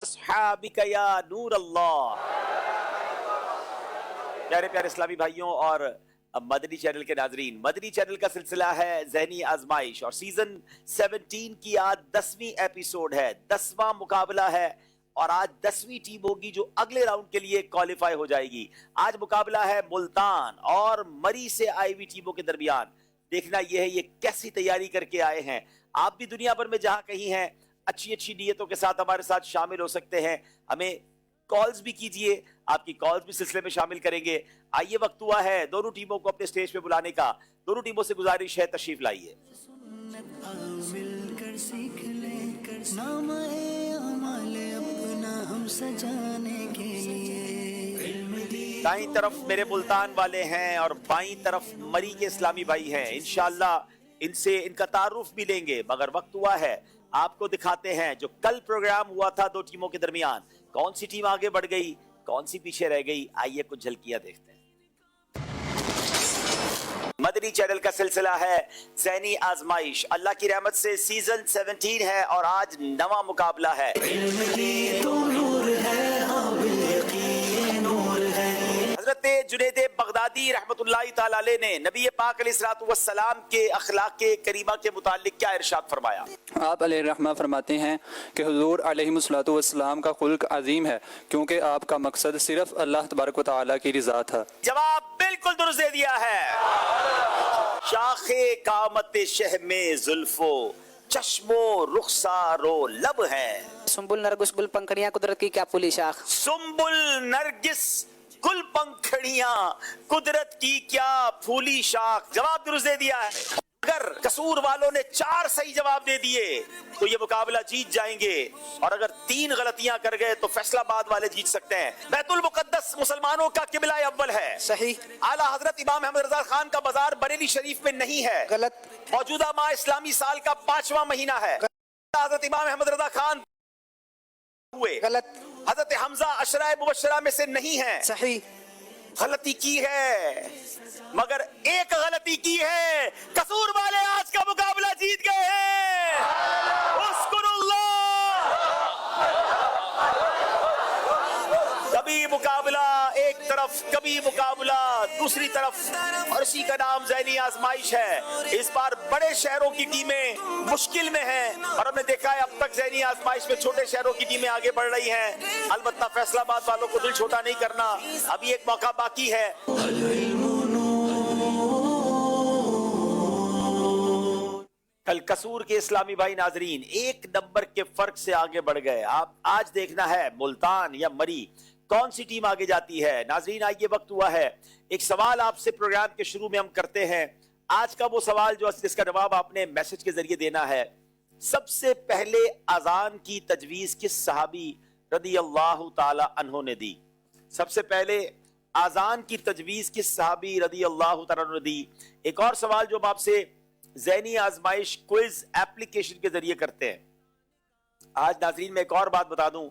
अस्हाबिका या नूर अल्लाह। प्यारे प्यारे इस्लामी भाइयों और मदनी चैनल के नाजरीन, मदनी चैनल का सिलसिला है ज़हनी आजमाइश और सीजन 17 की आज 10वीं एपिसोड है, 10वां मुकाबला है और आज 10वीं टीम होगी जो अगले राउंड के लिए क्वालिफाई हो जाएगी। आज मुकाबला है मुल्तान और मरी से आई हुई टीमों के दरमियान। देखना यह है ये कैसी तैयारी करके आए हैं। आप भी दुनिया भर में जहां कहीं हैं अच्छी अच्छी नीयतों के साथ हमारे साथ शामिल हो सकते हैं। हमें कॉल्स भी कीजिए, आपकी कॉल्स भी सिलसिले में शामिल करेंगे। आइए, वक्त हुआ है दोनों टीमों को अपने स्टेज पे बुलाने का। दोनों टीमों से गुजारिश है, तशरीफ लाइए। दाईं तरफ मेरे मुल्तान वाले हैं और बाईं तरफ मरी के इस्लामी भाई हैं। इंशाअल्लाह इनसे इनका तारुफ भी लेंगे, मगर वक्त हुआ है आपको दिखाते हैं जो कल प्रोग्राम हुआ था दो टीमों के दरमियान। कौन सी टीम आगे बढ़ गई, कौन सी पीछे रह गई, आइए कुछ झलकियां देखते हैं। मदनी चैनल का सिलसिला है ज़हनी आजमाइश। अल्लाह की रहमत से सीजन 17 है और आज नवा मुकाबला है। हजरत जुनैद बगदादी रहमतुल्लाहि तआला अलैह ने नबी पाक अलैहिस्सलातु वस्सलाम के अखलाक करीमा के मुतालिक क्या इरशाद फरमाया? आप अलैहिर्रहमा फरमाते हैं कि हुजूर अलैहिस्सलातु वस्सलाम का खुल्क अजीम है क्योंकि आपका मकसद सिर्फ अल्लाह तबारक व तआला की रिज़ा था। जवाब बिल्कुल दुरुस्त दे दिया है। शाखे कामत शह में जुल्फो चश्मो रुखसारो लब है। सुम्बुल नरगिस गुल पंखड़ियां कुदरत की क्या फूली शाख। सुम्बुल नरगिस गुल पंखड़ियां कुदरत की क्या फूली शाख। जवाब दुरुस्त दे दिया है। अगर कसूर वालों ने 4 सही जवाब दे दिए तो ये मुकाबला जीत जाएंगे और अगर 3 गलतियां कर गए तो फैसलाबाद वाले जीत सकते हैं। बैतुल मुकद्दस मुसलमानों का किबला अव्वल है। सही। आला हजरत इमाम अहमद रजा खान का बाजार बरेली शरीफ में नहीं है। गलत। मौजूदा माह इस्लामी साल का 5वां महीना है। हजरत इमाम अहमद रजा खान हुए। गलत। हजरत हमजा अशरा मुबशरा में से नहीं है। सही। गलती की है, मगर एक गलती की है। कसूर वाले आज का मुकाबला जीत गए हैं। कभी मुकाबला एक तरफ, कभी मुकाबला दूसरी तरफ, और इसी का नाम ज़हनी आजमाइश है। इस बार बड़े शहरों की टीमें मुश्किल में हैं और हमने देखा है अब तक ज़हनी आजमाइश में छोटे शहरों की टीमें आगे बढ़ रही हैं। अलबत्ता फैसलाबाद वालों को दिल छोटा नहीं करना, अभी एक मौका बाकी है। कल कसूर के इस्लामी भाई नाजरीन 1 नंबर के फर्क से आगे बढ़ गए। आप आज देखना है मुल्तान या मरी कौन सी टीम आगे जाती है। नाजरीन आइए, वक्त हुआ है एक सवाल आपसे प्रोग्राम के शुरू में हम करते हैं। आज का वो सवाल जो जिसका जवाब आपने मैसेज के जरिए देना है। सबसे पहले अजान की तजवीज किस सहाबी रदी अल्लाह ताला अन्हु ने दी? सबसे पहले अजान की तजवीज किस सहाबी रदी अल्लाह ताला अन्हु ने दी? एक और सवाल जो हम आपसे ज़हनी आजमाइश क्विज एप्लीकेशन के जरिए करते हैं। आज नाजरीन मैं एक और बात बता दूं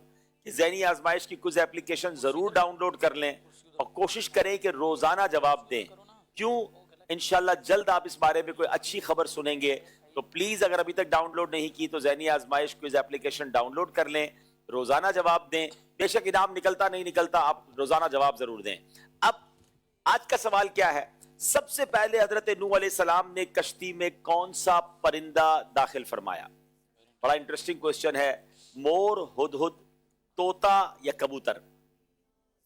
कि ज़हनी आजमाइश की क्विज एप्लीकेशन जरूर डाउनलोड कर लें और कोशिश करें कि रोजाना जवाब दें। क्यों? इंशाल्लाह जल्द आप इस बारे में कोई अच्छी खबर सुनेंगे। तो प्लीज अगर अभी तक डाउनलोड नहीं की तो ज़हनी आजमाइश क्विज एप्लीकेशन डाउनलोड कर लें, रोजाना जवाब दें। बेशक इनाम निकलता नहीं निकलता, आप रोजाना जवाब जरूर दें। अब आज का सवाल क्या है? सबसे पहले हजरत नूह अलैहिस्सलाम ने कश्ती में कौन सा परिंदा दाखिल फरमाया? बड़ा इंटरेस्टिंग क्वेश्चन है। मोर, हुदहुद, तोता या कबूतर?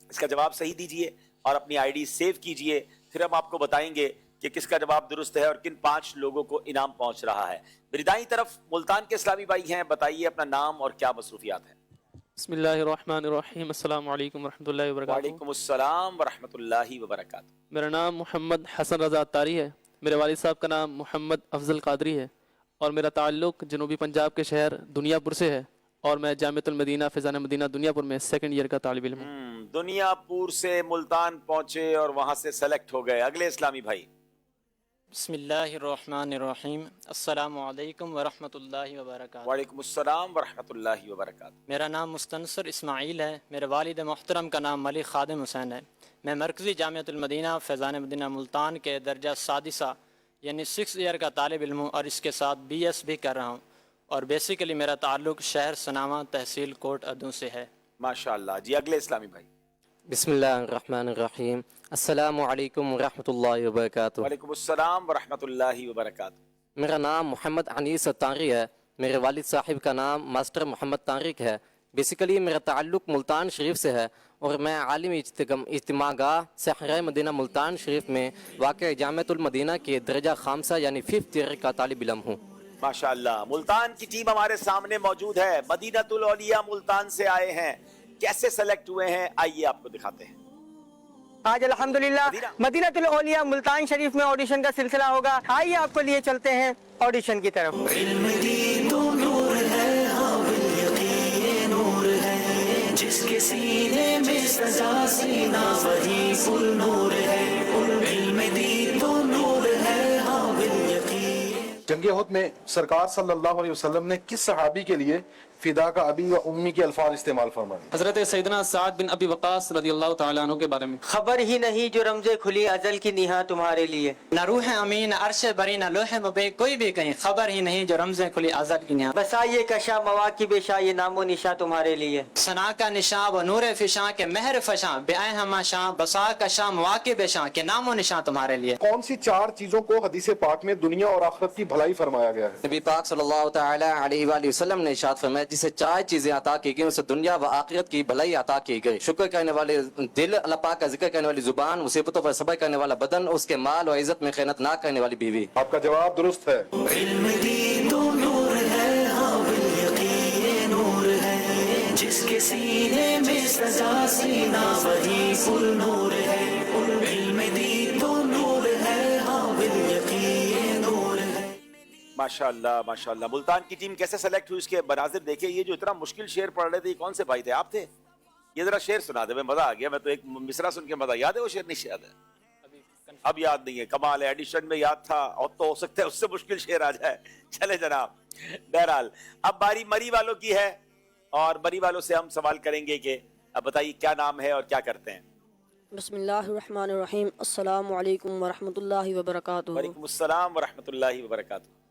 इसका जवाब सही दीजिए और अपनी आईडी सेव कीजिए, फिर हम आपको बताएंगे कि किसका जवाब दुरुस्त है और किन 5 लोगों को इनाम पहुंच रहा है। मेरी दाईं तरफ मुल्तान के इस्लामी भाई हैं, बताइए अपना नाम और क्या मसरूफियात है। बिस्मिल्लाहिर्रहमानिर्रहीम, अस्सलाम वालेकुम वरहमतुल्लाहि वबरकातुहू। वालेकुम अस्सलाम वरहमतुल्लाहि वबरकातुहू। मेरा नाम मोहम्मद हसन रज़ा अत्तारी है। मेरे वालिद साहब का नाम मोहम्मद अफजल कादरी है और मेरा ताल्लुक़ जनूबी पंजाब के शहर दुनियापुर से है और मैं जामिअतुल मदीना फ़ैज़ान मदीना दुनियापुर में 2nd ईयर का तालिब इल्म हूँ। दुनियापुर से मुल्तान पहुंचे और वहां से सेलेक्ट हो गए। अगले इस्लामी भाई। बिस्मिल्लाहिर्रहमानिर्रहीम, अस्सलामु अलैकुम वरहमतुल्लाहि वबरकातुहू। वालेकुम अस्सलाम वरहमतुल्लाहि वबरकातुहू। मेरा नाम मुस्तनसर इस्माइल है। मेरे वालिद मोहतरम का नाम मलिक खादिम हुसैन है। मैं मरकज़ी जामिअतुल मदीना फ़ैज़ान मदीना मुल्तान के दर्जा सादिसा यानी 6th ईयर का तालिब इल्म हूँ और इसके साथ BS भी कर रहा हूँ। اور بیسیکلی میرا تعلق شہر سناما تحصیل کوٹ ادو سے ہے. ماشاءاللہ. جی اگلے اسلامی بھائی. بسم اللہ الرحمن الرحیم. السلام علیکم ورحمۃ اللہ وبرکاتہ. وعلیکم السلام ورحمۃ اللہ وبرکاتہ. میرا نام محمد انیس طارق ہے. میرے والد صاحب کا نام ماسٹر محمد طارق ہے. بیسیکلی میرا تعلق ملتان شریف سے ہے اور میں عالم اجتماع گاہ صحرائے مدینہ ملتان شریف میں واقع جامعۃ المدینہ کے درجہ خامسہ یعنی 5th ایئر کا طالب علم ہوں. ماشاءاللہ. ملتان کی ٹیم ہمارے سامنے موجود ہے. مدینۃ الاولیاء ملتان سے آئے ہیں. کیسے سلیکٹ ہوئے ہیں آئیے آپ کو دکھاتے ہیں. آج الحمدللہ مدینۃ الاولیاء ملتان شریف میں آڈیشن کا سلسلہ ہوگا. آئیے آپ کو لیے چلتے ہیں آڈیشن کی طرف. جس کے سینے میں سجا سینہ وہی فل نور ہے. علم دین تو نور ہے ہاں بالیقین. جنگ احد میں سرکار صلی اللہ علیہ وسلم نے کس صحابی کے لیے فدا کا ابی و امی کے الفاظ استعمال فرمائے؟ حضرت سیدنا سعد بن ابی وقاص رضی اللہ تعالیٰ عنہ کے بارے میں. خبر ہی نہیں جو رمزیں کھلی ازل کی نہا تمہارے لیے. نہ روح امین نہ عرش بری نہ لوح مبے کوئی بھی کہیں خبر ہی نہیں جو رمزیں کھلی ازل کی نہا. بسائیے کشا مواقب شاہ یہ نام و نشاں تمہارے لیے. سنا کا نشاں و نور فشاں کے مہر فشاں بے ہما شاں بسا کا شاں مواقب شاں کے نام و نشاں تمہارے لیے. کون سی 4 چیزوں کو حدیث پاک میں دنیا اور آخرت کی بھلائی فرمایا گیا ہے؟ نبی پاک صلی اللہ تعالی علیہ وآلہ وسلم نے ارشاد فرمایا جسے 4 چیزیں عطا کی گئی اسے دنیا و آخرت کی بھلائی عطا کی گئی. شکر کرنے والے دل، اللہ پاک کا ذکر کرنے والی زبان، مصیبتوں پر صبر کرنے والا بدن، اس کے مال و عزت میں خیانت نہ کرنے والی بیوی. آپ کا جواب درست ہے. علم دین تو نور ہے ہاں بالیقین نور ہے. جس کے سینے میں سجا سینہ وہی فل نور ہے. علم دین تو نور ہے ہاں بالیقین نور ہے. ماشاءاللہ ماشاءاللہ. ملتان کی ٹیم کیسے سلیکٹ ہوئی اس کے مناظر دیکھیں. یہ جو اتنا مشکل شعر پڑھ رہے تھے یہ کون سے بھائی تھے؟ آپ تھے؟ یہ ذرا شعر سنا دے. میں مزہ آ گیا. میں تو ایک مصرع سن کے مزہ. یاد ہے وہ شعر؟ نہیں یاد ہے. اب یاد نہیں ہے. کمال ہے. ایڈیشن میں یاد تھا اور تو ہو سکتا ہے اس سے مشکل شعر آ جائے. چلے جناب. بہرحال اب باری مری والوں کی ہے اور مری والوں سے ہم سوال کریں گے کہ اب بتائیے کیا نام ہے اور کیا کرتے ہیں. بسم اللہ الرحمن الرحیم. السلام علیکم ورحمۃ اللہ وبرکاتہ. وعلیکم السلام ورحمۃ اللہ وبرکاتہ.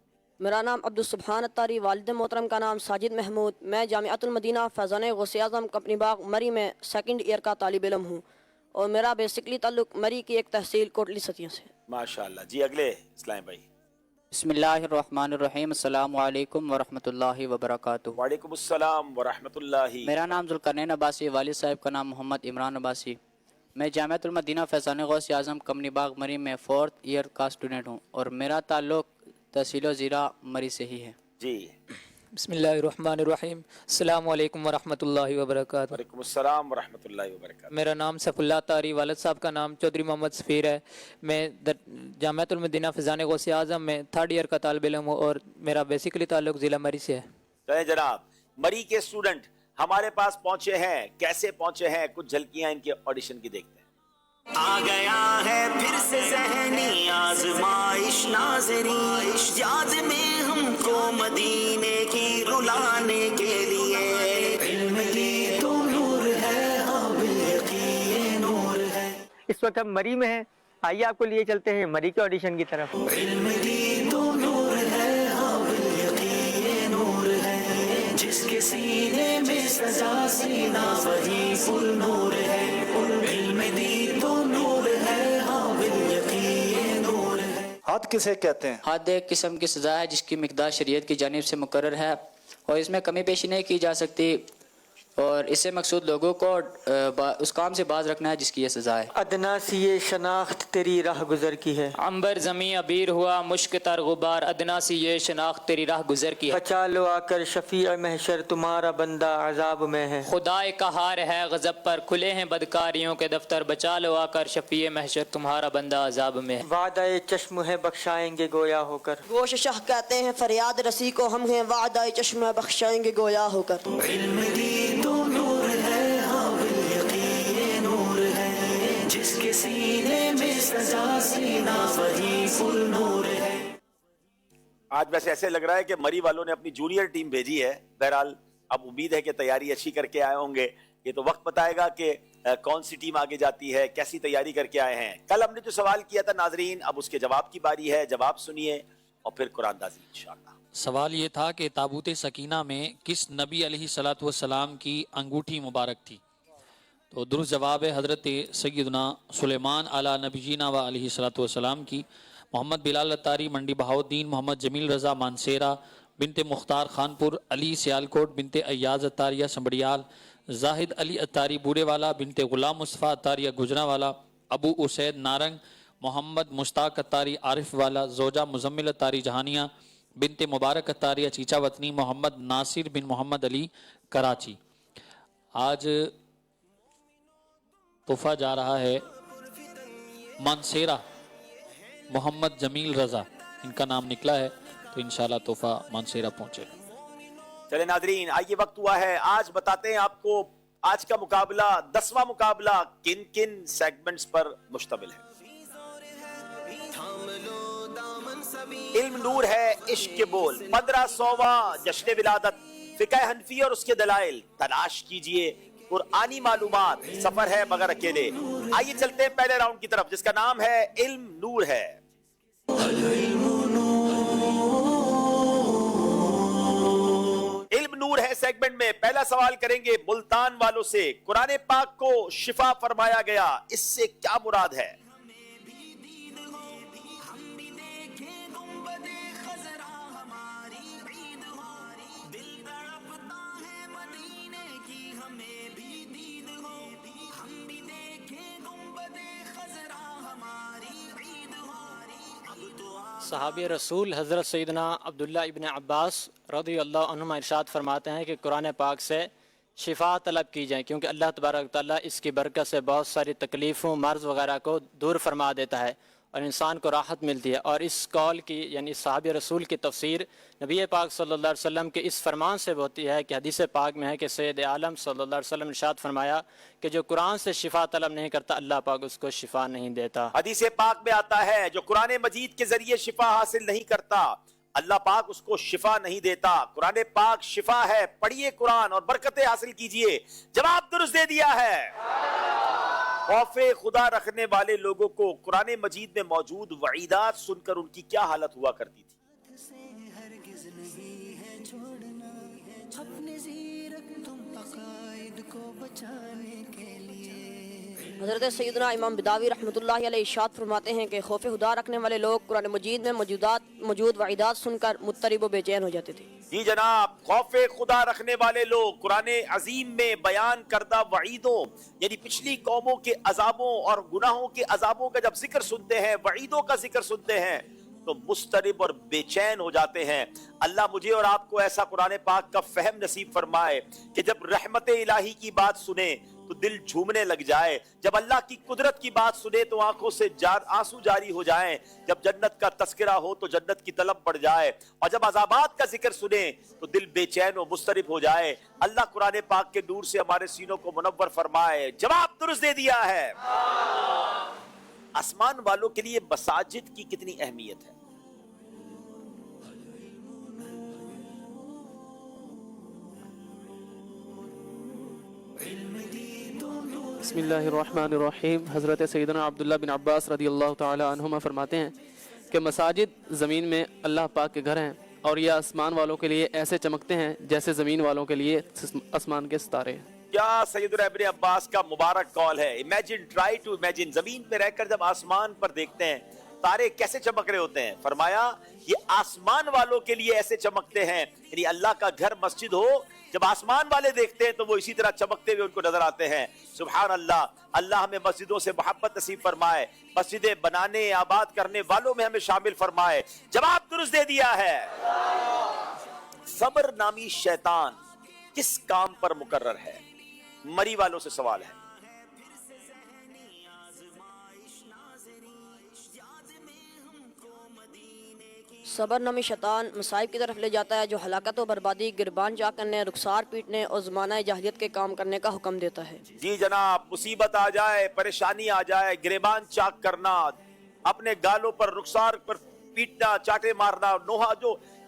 میرا نام عبدالسبحان الطاری. والد محترم کا نام ساجد محمود. میں جامعۃ المدینہ فیضان غوث اعظم کمپنی باغ مری میں 2nd ایئر کا طالب علم ہوں اور میرا بیسکلی تعلق مری کی ایک تحصیل کوٹلی ستیاں سے. ماشاءاللہ. جی اگلے اسلام بھائی. بسم اللہ الرحمن الرحیم. السلام علیکم ورحمۃ اللہ وبرکاتہ. وعلیکم السلام ورحمۃ اللہ. میرا نام ذوالقرنین عباسی. والد صاحب کا نام محمد عمران عباسی. میں جامعۃ المدینہ فیضان غوث اعظم کمپنی باغ مری میں 4th ایئر کا اسٹوڈنٹ ہوں اور میرا تعلق تحصیل و زیرہ مری سے ہی ہے. جی. بسم اللہ الرحمن الرحیم. السلام علیکم ورحمۃ اللہ وبرکاتہ. وعلیکم السلام ورحمۃ اللہ وبرکاتہ. میرا نام سیف اللہ طاری. والد صاحب کا نام چودھری محمد سفیر ہے. میں جامعۃ المدینہ فیضان غوث اعظم میں 3rd ایئر کا طالب علم ہوں اور میرا بیسیکلی تعلق ضلع مری سے ہے. چلیں جناب. مری کے اسٹوڈنٹ ہمارے پاس پہنچے ہیں. کیسے پہنچے ہیں کچھ جھلکیاں ان کے آڈیشن کی دیکھتے ہیں. آ گیا ہے پھر سے ذہنی آزمائش ناظرین. یاد میں ہم کو مدینے کی رلانے کے لیے. علم دین تو نور ہے ہاں بالیقین نور ہے. اس وقت ہم مری میں ہیں. آئیے آپ کو لیے چلتے ہیں مری کے آڈیشن کی طرف. علم دین تو نور ہے ہاں بالیقین نور ہے. جس کے سینے میں سجا سینہ وہی فل نور ہے. علم دین تو نور ہے ہاں بالیقین نور ہے. حد کسے کہتے ہیں؟ حد ایک قسم کی سزا ہے جس کی مقدار شریعت کی جانب سے مقرر ہے اور اس میں کمی بیشی نہیں کی جا سکتی اور اس سے مقصود لوگوں کو اس کام سے باز رکھنا ہے جس کی یہ سزا ہے. ادنا سی یہ شناخت تیری راہ گزر کی ہے. عنبر زمیں ابیر ہوا مشک تر غبار. ادنا سی یہ شناخت تیری راہ گزر کی ہے. بچا لو آ کر شفیع محشر تمہارا بندہ عذاب میں ہے. خدا قہار ہے غضب پر کھلے ہیں بدکاریوں کے دفتر. بچا لو آ کر شفیع محشر تمہارا بندہ عذاب میں ہے. وعدہ چشم ہے بخشائیں گے گویا ہو کر. گوش شاہ کہتے ہیں فریاد رسی کو ہم ہیں وعدہ چشمہ بخشائیں گے گویا ہو کر. علم دین تو نور ہے ہاں بالیقین نور ہے. جس کے سینے میں سجا سینہ وہی فل نور ہے. آج ویسے ایسے لگ رہا ہے کہ مری والوں نے اپنی جونیئر ٹیم بھیجی ہے. بہرحال اب امید ہے کہ تیاری اچھی کر کے آئے ہوں گے. یہ تو وقت بتائے گا کہ کون سی ٹیم آگے جاتی ہے, کیسی تیاری کر کے آئے ہیں. کل ہم نے جو سوال کیا تھا ناظرین, اب اس کے جواب کی باری ہے. جواب سنیے اور پھر قرآن دازی انشاءاللہ. سوال یہ تھا کہ تابوت سکینہ میں کس نبی علیہ الصلوۃ والسلام کی انگوٹھی مبارک تھی؟ تو درست جواب ہے حضرت سیدنا سلیمان علی نبینا و علیہ الصلوۃ والسلام کی۔ محمد بلال اتاری منڈی بہاؤدین، محمد جمیل رضا مانسیرہ بنت مختار خانپور، علی سیالکوٹ بنت ایاز اتاریہ سنبڑیال، زاہد علی اتاری بورے والا بنت غلام مصطفیٰ اتاریہ گجرا والا، ابو اسید نارنگ، محمد مشتاق اتاری عارف والا، زوجہ مزمل اتاری جہانیہ بنت مبارک اتاریہ چیچا وطنی، محمد ناصر بن محمد علی کراچی۔ آج تحفہ جا رہا ہے مانسیرہ محمد جمیل رضا، ان کا نام نکلا ہے، تو انشاءاللہ تحفہ مانسیرہ پہنچے۔ چلے ناظرین، آئیے وقت ہوا ہے، آج بتاتے ہیں آپ کو آج کا مقابلہ 10واں مقابلہ کن کن سیگمنٹس پر مشتمل ہے۔ علم نور ہے عشق کے بول، 1500واں جشن ولادت، فقہ حنفی اور اس کے دلائل، تلاش کیجئے قرآنی معلومات، سفر ہے مگر اکیلے۔ آئیے چلتے ہیں پہلے راؤنڈ کی طرف جس کا نام ہے علم نور ہے۔ علم نور ہے سیگمنٹ میں پہلا سوال کریں گے ملتان والوں سے۔ قرآن پاک کو شفا فرمایا گیا، اس سے کیا مراد ہے؟ صحابی رسول حضرت سیدنا عبداللہ ابن عباس رضی اللہ عنہما ارشاد فرماتے ہیں کہ قرآن پاک سے شفا طلب کی جائے، کیونکہ اللہ تبارک تعالیٰ اس کی برکت سے بہت ساری تکلیفوں، مرض وغیرہ کو دور فرما دیتا ہے اور انسان کو راحت ملتی ہے۔ اور اس قول کی یعنی صحابی رسول کی تفسیر نبی پاک صلی اللہ علیہ وسلم کے اس فرمان سے ہوتی ہے کہ حدیث پاک میں ہے کہ سید عالم صلی اللہ علیہ وسلم نے ارشاد فرمایا کہ جو قرآن سے شفا طلب نہیں کرتا اللہ پاک اس کو شفا نہیں دیتا۔ حدیث پاک میں آتا ہے جو قرآن مجید کے ذریعے شفا حاصل نہیں کرتا اللہ پاک اس کو شفا نہیں دیتا۔ قرآن پاک شفا ہے، پڑھیے قرآن اور برکتیں حاصل کیجئے۔ جواب درست دے دیا ہے۔ خوف خدا رکھنے والے لوگوں کو قرآن مجید میں موجود وعیدات سن کر ان کی کیا حالت ہوا کرتی تھی؟ حضرت سیدنا امام بداوی رحمۃ اللہ علیہ ارشاد فرماتے ہیں کہ خوف خدا رکھنے والے لوگ قرآن مجید میں موجود وعیدات سن کر مضطرب و بے چین ہو جاتے تھے۔ جی جناب، خوف خدا رکھنے والے لوگ قرآن عظیم میں بیان کردہ وعیدوں یعنی پچھلی قوموں کے عذابوں اور گناہوں کے عذابوں کا جب ذکر سنتے ہیں، وعیدوں کا ذکر سنتے ہیں تو مضطرب اور بے چین ہو جاتے ہیں۔ اللہ مجھے اور آپ کو ایسا قرآن پاک کا فہم نصیب فرمائے کہ جب رحمت الہی کی بات سنیں تو دل جھومنے لگ جائے، جب اللہ کی قدرت کی بات سنے تو آنکھوں سے آنسو جاری ہو جائیں، جب جنت کا تذکرہ ہو تو جنت کی طلب بڑھ جائے، اور جب عذابات کا ذکر سنیں تو دل بے چین و مضطرب ہو جائے۔ اللہ قرآن پاک کے نور سے ہمارے سینوں کو منور فرمائے۔ جواب درست دے دیا ہے۔ آسمان والوں کے لیے مساجد کی کتنی اہمیت ہے؟ بسم اللہ الرحمن الرحیم۔ حضرت سیدنا عبداللہ بن عباس رضی اللہ تعالی عنہما فرماتے ہیں کہ مساجد زمین میں اللہ پاک کے گھر ہیں اور یہ آسمان والوں کے لیے ایسے چمکتے ہیں جیسے زمین والوں کے لیے آسمان کے ستارے ہیں۔ کیا سیدنا ابن عباس کا مبارک قول ہے؟ امیجن، ٹرائی ٹو امیجن، زمین پہ رہ کر جب آسمان پر دیکھتے ہیں تارے کیسے چمک رہے ہوتے ہیں؟ فرمایا یہ آسمان والوں کے لیے ایسے چمکتے ہیں، یعنی اللہ کا گھر مسجد ہو، جب آسمان والے دیکھتے ہیں تو وہ اسی طرح چمکتے ہوئے ان کو نظر آتے ہیں۔ سبحان اللہ۔ اللہ ہمیں مسجدوں سے محبت نصیب فرمائے، مسجدیں بنانے آباد کرنے والوں میں ہمیں شامل فرمائے۔ جواب درست دے دیا ہے۔ صبر نامی شیطان کس کام پر مقرر ہے؟ مری والوں سے سوال ہے۔ صبر نامی شیطان مصائب کی طرف لے جاتا ہے جو ہلاکت و بربادی، گربان جا کرنے، رخسار پیٹنے اور زمانہ جاہلیت کے کام کرنے کا حکم دیتا ہے۔ جی جناب، مصیبت آ جائے، پریشانی آ جائے، گریبان چاک کرنا، اپنے گالوں پر رخسار پر پیٹنا، چاٹے مارنا، نوحہ،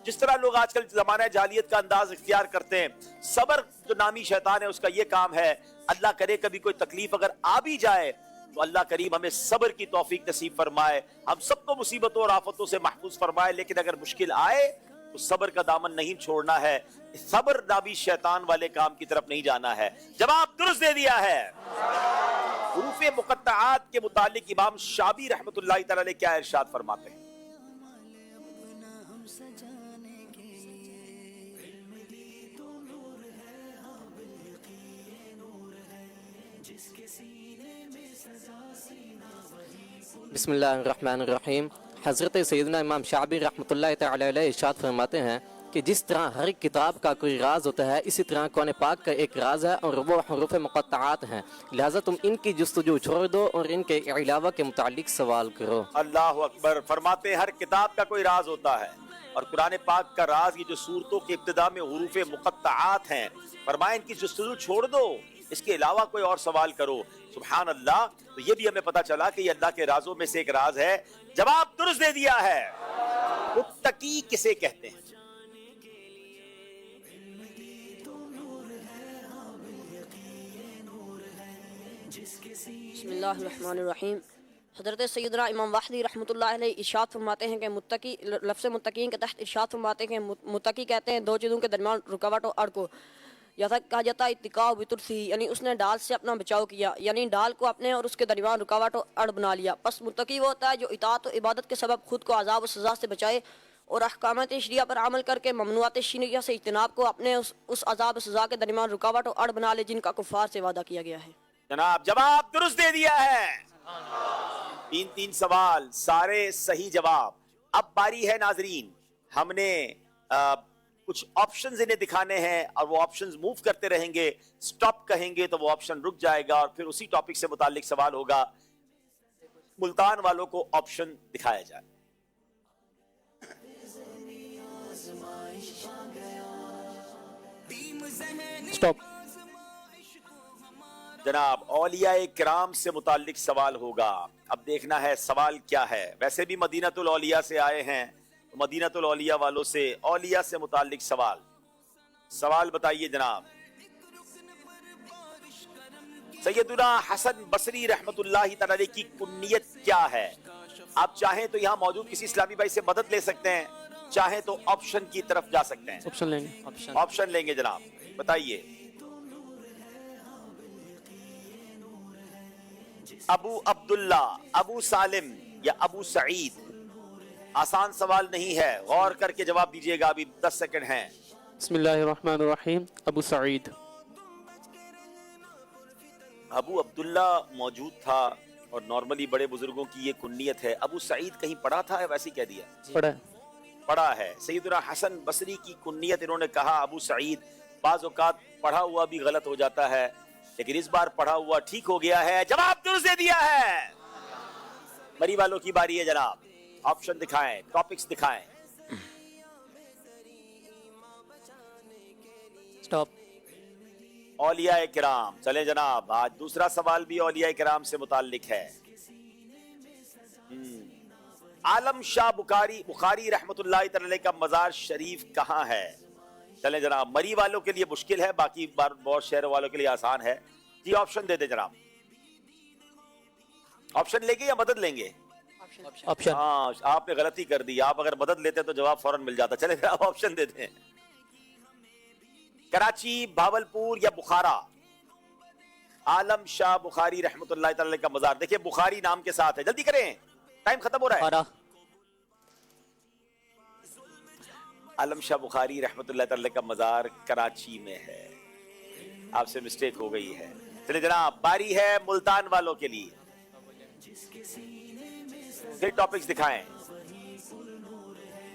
جس طرح لوگ آج کل زمانہ جاہلیت کا انداز اختیار کرتے ہیں، صبر جو نامی شیطان ہے اس کا یہ کام ہے۔ اللہ کرے کبھی کوئی تکلیف اگر آ بھی جائے تو اللہ کریم ہمیں صبر کی توفیق نصیب فرمائے، ہم سب کو مصیبتوں اور آفتوں سے محفوظ فرمائے، لیکن اگر مشکل آئے तो सब्र का दामन नहीं छोड़ना है, सब्र नाबी शैतान वाले काम की तरफ नहीं जाना है। जवाब दुरुस्त दे दिया है। हुरूफ मुक़त्तआत के मुतालिक इमाम शाबी रहमतुल्लाह तआला अलैह क्या इरशाद फरमाते हैं? बिस्मिल्लाहिर्रहमानिर्रहीम। हज़रत सैयदना इमाम शाबी रहमतुल्लाह तआला अलैह इरशाद फरमाते हैं कि जिस तरह हर एक किताब का कोई राज होता है, इसी तरह कुरान पाक का एक राज है और वो हुरूफ मुक़त्तआत हैं। लिहाजा तुम इनकी जुस्तजू छोड़ दो और इनके अलावा के मुतालिक सवाल करो। अल्लाहु अकबर। फरमाते हैं हर किताब का कोई राज होता है और कुरान पाक का राज ये जो सूरतों के इब्तिदा में हुरूफ मुक़त्तआत हैं, फरमाया इनकी जुस्तजू छोड़ दो, इसके अलावा कोई और सवाल करो। सुभान अल्लाह। तो ये भी हमें पता चला कि ये अल्लाह के राजों में से एक राज है। जवाब दुरुस्त दे दिया है। मुत्तकी किसे कहते हैं? बिस्मिल्लाहिर्रहमानिर्रहीम। हज़रत सैयदना इमाम वाहिदी रहमतुल्लाह अलैह इरशाद फरमाते हैं कि मुत्तकी लफ्ज़ मुत्तकीन के तहत इरशाद फरमाते हैं कि मुत्तकी कहते हैं दो चीज़ों के दरमियान रुकावट और अड़ को। जैसा कहा जाता है इत्तिका बितुरसी, यानी उसने डाल से अपना बचाव किया, यानी डाल को अपने और उसके दरमियान रुकावट और अड़ बना लिया। बस मुत्तकी वो होता है जो इताअत और इबादत के सबब खुद को अज़ाब और सज़ा से बचाए और अहकामात शरिया पर अमल करके ममनुआत शरिया से इज्तिनाब को अपने उस अज़ाब और सज़ा के दरमियान रुकावट और अड़ बना ले जिनका कुफ़ार से वादा किया गया है। जनाब जवाब दुरुस्त दे दिया है। 3-3 सवाल, सारे सही जवाब। अब बारी है नाजरीन, हमने कुछ ऑप्शंस इन्हें दिखाने हैं और वो ऑप्शंस मूव करते रहेंगे। स्टॉप कहेंगे तो वो ऑप्शन रुक जाएगा और फिर उसी टॉपिक से मुताल्लिक सवाल होगा। मुल्तान वालों को ऑप्शन दिखाया जाए। स्टॉप। जनाब औलिया किराम से मुताल्लिक सवाल होगा। अब देखना है सवाल क्या है। वैसे भी मदीनतुल औलिया से आए हैं, तो मदीनतुल औलिया वालों से औलिया से मुताल्लिक सवाल बताइए जनाब। सैयदुना हसन बसरी रहमतुल्लाहि तआला अलैह की कुन्नियत क्या है? आप चाहें तो यहाँ मौजूद किसी इस्लामी भाई से मदद ले सकते हैं, चाहें तो ऑप्शन की तरफ जा सकते हैं। ऑप्शन लेंगे। ऑप्शन लेंगे जनाब, बताइए। अबू अब्दुल्ला, अबू सालिम या अबू सईद? आसान सवाल नहीं है, गौर करके जवाब दीजिएगा, अभी 10 सेकंड हैं। बिस्मिल्लाहिर्रहमानिर्रहीम। अबू सईद। अबू अब्दुल्ला मौजूद था और नॉर्मली बड़े बुजुर्गों की ये कुन्नियत है। अबू सईद कहीं पढ़ा था या वैसे ही कह दिया? पढ़ा है। सैयदुना हसन बसरी की कुन्नियत इन्होंने कहा अबू सईद। बाज़ औक़ात पढ़ा हुआ भी गलत हो जाता है, लेकिन इस बार पढ़ा हुआ ठीक हो गया है। जवाब दुरुस्त दे दिया है। मरी वालों की बारी है जनाब। ऑप्शन दिखाएं, टॉपिक्स दिखाएं। स्टॉप। औलिया किराम। चले जनाब, आज दूसरा सवाल भी औलिया किराम से मुताल्लिक है। आलम शाह बुखारी रहमतुल्लाह तआला का मज़ार शरीफ कहाँ है? चले जनाब, मरी वालों के लिए मुश्किल है, बाकी बहुत शहर वालों के लिए आसान है। जी ऑप्शन दे दे जनाब। ऑप्शन लेंगे या मदद लेंगे? ऑप्शन। हाँ, आपने गलती कर दी। आप अगर मदद लेते तो जवाब फौरन मिल जाता। चले जनाब, ऑप्शन देते हैं। कराची, भावलपुर या बुखारा? आलम शाह बुखारी रहमतुल्लाह तआला का मज़ार, देखिए बुखारी नाम के साथ है। जल्दी करें, टाइम खत्म हो रहा है। आलम शाह बुखारी रहमतुल्लाह तआला का मज़ार कराची में है। आपसे मिस्टेक हो गई है। चलिए जनाब, बारी है मुल्तान वालों के लिए। फिर टॉपिक्स दिखाएं।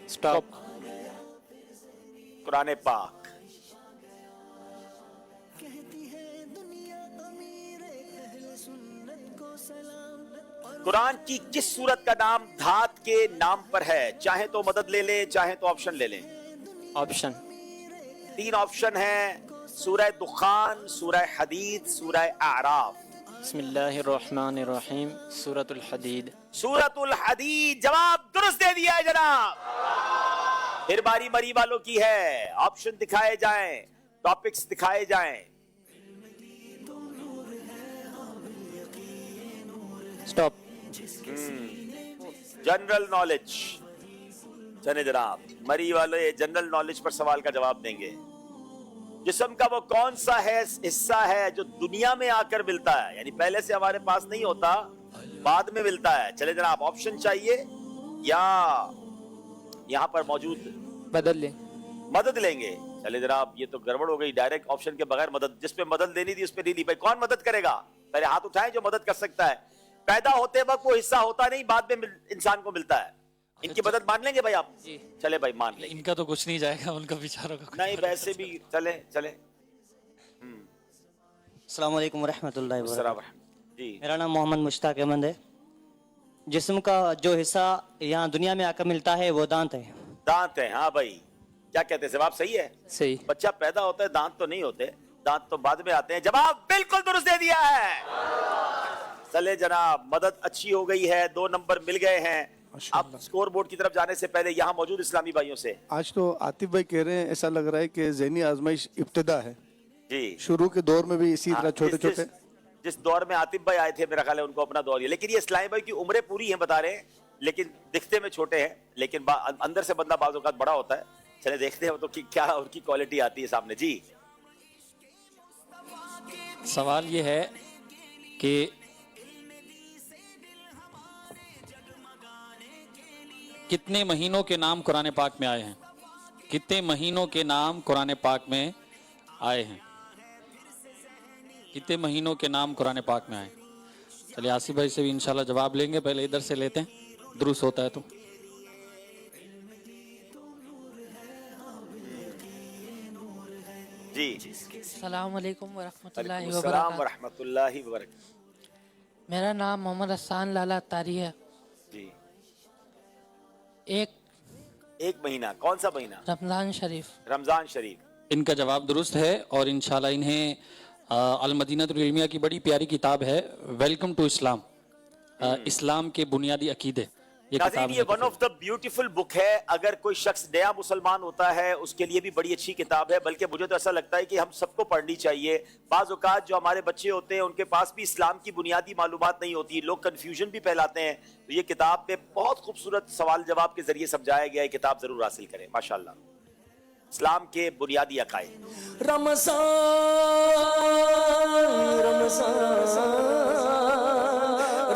स्टॉप। कुरान पाक। कुरान की किस सूरत का नाम धात के नाम पर है? चाहे तो मदद ले लें, चाहे तो ऑप्शन ले लें। ऑप्शन 3 ऑप्शन हैं। सूरह दुखान, सूरह हदीद, सूरह आराफ। बिस्मिल्लाहिर्रहमानिर्रहीम। सूरतुल हदीद। सूरतुल हदीद। जवाब दुरुस्त दे दिया है जनाब। फिर बारी मरी वालों की है। ऑप्शन दिखाए जाएं, टॉपिक्स दिखाए जाएं। स्टॉप। General knowledge. चले जनाब, मरी वाले जनरल नॉलेज पर सवाल का जवाब देंगे। जिस्म का वो कौन सा है हिस्सा है जो दुनिया में आकर मिलता है, यानी पहले से हमारे पास नहीं होता, बाद में मिलता है। चले जनाब, ऑप्शन चाहिए या यहाँ पर मौजूद बदल लें। मदद लेंगे? चले जनाब, ये तो गड़बड़ हो गई, डायरेक्ट ऑप्शन के बगैर मदद। जिस पे मदद लेनी थी उस पे नहीं ली। भाई कौन मदद करेगा? पहले हाथ उठाएं जो मदद कर सकता है। पैदा होते वक्त वो हिस्सा होता नहीं, बाद में इंसान को मिलता है। इनकी मदद मान लेंगे भाई आप? चले भाई मान लेंगे। इनका तो कुछ नहीं जाएगा, उनका बेचारों का नहीं, वैसे भी चले चले। अस्सलाम वालेकुम रहमतुल्लाहि व बरकातहू। जी, मेरा नाम मोहम्मद मुश्ताक अहमद है। जिस्म का जो हिस्सा यहाँ दुनिया में आकर मिलता है वो दांत है। दांत है, हाँ भाई। क्या कहते हैं, जवाब सही है? सही। बच्चा पैदा होता है, दांत तो नहीं होते, दांत तो बाद में आते हैं। जवाब बिल्कुल दुरुस्त दे दिया है। चले जनाब, मदद अच्छी हो गई है, 2 नंबर मिल गए हैं। अब स्कोर बोर्ड की तरफ जाने से पहले यहाँ मौजूद इस्लामी भाइयों से। आज तो आतिफ भाई कह रहे हैं, ऐसा लग रहा है कि ज़हनी आजमाइश इब्तिदा है जी। शुरू के दौर में भी इसी तरह छोटे छोटे जिस दौर में आतिफ भाई आए थे, मेरा ख्याल है उनको अपना दौर है। लेकिन ये इस्लामी भाई की उम्रें पूरी हैं बता रहे हैं, लेकिन दिखते में छोटे हैं, लेकिन अंदर से बंदा बाज़ औक़ात बड़ा होता है। चले देखते हैं तो कि क्या उनकी क्वालिटी आती है सामने। जी, सवाल ये है कि कितने महीनों के नाम कुरान पाक में आए हैं? कितने महीनों के नाम कुरान पाक में आए हैं? कितने महीनों के नाम कुरान पाक में आए? चलिए आसिफ भाई से भी इंशाल्लाह जवाब लेंगे, पहले इधर से लेते हैं, दुरुस्त होता है तो। जी, अस्सलाम वालेकुम वरहमतुल्लाहि अस्सलाम वबरकातुहू। वरहमतुल्लाहि वबरकातुहू। मेरा नाम मोहम्मद हसन लाला तारी है। जी, एक महीना, कौन सा महीना? रमजान शरीफ। रमजान शरीफ। इनका जवाब दुरुस्त है और इंशाल्लाह इन्हें अल मदीनतुल इल्मिया की बड़ी प्यारी किताब है वेलकम टू इस्लाम, इस्लाम के बुनियादी अकीदे, ये किताब ये one of the beautiful book है। अगर कोई शख्स नया मुसलमान होता है उसके लिए भी बड़ी अच्छी किताब है, बल्कि मुझे तो ऐसा लगता है कि हम सबको पढ़नी चाहिए। बाज़ औक़ात जो हमारे बच्चे होते हैं उनके पास भी इस्लाम की बुनियादी मालूमात नहीं होती, लोग कन्फ्यूजन भी फैलाते हैं। तो ये किताब पे बहुत खूबसूरत सवाल जवाब के जरिए समझाया गया है, किताब जरूर हासिल करें माशाल्लाह। इस्लाम के बुनियादी अकायद। रमज़ान रमज़ान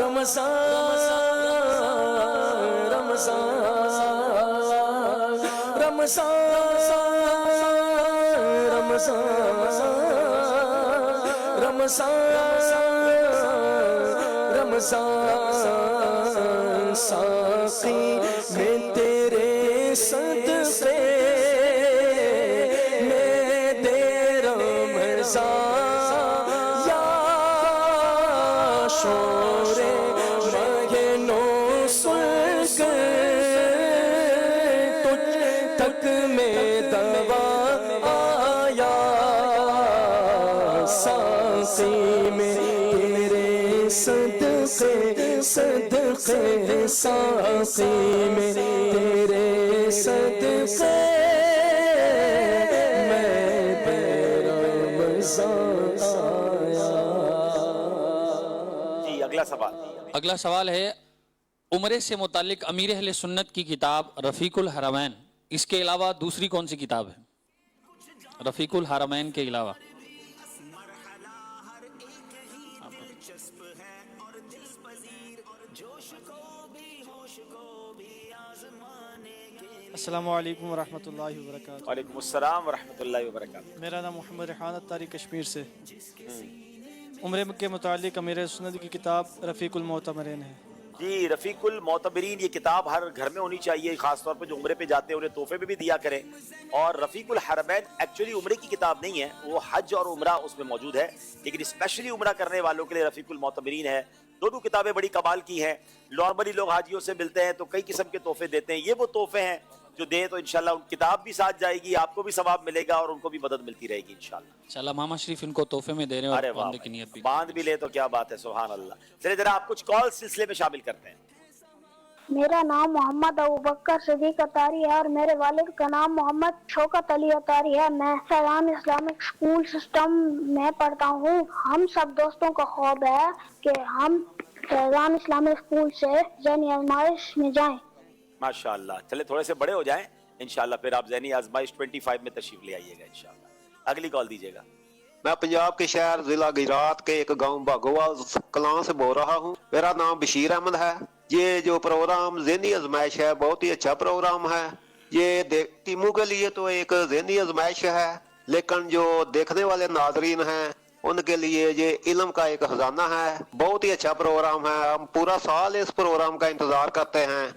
रमज़ान रमज़ान रमज़ान रमज़ान रमज़ान साक़ी में तेरे सदक़े में दे रमज़ान या शोरे महीनों सुल्क तुझ तक में दवा आया साक़ी में तेरे सदक़े सदक़े साक़ी में तेरे सदक़े मैं बेरमज़ान आया। जी, अगला सवाल। अगला सवाल है, उम्रे से मुतालिक अमीर अहले सुन्नत की किताब रफ़ीकुल हरमैन, इसके अलावा दूसरी कौन सी किताब है? रफ़ीकुल हरमैन के अलावा। अस्सलामु अलैकुम वरहमतुल्लाहि वबरकातुहू। वालेकुम अस्सलाम वरहमतुल्लाहि वबरकातुहू। मेरा नाम मोहम्मद रिहान अत्तारी कश्मीर से। उम्रे के मुतालिक अमीर सुन्नत की किताब रफ़ीकुल मोतमरीन है। जी, रफ़ीकुल मोतबरीन ये किताब हर घर में होनी चाहिए, खासतौर पर जो उम्रे पे जाते हैं उन्हें तोहफे में भी दिया करें। और रफ़ीकुल हरमैन एक्चुअली उम्रे की किताब नहीं है, वो हज और उम्रा उसमें मौजूद है, लेकिन स्पेशली उम्रा करने वालों के लिए रफ़ीकुल मोतबरीन है। दोनों किताबें बड़ी कमाल की हैं। नॉर्मली लोग हाजियों से मिलते हैं तो कई किस्म के तोहफे देते हैं, ये वो तोहफे हैं जो दे तो इंशाल्लाह उन किताब भी साथ जाएगी, आपको भी सवाब मिलेगा और उनको भी मदद मिलती रहेगी इंशाल्लाह। मामा शरीफ इनको तोहफे में दे रहे हैं और बांधने की नियत भी। बांध भी ले तो क्या बात है, सुभान अल्लाह। चलिए जरा आप कुछ कॉल सिलसिले में शामिल करते हैं। मेरा नाम मोहम्मद अबू बकर सिद्दीक अतारी है और मेरे वालिद का नाम मोहम्मद शौकत अली अतारी है। मैं फैजान इस्लामिक स्कूल सिस्टम में पढ़ता हूँ। हम सब दोस्तों का ख्वाब है कि हम फैजान इस्लामिक स्कूल से ज़हनी आजमाइश में जाएं। माशाअल्लाह। चले थोड़े से बड़े हो जाएं इंशाअल्लाह, फिर आप ज़हनी आजमाइश 25 में तशरीफ ले आइएगा इंशाअल्लाह। अगली कॉल दीजिएगा। मैं पंजाब के शहर जिला गुजरात के एक गांव भागोवाल कलां से बोल रहा हूं। मेरा नाम बशीर अहमद है। ये जो प्रोग्राम ज़हनी आजमाइश है बहुत ही अच्छा प्रोग्राम है। ये टीमों के लिए तो एक ज़हनी आजमाइश है, लेकिन जो देखने वाले नाजरीन हैं उनके लिए ये इल्म का एक खजाना है। बहुत ही अच्छा प्रोग्राम है, हम पूरा साल इस प्रोग्राम का इंतजार करते हैं।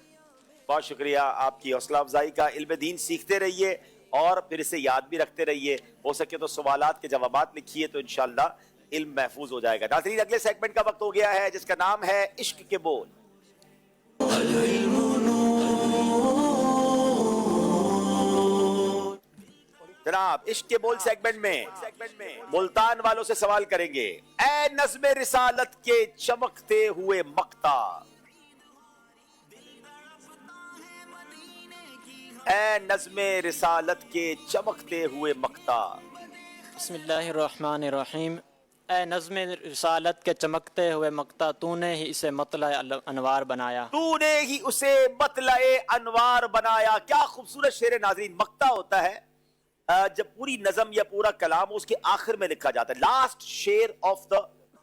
बहुत शुक्रिया आपकी हौसला अफजाई का। इल्म दीन सीखते रहिए और फिर इसे याद भी रखते रहिए। हो सके तो सवालात के जवाबात लिखिए तो इंशाअल्लाह इल्म महफूज हो जाएगा। नाज़रीन अगले सेगमेंट का वक्त हो गया है जिसका नाम है इश्क के बोल। जनाब इश्क के बोल सेगमेंट में मुल्तान वालों से सवाल करेंगे। ए नज़्मे रिसालत के चमकते हुए मक्ता, ए नज़्मे रिसालत के चमकते हुए मक्ता। बिस्मिल्लाहिर्रहमानिर्रहीम। ए नज़्मे रिसालत के चमकते हुए मक्ता, तूने ही इसे मतला अनवार बनाया। तूने ही उसे मतलाए अनवार बनाया। क्या खूबसूरत शेर नाज़रीन। मक्ता होता है जब पूरी नज़म या पूरा कलाम उसके आखिर में लिखा जाता है। लास्ट शेर ऑफ द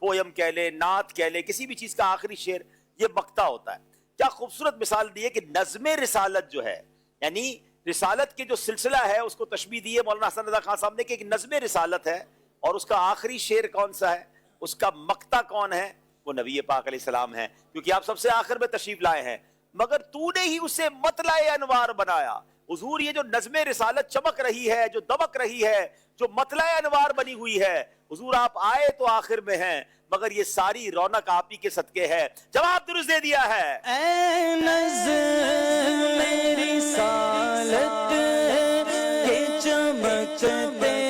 पोयम कह ले, नात कह ले, किसी भी चीज का आखिरी शेर ये मक्ता होता है। क्या खूबसूरत मिसाल दी है कि नज़्मे रिसालत जो है, यानी रिसालत के जो सिलसिला है उसको तशबीह दी है मौलाना हसन रज़ा खान साहब ने कि एक नज़्मे रिसालत है और उसका आखिरी शेर कौन सा है, उसका मक्ता कौन है, वो नबी पाक अलैहिस्सलाम है, क्योंकि आप सबसे आखिर में तशरीफ लाए हैं। मगर तूने ही उसे मतलाए अनवार बनाया। हुजूर ये जो नज़्मे रिसालत चमक रही है, जो दमक रही है, जो मतलाए अनवार बनी हुई है, हुजूर आप आए तो आखिर में हैं, मगर ये सारी रौनक आप ही के सदके है। जवाब दुरुस्त दे दिया है। ऐ नज़्मे रिसालत के चमकते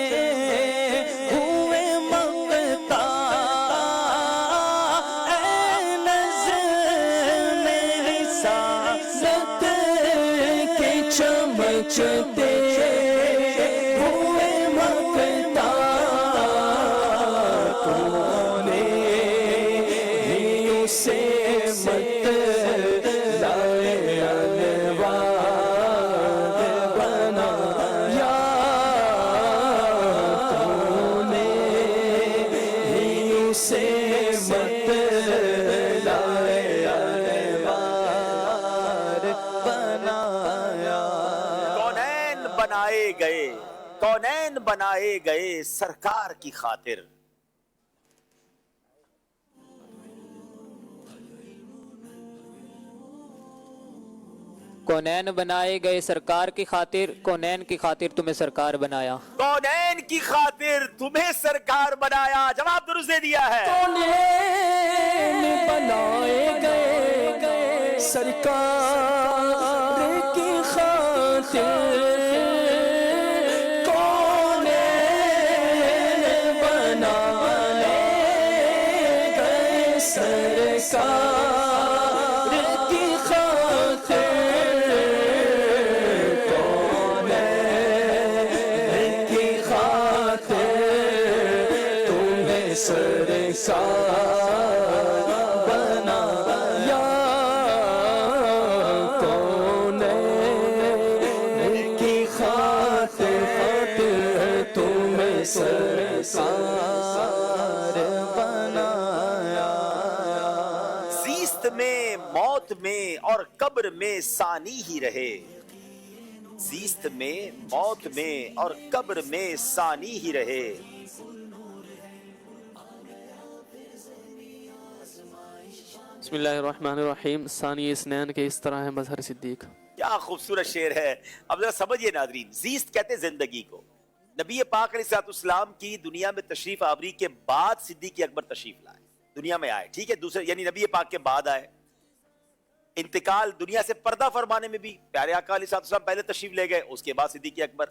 हुए मक्ता, ऐ नज़्मे रिसालत के चमकते हुए मक्ता, तूने ही उसे मतलाए अनवार बनाया, तूने ही उसे मतलाए अनवार बनाया। कौनैन बनाए गए, कौनैन बनाए गए सरकार की खातिर। कौनैन बनाए गए सरकार की खातिर, कौनैन की खातिर तुम्हें सरकार बनाया। कौनैन की खातिर तुम्हें सरकार बनाया। जवाब दुरुस्त दे दिया है। कौनैन बनाए गए सरकार की खातिर, कौनैन बनाए गए सरकार की खातिर, कौनैन की खातिर तुम्हें सरकार बनाया, कौनैन की खातिर तुम्हें सरकार बनाया। जीस्त में, मौत में और कब्र में सानी ही रहे। जीस्त में, मौत में और कब्र में सानी ही रहे। बिस्मिल्लाहिर्रहमानिर्रहीम। सानी इसनैन के इस तरह है मजहर सिद्दीक। क्या खूबसूरत शेर है। अब जरा समझिए नाज़रीन, जीस्त कहते हैं जिंदगी को। नबी पाक अलैहिस्सलाम की दुनिया में तशरीफ आवरी के बाद सिद्दीक़ अकबर तशरीफ लाए, दुनिया में आए, ठीक है, दूसरे यानी नबी पाक के बाद आए। इंतकाल दुनिया से पर्दा फरमाने में भी प्यारे आका अलैहिस्सलाम पहले तशरीफ ले गए, उसके बाद सिद्दीक़ अकबर।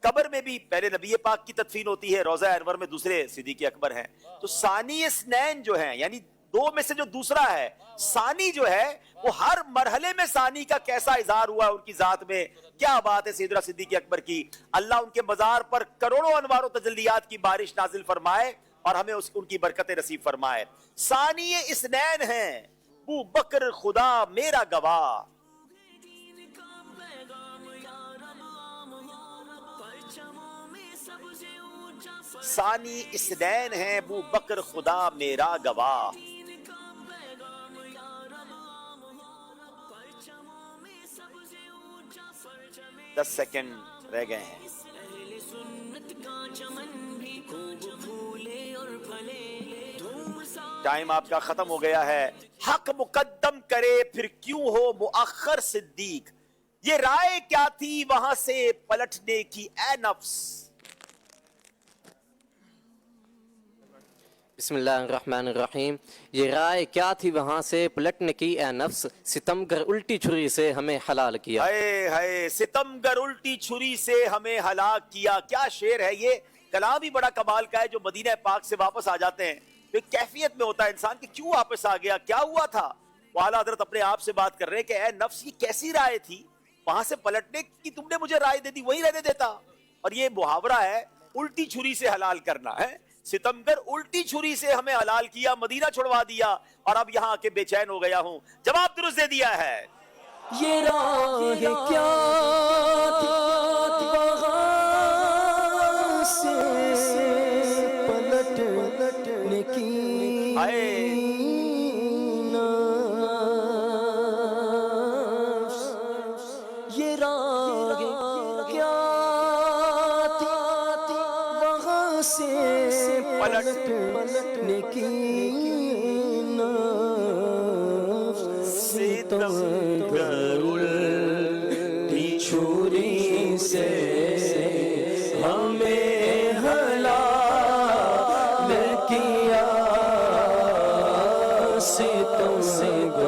कब्र में भी पहले नबी पाक की तदफीन होती है, रोज़ा अनवर में दूसरे सिद्दीक़ अकबर हैं। तो सानी इसनैन जो है, यानी दो में से जो दूसरा है, सानी जो है, वो हर मरहले में सानी का कैसा इजहार हुआ उनकी जात में। क्या बात है सैयदना सिद्दीक़ अकबर की। अल्लाह उनके मज़ार पर करोड़ों अनवार और तजल्लियात की बारिश नाजिल फरमाए और हमें उनकी बरकतें नसीब फरमाए। सानी इसनैन है बू बकर खुदा मेरा गवाह, सानी इसनैन है अबू बकर खुदा मेरा गवाह। 10 सेकंड रह गए हैं। टाइम आपका खत्म हो गया है। हक मुकद्दम करे फिर क्यों हो मुअख्खर सिद्दीक, ये राय क्या थी वहां से पलटने की ए नफ्स। बिस्मिल्लाहिर्रहमानिर्रहीम। ये राय क्या थी वहाँ से पलटने की ए नफ्स, सितमगर उल्टी छुरी से हमें हलाल किया। हाय हाय, सितमगर उल्टी छुरी से हमें हलाक किया। क्या शेर है ये। कलाम ही बड़ा कमाल का है जो मदीना पाक से वापस आ जाते हैं तो एक कैफियत में होता है इंसान कि क्यों वापस आ गया, क्या हुआ था। वो आला हजरत अपने आप से बात कर रहे हैं कि ए नफ्स ये कैसी राय थी, वहां से पलटने की तुमने मुझे राय दे दी, वही रहने देता। और ये मुहावरा है उल्टी छुरी से हलाल करना है। सितमगर उल्टी छुरी से हमें हलाल किया, मदीना छुड़वा दिया और अब यहाँ आके बेचैन हो गया हूँ। जवाब दुरुस्त दे दिया है। ये राह क्या से पलटने की ये राह क्या वहाँ से पलटने की सितमगर उल्टी छुरी से हमें हलाल किया। सितमगर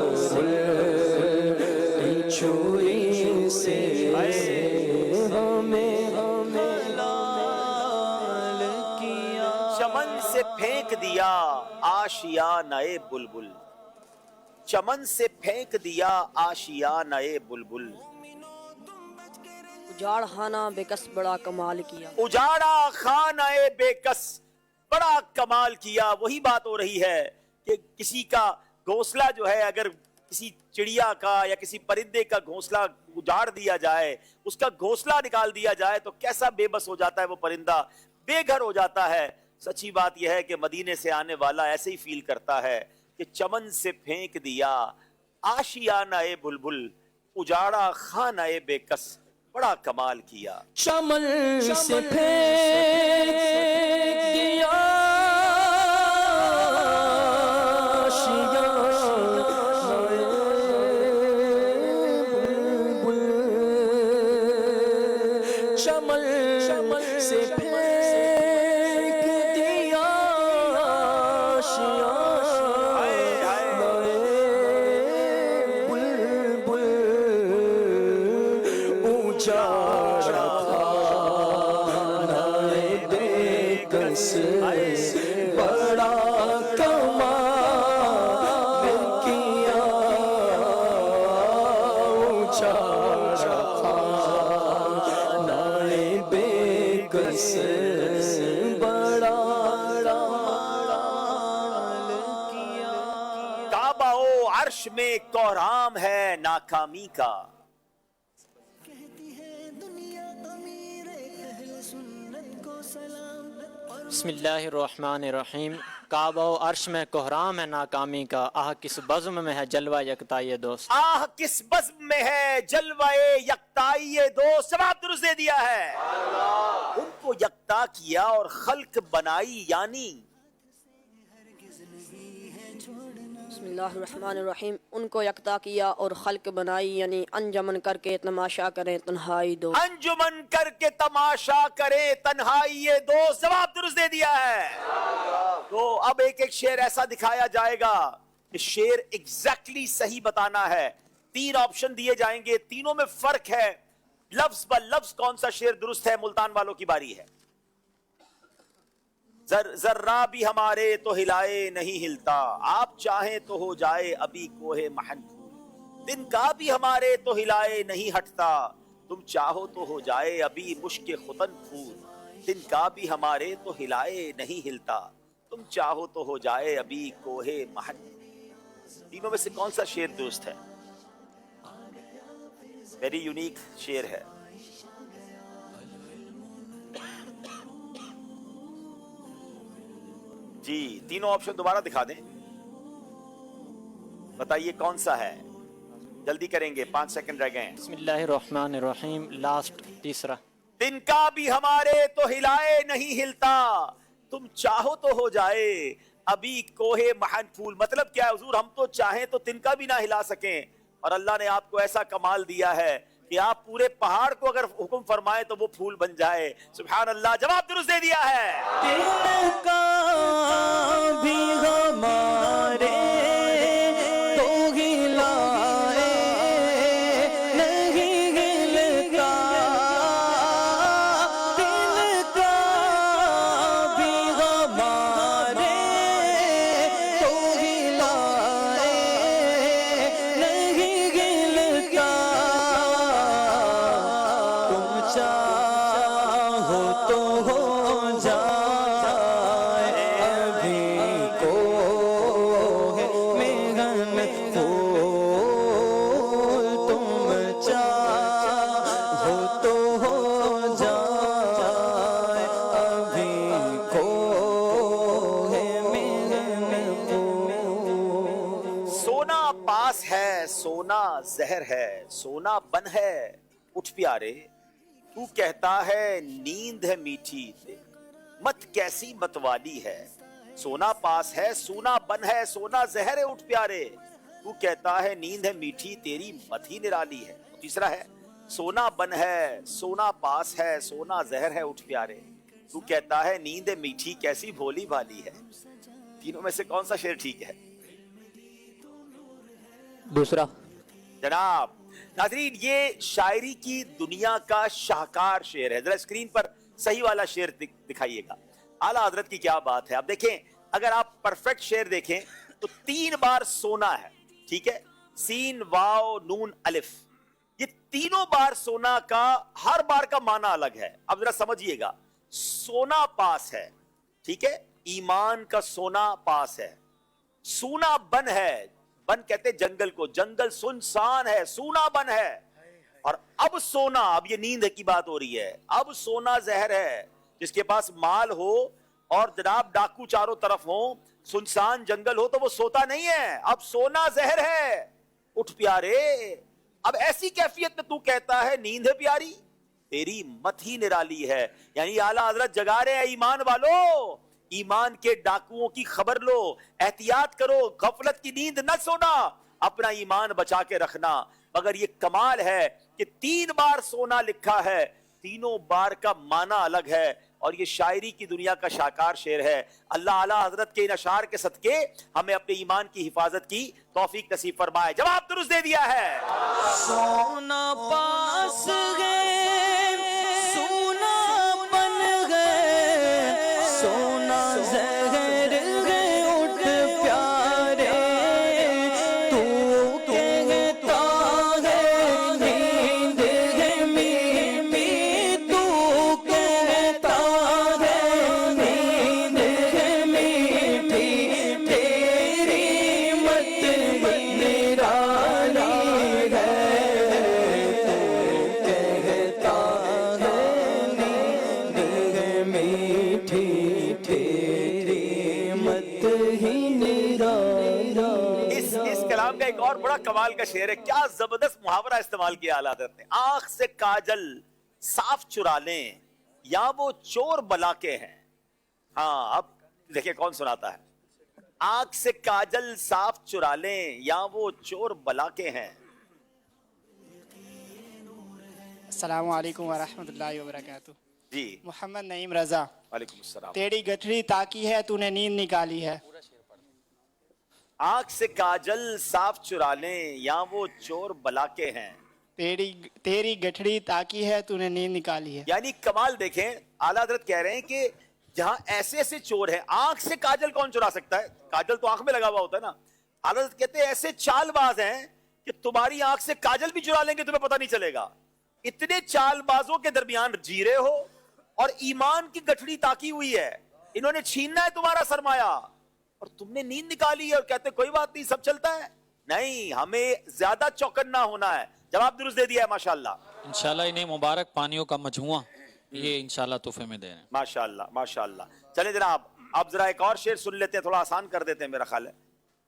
उल्टी छुरी से हमें हलाल किया। चमन से फेंक दिया आशियानाए बुलबुल, चमन से फेंक दिया आशियानाए बुलबुल। उजाड़ खाना बेकस बड़ा कमाल किया। उजाड़ा खानाए बेकस बड़ा कमाल किया। वही बात हो रही है कि किसी का घोंसला जो है, अगर किसी चिड़िया का या किसी परिंदे का घोंसला उजाड़ दिया जाए, उसका घोंसला निकाल दिया जाए तो कैसा बेबस हो जाता है वो परिंदा, बेघर हो जाता है। सच्ची बात यह है कि मदीने से आने वाला ऐसे ही फील करता है कि चमन से फेंक दिया आशियानाए बुलबुल, उजाड़ा खानाए बेकस बड़ा कमाल किया। चमन से फेंक दिया चमन से फेंक दिया बुलबुल उजाड़ा खानाए बेकस बड़ा कमाल किया। उजाड़ा खानाए बेकस बड़ा काबाओ अर्श में कोहराम है नाकामी का। बिस्मिल्लाहिर्रहमानिर्रहीम। काबा अर्श में कोहराम है नाकामी का, आह किस बज़्म में है जलवा यकताई दोस्त। आह किस बज़्म में है जलवाए यकताई दोस्त। जवाब दुरुस्त दे दिया है। उनको यकता किया और खल्क बनाई, यानी बिस्मिल्लाहिर्रहमानिर्रहीम। उनको यकता किया और खल्क बनाई, यानी अंजमन करके तमाशा करें तन्हाई दो। अंजुमन करके तमाशा करे तन्हाई ये दोस्त। जवाब दुरुस्त दे दिया है। तो अब एक एक शेर ऐसा दिखाया जाएगा कि शेर एग्जैक्टली सही बताना है। 3 ऑप्शन दिए जाएंगे, तीनों में फर्क है। लफ्ज ब लफ्ज कौन सा शेर दुरुस्त है, मुल्तान वालों की बारी है। जर्रा भी हमारे तो हिलाए नहीं हिलता, आप चाहें तो हो जाए अभी कोहे महन। दिन का भी हमारे तो हिलाए नहीं हटता, तुम चाहो तो हो जाए अभी मुश्क खुतन फूल। दिन का भी हमारे तो हिलाए नहीं हिलता, तुम चाहो तो हो जाए अभी कोहे महन। तीनों में से कौन सा शेर दुरुस्त है? वेरी यूनिक शेर है। जी, तीनों ऑप्शन दोबारा दिखा दें, बताइए कौन सा है, जल्दी करेंगे, 5 सेकंड रह गए हैं। बिस्मिल्लाहिर्रहमानिर्रहीम, लास्ट तीसरा। तिनका भी हमारे तो हिलाए नहीं हिलता, तुम चाहो तो हो जाए अभी कोहे महन फूल। मतलब क्या है हुजूर, हम तो चाहें तो तिनका भी ना हिला सकें, और अल्लाह ने आपको ऐसा कमाल दिया है कि आप पूरे पहाड़ को अगर हुक्म फरमाए तो वो फूल बन जाए। सुभान अल्लाह, जवाब दुरुस्त दे दिया है। तिनका भी हमारे तो हिलाए नहीं हिलता, तिनका भी हमारे तो हिलाए नहीं हिलता, तुम चाहो तो हो जाए अभी कोहे महन फूल, तुम चाहो तो हो जाए अभी कोहे महन फूल। सोना पास है, सोना जहर है, सोना बन है, उठ प्यारे, तू कहता है नींद है मीठी, मत कैसी मतवाली है। सोना पास है, सोना बन है, सोना जहर है, उठ प्यारे, तू कहता है नींद है मीठी, तेरी मत ही निराली है। तीसरा है, सोना बन है, सोना पास है, सोना जहर है, उठ प्यारे, तू कहता है नींद है मीठी, कैसी भोली भाली है। तीनों में से कौन सा शेर ठीक है? दूसरा। जनाब नाज़रीन, ये शायरी की दुनिया का शाहकार शेर है। जरा स्क्रीन पर सही वाला शेर दिखाइएगा। आला हजरत की क्या बात है। अब देखें, अगर आप परफेक्ट शेर देखें तो 3 बार सोना है, ठीक है, सीन वाव नून अलिफ, ये तीनों बार सोना का, हर बार का माना अलग है। अब जरा समझिएगा, सोना पास है, ठीक है, ईमान का सोना पास है, सूना बन है, बन कहते जंगल को, जंगल सुनसान है, सूना बन है, और अब सोना, अब ये नींद की बात हो रही है, अब सोना जहर है। जिसके पास माल हो और जनाब डाकू चारों तरफ हो, सुनसान जंगल हो, तो वो सोता नहीं है, अब सोना जहर है, उठ प्यारे। अब ऐसी कैफियत में तू कहता है नींद है प्यारी, तेरी मत ही निराली है। यानी आला हजरत जगा रहे हैं ईमान वालों, ईमान के डाकुओं की खबर लो, एहतियात करो, गफलत की नींद न सोना, अपना ईमान बचा के रखना। मगर ये कमाल है कि 3 बार सोना लिखा है, तीनों बार का माना अलग है, और ये शायरी की दुनिया का शाहकार शेर है। अल्लाह आला हजरत के इन अशार के सदके हमें अपने ईमान की हिफाजत की तौफीक नसीब फरमाए। जवाब दुरुस्त दे दिया है। सोना पास गए, सोना बन गए, सोना जहर गए, उठ प्यारे, तू कहता है नींद है मीठी, तू कहता है नींद है मीठी, तेरी मत निराली है, इस कलाम का एक और बड़ा कमाल का शेर है। क्या जबरदस्त मुहावरा इस्तेमाल किया आला हज़रत ने। आंख से काजल साफ चुरा लें या वो चोर बला के हैं। हाँ, अब देखिए कौन सुनाता है। आंख से काजल साफ चुरा लें या वो चोर बला के हैं। अस्सलामु अलैकुम व रहमतुल्लाहि व बरकातुहू। जी, मोहम्मद नईम रजा। वालेकुम अस्सलाम। तेरी गठरी ताकी है, तूने नींद निकाली है। आंख से काजल साफ चुरा लें या वो चोर बला के हैं। तेरी गठरी ताकी है, तूने नींद निकाली है। यानी कमाल देखें, आला हज़रत कह रहे हैं कि जहां ऐसे ऐसे चोर हैं, आंख से काजल कौन चुरा सकता है? काजल तो आंख में लगा हुआ होता है ना। आला हज़रत कहते हैं ऐसे चालबाज हैं कि तुम्हारी आंख से काजल भी चुरा लेंगे, तुम्हें पता नहीं चलेगा। इतने चालबाजों के दरमियान जी रहे हो और ईमान की गठड़ी ताकी हुई है, इन्होंने छीनना है तुम्हारा सरमाया और तुमने नींद निकाली है और कहते कोई बात नहीं, सब चलता है। नहीं, हमें ज्यादा चौकन्ना होना है। जवाब दुरुस्त दे दिया है माशाल्लाह। इंशाल्लाह इन्हें मुबारक पानियों का मजमुआ ये इंशाल्लाह तोहफे में दे रहे हैं। माशाल्लाह माशाल्लाह। चले जनाब, اب ذرا ایک اور شعر سن لیتے ہیں, تھوڑا آسان کر دیتے ہیں میرا خیال ہے.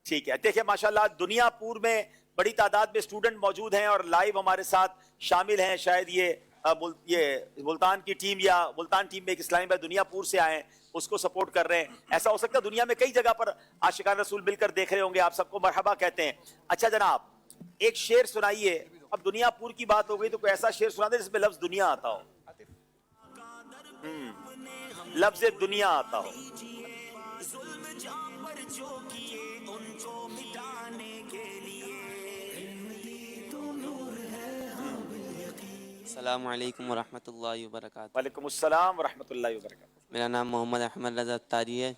ٹھیک ہے, دیکھیں ماشاءاللہ دنیا پور میں بڑی تعداد میں اسٹوڈنٹ موجود ہیں اور لائیو ہمارے ساتھ شامل ہیں. شاید یہ ملتان کی ٹیم یا ملتان ٹیم میں ایک اسلامی بھائی دنیا پور سے آئے ہیں, اس کو سپورٹ کر رہے ہیں. ایسا ہو سکتا ہے دنیا میں کئی جگہ پر عاشقان رسول مل کر دیکھ رہے ہوں گے, آپ سب کو مرحبا کہتے ہیں. اچھا جناب ایک شعر سنائیے. اب دنیا پور کی بات ہو گئی تو کوئی ایسا شعر سنا دے جس میں لفظ دنیا آتا ہو, لفظ دنیا آتا ہو. السلام علیکم ورحمۃ اللہ وبرکاتہ. وعلیکم السلام ورحمۃ اللہ وبرکاتہ. میرا نام محمد احمد رضا اتاری ہے.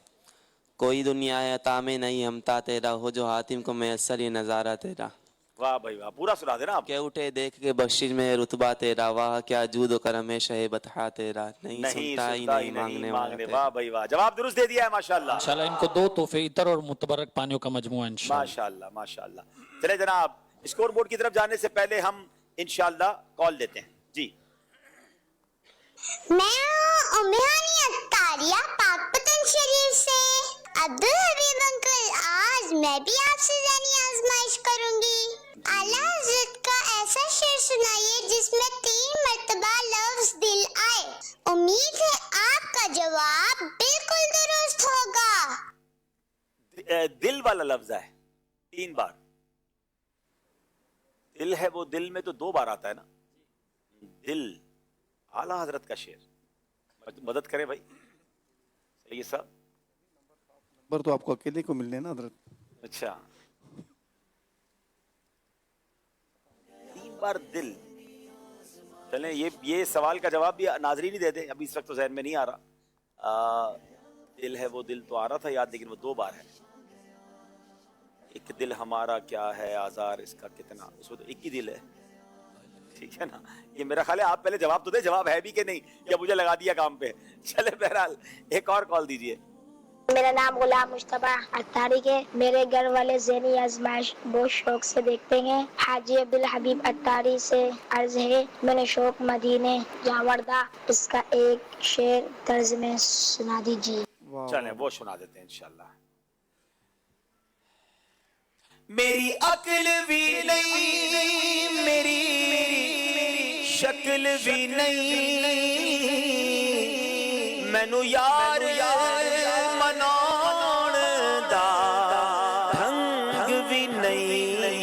کوئی دنیا ہے عطا میں نہیں ہمتا تیرا, ہو جو حاتم کو میسر یہ نظارہ تیرا. واہ بھائی واہ, پورا سنا دینا آپ. کہ اٹھے دیکھ کے بخشش میں رتبہ تیرا, واہ کیا جود و کرم ہے شہ بطحا تیرا, نہیں سنتا ہی نہیں مانگنے والا تیرا. واہ بھائی واہ, جواب درست دے دیا ہے ماشاءاللہ. انشاءاللہ ان کو 2 تحفے عطر اور متبرک پانیوں کا مجموعہ انشاءاللہ. ماشاءاللہ ماشاءاللہ. چلے جناب اسکور بورڈ کی طرف جانے سے پہلے ہم انشاءاللہ کال دیتے ہیں. جی میں امیانی اتاریہ پاک پتن شریف سے. عبدالحبیب انکل آج میں بھی آپ سے ذہنی آزمائش کروں گی. اعلیٰ حضرت کا ایسا شعر سنائیے جس میں 3 مرتبہ لفظ دل آئے. امید ہے آپ کا جواب بالکل درست ہوگا. دل والا لفظ ہے 3 بار. دل ہے وہ دل میں تو 2 بار آتا ہے نا. دل اعلیٰ حضرت کا شعر, مدد کرے بھائی. صحیح صاحب, نمبر تو آپ کو اکیلے کو ملنے نا حضرت. اچھا 3 بار دل. چلیں یہ سوال کا جواب بھی ناظرین ہی دے دیں, ابھی اس وقت تو ذہن میں نہیں آ رہا. دل ہے وہ دل تو آ رہا تھا یاد, لیکن وہ 2 بار ہے. ایک دل ہمارا کیا ہے آزار اس کا کتنا, اس میں تو ایک ہی دل ہے. ٹھیک ہے نا, یہ میرا خیال ہے آپ پہلے جواب تو دے, جواب ہے بھی کہ نہیں یا مجھے لگا دیا کام پہ. چلے بہرحال ایک اور کال دیجئے. میرا نام غلام مصطفیٰ اتاری ہے. میرے گھر والے ذہنی آزمائش بہت شوق سے دیکھتے ہیں. حاجی عبدالحبیب اتاری سے عرض ہے, میں نے شوق مدینے جاوردہ, اس کا ایک شعر طرز میں سنا دیجیے. چلیں وہ سنا دیتے ہیں انشاءاللہ. میری عقل بھی نہیں, میری شکل بھی نہیں, مینو یار مناؤن دا ڈھنگ بھی نہیں,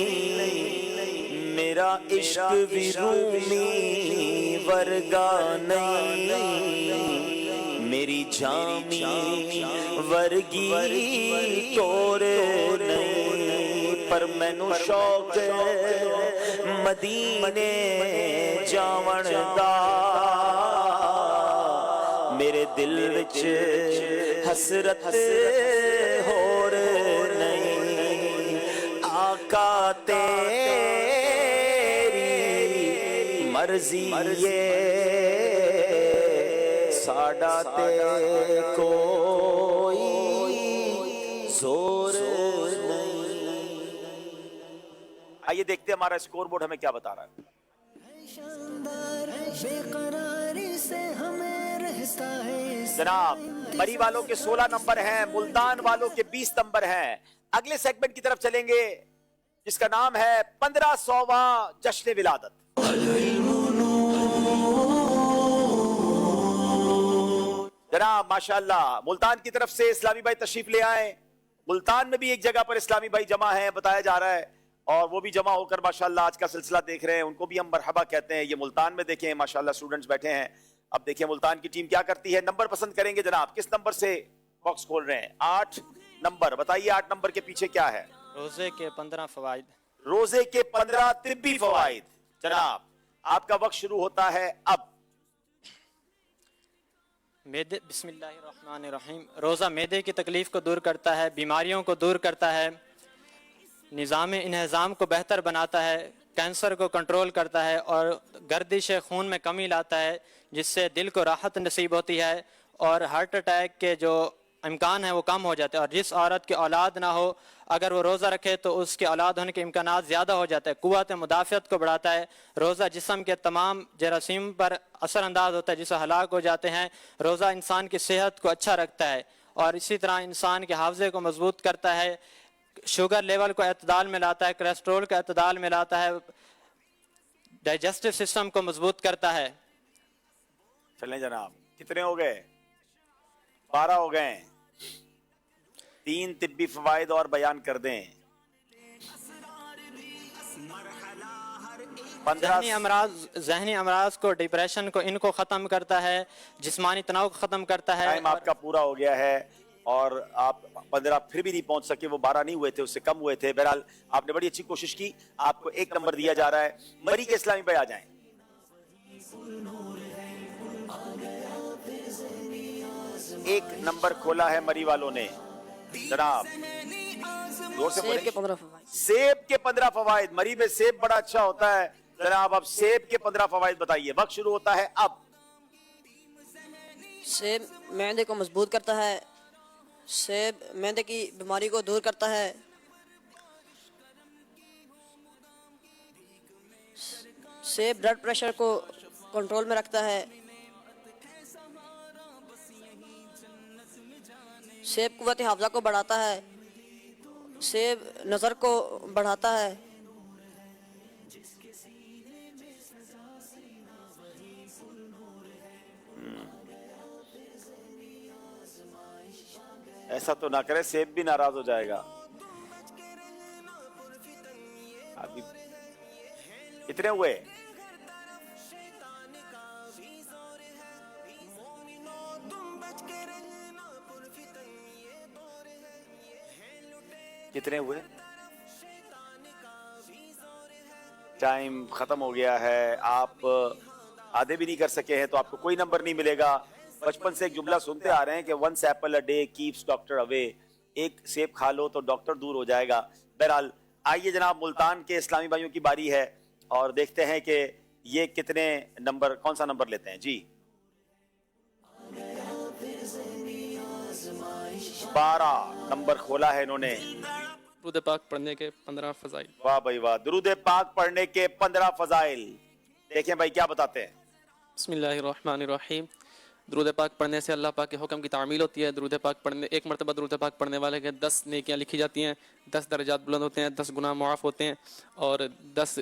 میرا عشق بھی رومی ورگا نہیں, میری جامی ورگی ٹور نہیں, پر مینو شوق مدینے جاون دا, میرے دل وچ حسرت ہور نہیں, آقا تیری مرضی ساڈا تے کوئی زور نہیں. آئیے دیکھتے ہیں ہمارا اسکور بورڈ ہمیں کیا بتا رہا ہے. جناب مری والوں کے 16 نمبر ہیں, ملتان والوں کے 20 نمبر ہیں. اگلے سیگمنٹ کی طرف چلیں گے جس کا نام ہے 1500واں جشن ولادت. جناب ماشاءاللہ ملتان کی طرف سے اسلامی بھائی تشریف لے آئے. ملتان میں بھی ایک جگہ پر اسلامی بھائی جمع ہیں بتایا جا رہا ہے, اور وہ بھی جمع ہو کر ماشاءاللہ آج کا سلسلہ دیکھ رہے ہیں. ان کو بھی ہم مرحبا کہتے ہیں. یہ ملتان میں دیکھیں ماشاءاللہ اسٹوڈنٹس بیٹھے ہیں. اب دیکھیں ملتان کی ٹیم کیا کرتی ہے. نمبر پسند کریں گے جناب, کس نمبر سے باکس کھول رہے ہیں؟ 8 نمبر. بتائیے 8 نمبر کے پیچھے کیا ہے؟ روزے کے 15 فوائد. روزے کے 15 طبی فوائد. جناب آپ کا وقت شروع ہوتا ہے اب. بسم اللہ الرحمن الرحیم. روزہ معدے کی تکلیف کو دور کرتا ہے, بیماریوں کو دور کرتا ہے, نظام انہضام کو بہتر بناتا ہے, کینسر کو کنٹرول کرتا ہے, اور گردش خون میں کمی لاتا ہے جس سے دل کو راحت نصیب ہوتی ہے, اور ہارٹ اٹیک کے جو امکان ہیں وہ کم ہو جاتے ہیں. اور جس عورت کی اولاد نہ ہو اگر وہ روزہ رکھے تو اس کے اولاد ہونے کے امکانات زیادہ ہو جاتے ہیں. قوت مدافعت کو بڑھاتا ہے. روزہ جسم کے تمام جراثیم پر اثر انداز ہوتا ہے جس سے ہلاک ہو جاتے ہیں. روزہ انسان کی صحت کو اچھا رکھتا ہے, اور اسی طرح انسان کے حافظے کو مضبوط کرتا ہے، شوگر لیول کو اعتدال میں لاتا ہے، کولیسٹرول کو اعتدال میں لاتا ہے، ڈائجسٹو سسٹم کو مضبوط کرتا ہے۔ چلیں جناب، کتنے ہو گئے؟ 12 ہو گئے۔ 3 طبی فوائد اور بیان کر دیں۔ 15 ذہنی امراض کو، ڈپریشن کو، ان کو ختم کرتا ہے، جسمانی تناؤ کو ختم کرتا ہے۔ ٹائم آپ کا پورا ہو گیا ہے اور آپ 15 پھر بھی نہیں پہنچ سکے، وہ 12 نہیں ہوئے تھے، اس سے کم ہوئے تھے۔ بہرحال آپ نے بڑی اچھی کوشش کی، آپ کو 1 نمبر دیا جا رہا ہے۔ مری کے اسلامی پہ آ جائیں۔ ایک نمبر کھولا ہے مری والوں نے جناب، زور سے سیب کے 15 فوائد۔ سیب کے 15 فوائد۔ مری میں سیب بڑا اچھا ہوتا ہے جناب، اب سیب کے 15 فوائد بتائیے۔ وقت شروع ہوتا ہے اب۔ سیب معدے کو مضبوط کرتا ہے، سیب معدے کی بیماری کو دور کرتا ہے، سیب بلڈ پریشر کو کنٹرول میں رکھتا ہے، سیب قوت حافظہ کو بڑھاتا ہے، سیب نظر کو بڑھاتا ہے، ایسا تو نہ کرے، سیب بھی ناراض ہو جائے گا۔ ابھی کتنے ہوئے؟ کتنے ہوئے؟ ٹائم ختم ہو گیا ہے، آپ آدھے بھی نہیں کر سکے ہیں تو آپ کو کوئی نمبر نہیں ملے گا۔ بچپن سے ایک جملہ سنتے آ رہے ہیں کہ 1 apple a day keeps doctor away, ایک سیب کھا لو تو ڈاکٹر دور ہو جائے گا۔ بہرحال آئیے جناب، ملتان کے اسلامی بھائیوں کی باری ہے اور دیکھتے ہیں کہ یہ کتنے نمبر، کون سا نمبر لیتے ہیں۔ جی 12 نمبر کھولا ہے انہوں نے۔ درود پاک پڑھنے کے 15 فضائل۔ واہ بھائی واہ، درود پاک پڑھنے کے 15 فضائل۔ دیکھیں بھائی کیا بتاتے ہیں۔ بسم اللہ الرحمن الرحیم۔ درود پاک پڑھنے سے اللہ پاک کے حکم کی تعمیل ہوتی ہے۔ درود پاک پڑھنے، ایک مرتبہ درود پاک پڑھنے والے کے 10 نیکیاں لکھی جاتی ہیں، 10 درجات بلند ہوتے ہیں، 10 گناہ معاف ہوتے ہیں اور 10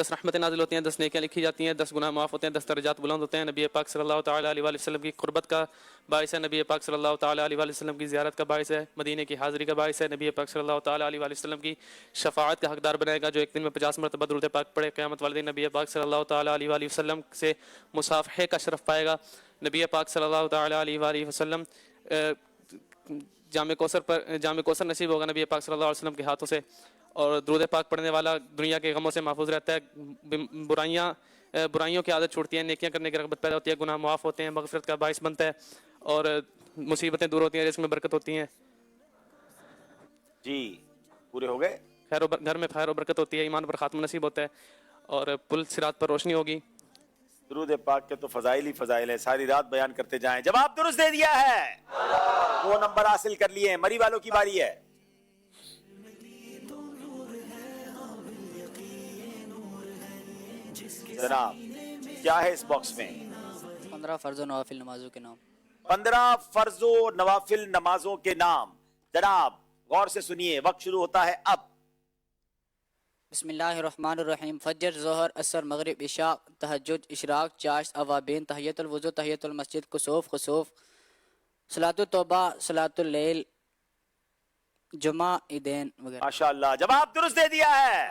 رحمتیں نازل ہوتی ہیں، 10 نیکیاں لکھی جاتی ہیں، 10 گناہ معاف ہوتے ہیں، 10 درجات بلند ہوتے ہیں۔ نبی پاک صلی اللہ تعالیٰ علیہ وآلہ وسلم کی قربت کا باعث ہے، نبی پاک صلی اللہ تعالیٰ علیہ وآلہ وسلم کی زیارت کا باعث ہے، مدینے کی حاضری کا باعث ہے، نبی پاک صلی اللہ تعالیٰ علیہ وآلہ وسلم کی شفاعت کا حقدار بنائے گا جو ایک دن میں 50 مرتبہ درود پاک پڑھے، قیامت والے دن نبی پاک صلی اللہ تعالیٰ علیہ وآلہ وسلم سے مصافحے کا شرف پائے گا۔ نبی پاک صلی اللہ تعالیٰ علیہ وآلہ وسلم جامع کوثر نصیب ہوگا نبی پاک صلی اللہ علیہ وسلم کے ہاتھوں سے، اور درود پاک پڑھنے والا دنیا کے غموں سے محفوظ رہتا ہے، برائیوں کی عادت چھوڑتی ہیں، نیکیاں کرنے کی رغبت پیدا ہوتی ہے، گناہ معاف ہوتے ہیں، مغفرت کا باعث بنتا ہے اور مصیبتیں دور ہوتی ہیں، رزق میں برکت ہوتی ہیں۔ جی پورے ہو گئے۔ گھر میں خیر و برکت ہوتی ہے، ایمان پر خاتمہ نصیب ہوتا ہے اور پل صراط پر روشنی ہوگی۔ درود پاک کے تو فضائل ہی فضائل ہیں، ساری رات بیان کرتے جائیں۔ جواب درست دے دیا ہے، 2 نمبر حاصل کر لیے۔ مری والوں کی باری ہے۔ جناب کیا ہے اس باکس میں؟ 15 فرض و نوافل نمازوں کے نام۔ 15 فرض و نوافل نمازوں کے نام۔ جناب غور سے سنیے، وقت شروع ہوتا ہے اب۔ بسم اللہ الرحمن الرحیم۔ فجر، ظہر، عصر، مغرب، عشاء، تہجد، اشراق، چاشت، اوابین، تحیت الوضو، تحیت المسجد، کسوف، خسوف، صلاۃ التوبہ، صلاۃ اللیل، جمعہ، عیدین وغیرہ۔ ماشاءاللہ جواب درست دے دیا ہے۔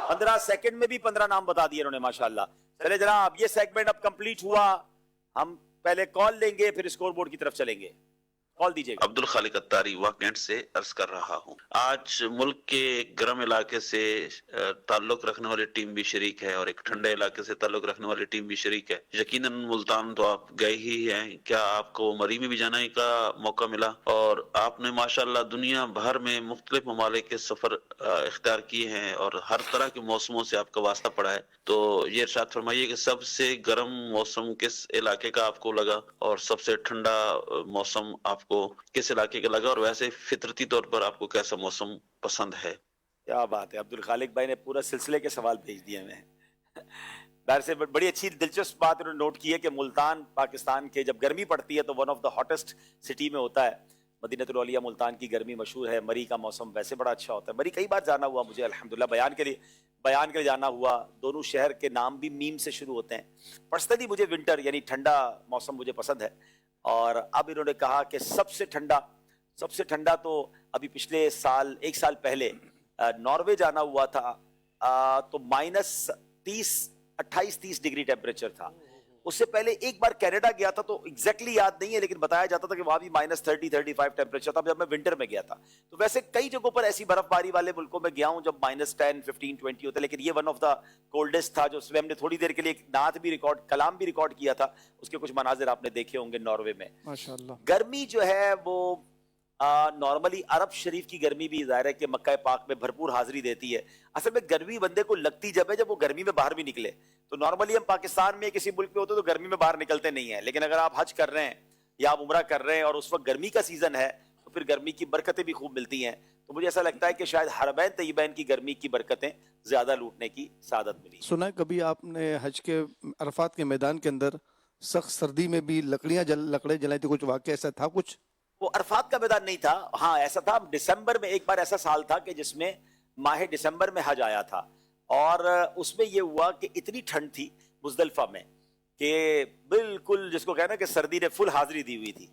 15 سیکنڈ میں بھی 15 نام بتا دیے انہوں نے، ماشاءاللہ۔ چلے جناب، یہ سیگمنٹ اب کمپلیٹ ہوا، ہم پہلے کال لیں گے پھر اسکور بورڈ کی طرف چلیں گے۔ کال دیجیے گا۔ عبد الخالق اتاری واکینٹ سے عرض کر رہا ہوں، آج ملک کے گرم علاقے سے تعلق رکھنے والی ٹیم بھی شریک ہے اور ایک ٹھنڈے علاقے سے تعلق رکھنے والی ٹیم بھی شریک ہے۔ یقیناً ملتان تو آپ گئے ہی ہیں، کیا آپ کو مری میں بھی جانے کا موقع ملا؟ اور آپ نے ماشاءاللہ دنیا بھر میں مختلف ممالک کے سفر اختیار کیے ہیں اور ہر طرح کے موسموں سے آپ کا واسطہ پڑا ہے، تو یہ ارشاد فرمائیے کہ سب سے گرم موسم کس علاقے کا آپ کو لگا اور سب سے ٹھنڈا موسم آپ کو کس علاقے کا لگا، اور ویسے فطرتی طور پر آپ کو کیسا موسم پسند ہے؟ کیا بات ہے، عبد الخالق بھائی نے پورا سلسلے کے سوال بھیج دیے ہمیں۔ बाहर से बड़ी अच्छी दिलचस्प बात उन्होंने नोट की है कि मुल्तान पाकिस्तान के जब गर्मी पड़ती है तो one of the hottest city में होता है। मदीनतुल औलिया मुल्तान की गर्मी मशहूर है। मरी का मौसम वैसे बड़ा अच्छा होता है। मरी कई बार जाना हुआ मुझे अल्हम्दुलिल्लाह, बयान के लिए जाना हुआ। दोनों शहर के नाम भी मीम से शुरू होते हैं। पर्सनली मुझे विंटर यानी ठंडा मौसम मुझे पसंद है। और अब इन्होंने कहा कि सबसे ठंडा तो अभी पिछले साल, एक साल पहले नॉर्वे जाना हुआ था, तो -28-30 डिग्री टेम्परेचर था। उससे पहले एक बार कनाडा गया था, तो एग्जैक्टली याद नहीं है, लेकिन बताया जाता था कि वहां भी -30-35 टेम्परेचर था जब मैं विंटर में गया था। तो वैसे कई जगहों पर ऐसी बर्फबारी वाले मुल्कों में गया हूं जब -10, 15, 20 होता है, लेकिन ये वन ऑफ द कोल्डेस्ट था। जो उसमें हमने थोड़ी देर के लिए नात भी कलाम भी रिकॉर्ड किया था, उसके कुछ मनाजिर आपने देखे होंगे नॉर्वे में। माशाअल्लाह। गर्मी जो है वो नॉर्मली अरब शरीफ की गर्मी भी ज़ाहिर है कि मक्का पाक में भरपूर हाजिरी देती है। असल में गर्मी बंदे को लगती जब है जब वो गर्मी में बाहर भी निकले। तो नॉर्मली हम पाकिस्तान में किसी मुल्क में होते तो गर्मी में बाहर निकलते नहीं है, लेकिन अगर आप हज कर रहे हैं या आप उम्रा कर रहे हैं और उस वक्त गर्मी का सीजन है तो फिर गर्मी की बरकतें भी खूब मिलती हैं। तो मुझे ऐसा लगता है कि शायद हरमैन तय्यबैन की गर्मी की बरकतें ज्यादा लूटने की सादत मिली। सुना है कभी आपने हज के अरफात के मैदान के अंदर सख्त सर्दी में भी लकड़े जलाई थी, कुछ वाकया ऐसा था? कुछ वो अरफात का मैदान नहीं था, हाँ ऐसा था दिसंबर में। एक बार ऐसा साल था कि जिसमें माह दिसंबर में हज आया था और उसमें ये हुआ कि इतनी ठंड थी मुजदलिफा में कि बिल्कुल जिसको कहना कि सर्दी ने फुल हाजिरी दी हुई थी।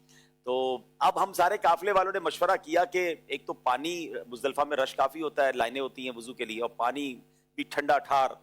तो अब हम सारे काफिले वालों ने मशवरा किया कि एक तो पानी मुजदलिफा में रश काफी होता है, लाइनें होती हैं वजू के लिए, और पानी भी ठंडा ठार।